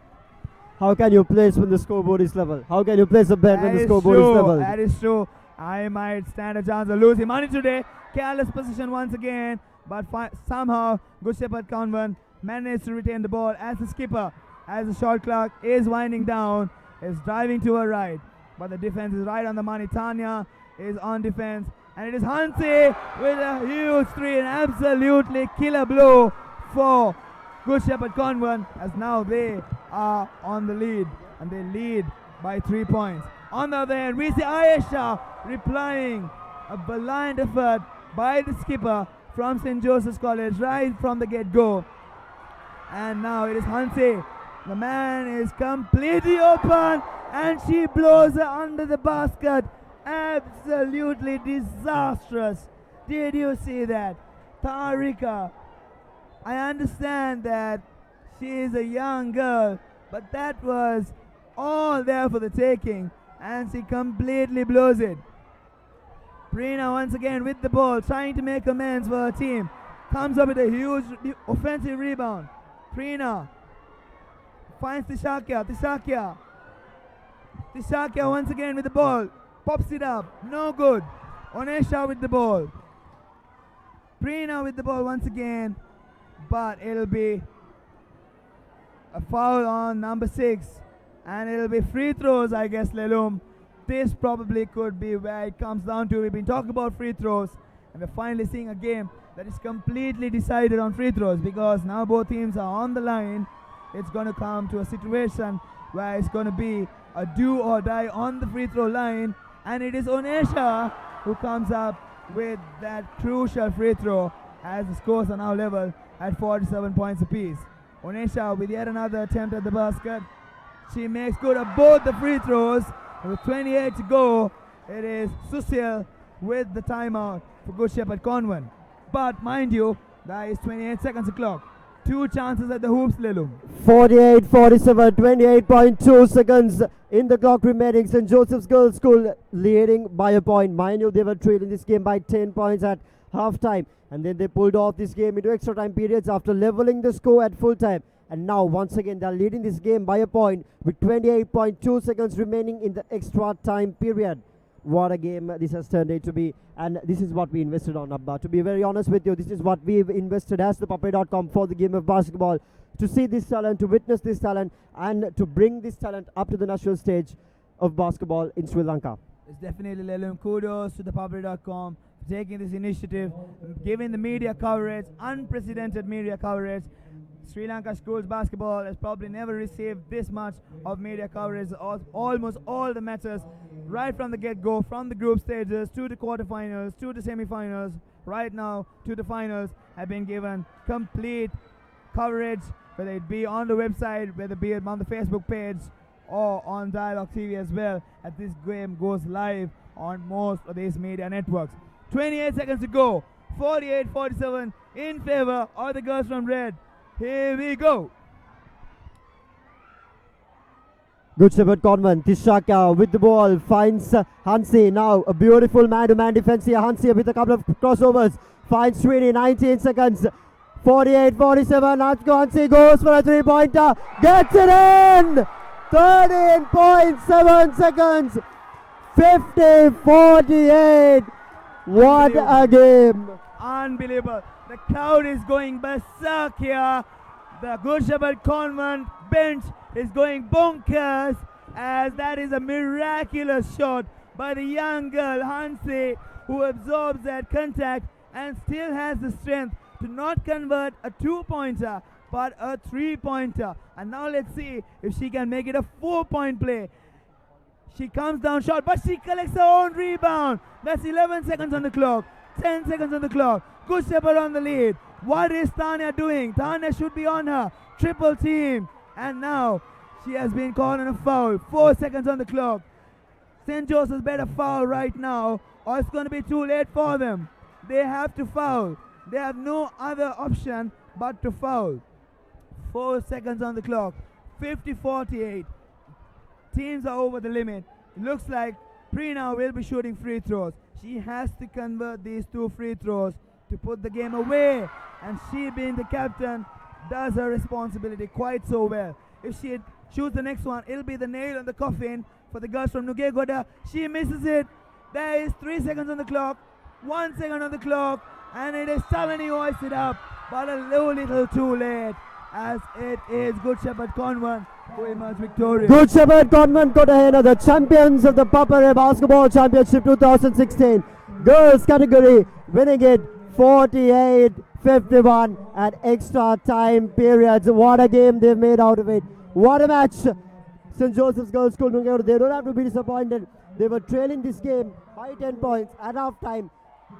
How can you place when the scoreboard is level? How can you place a bet when the scoreboard is level? That is true. I might stand a chance of losing money today. Careless position once again, but somehow Good Shepherd Convent managed to retain the ball as the skipper, as the shot clock is winding down, is driving to her right. But the defense is right on the money. Tanya is on defense, and it is Hansi with a huge three, an absolutely killer blow for Good Shepherd Convent, as now they are on the lead, and they lead by 3 points. On the other hand, we see Ayesha replying a blind effort by the skipper from St. Joseph's College right from the get-go. And now it is Hansi. The man is completely open, and she blows her under the basket. Absolutely disastrous. Did you see that? Tarika, I understand that she is a young girl, but that was all there for the taking, and she completely blows it. Prina once again with the ball, trying to make amends for her team. Comes up with a huge offensive rebound. Prina finds Tishakia. Tishakia once again with the ball. Pops it up. No good. Onesha with the ball. Prina with the ball once again. But it'll be a foul on number 6. And it'll be free throws, I guess, Lelum. This probably could be where it comes down to. We've been talking about free throws, and we're finally seeing a game that is completely decided on free throws, because now both teams are on the line. It's going to come to a situation where it's going to be a do or die on the free throw line, and it is Onesha who comes up with that crucial free throw, as the scores are now level at 47 points apiece. Onesha with yet another attempt at the basket. She makes good of both the free throws. With 28 to go, it is Susil with the timeout for Good Shepherd Convent. But mind you, there is 28 seconds of clock. 2 chances at the hoops, Lelum. 48, 47, 28.2 seconds in the clock remaining. St. Joseph's Girls School leading by a point. Mind you, they were trailing this game by 10 points at half-time. And then they pulled off this game into extra time periods after leveling the score at full time. And now, once again, they're leading this game by a point with 28.2 seconds remaining in the extra time period. What a game this has turned out to be. And this is what we invested on, Abba. To be very honest with you, this is what we've invested as ThePapare.com for the game of basketball. To see this talent, to witness this talent, and to bring this talent up to the national stage of basketball in Sri Lanka. It's definitely, Lelum, kudos to ThePapare.com for taking this initiative, giving the media coverage, unprecedented media coverage, Sri Lanka schools basketball has probably never received this much of media coverage of almost all the matches, right from the get-go, from the group stages to the quarterfinals, to the semi-finals, right now to the finals, have been given complete coverage, whether it be on the website, whether it be on the Facebook page, or on Dialogue TV as well, as this game goes live on most of these media networks. 28 seconds to go. 48-47 in favor of the girls from red. Here we go. Good Shepherd Convent. Tishaka with the ball finds Hansi. Now a beautiful man-to-man defense here. Hansi with a couple of crossovers. Finds Srini. 19 seconds. 48-47. Hansi goes for a three-pointer. Gets it in. 13.7 seconds. 50-48. What a game. Unbelievable. The crowd is going berserk here. The Good Shepherd Convent bench is going bonkers, as that is a miraculous shot by the young girl Hansi, who absorbs that contact and still has the strength to not convert a two-pointer but a three-pointer. And now let's see if she can make it a 4-point play. She comes down short, but she collects her own rebound. That's 11 seconds on the clock, 10 seconds on the clock. Good Shepherd on the lead. What is Tanya doing? Tanya should be on her. Triple team. And now she has been called on a foul. 4 seconds on the clock. St. Joseph's better foul right now, or it's going to be too late for them. They have to foul. They have no other option but to foul. 4 seconds on the clock. 50-48. Teams are over the limit. It looks like Prina will be shooting free throws. She has to convert these 2 free throws to put the game away. And she, being the captain, does her responsibility quite so well. If she shoots the next one, it'll be the nail on the coffin for the girls from Nugegoda. She misses it. There is 3 seconds on the clock, 1 second on the clock, and it is Salani who hoists it up, but a little too late, as it is Good Shepherd Convent who emerge victorious. Good Shepherd Convent got ahead of the champions of the ThePapare Basketball Championship 2016 girls category, winning it 48-51 at extra time periods. What a game they've made out of it. What a match. St. Joseph's Girls School, they don't have to be disappointed. They were trailing this game by 10 points at half time,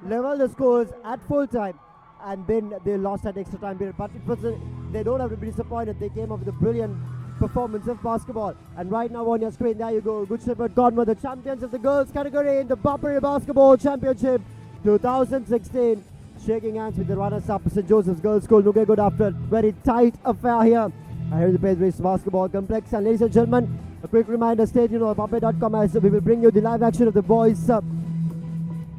level the scores at full time, and then they lost at extra time period. But it was they don't have to be disappointed. They came up with a brilliant performance of basketball. And right now on your screen, there you go. Good Shepherd Convent, the champions of the girls category in the ThePapare Basketball Championship 2016. Shaking hands with the runners-up, St. Joseph's Girls School, Nugegoda, after a very tight affair here. Here is the Pedris Basketball Complex. And ladies and gentlemen, a quick reminder, stay tuned on ThePapare.com, as we will bring you the live action of the boys'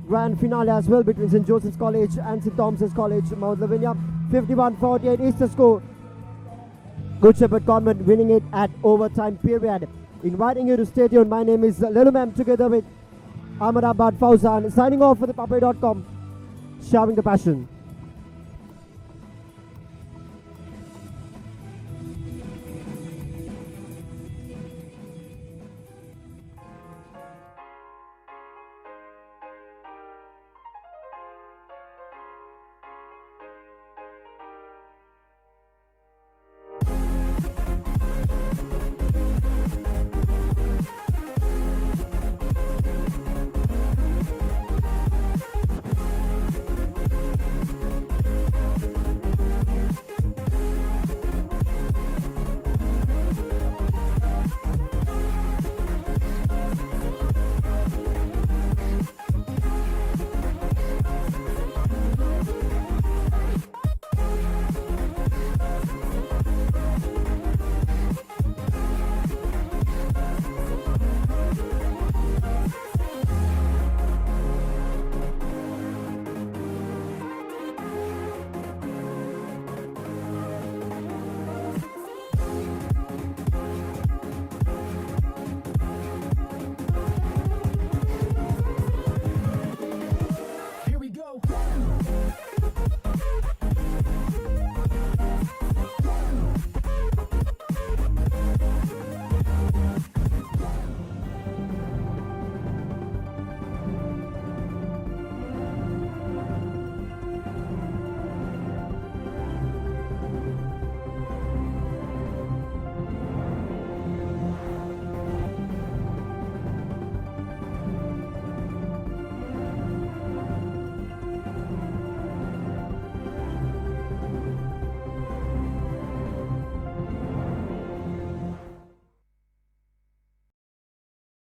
grand finale as well between St. Joseph's College and St. Thomas's College, Mount Lavinia. 51-48 is the score. Good Shepherd Convent winning it at overtime period. Inviting you to stay tuned. My name is Lelumem, together with Ahmedabad Fauzan, signing off for ThePapare.com, showing the passion.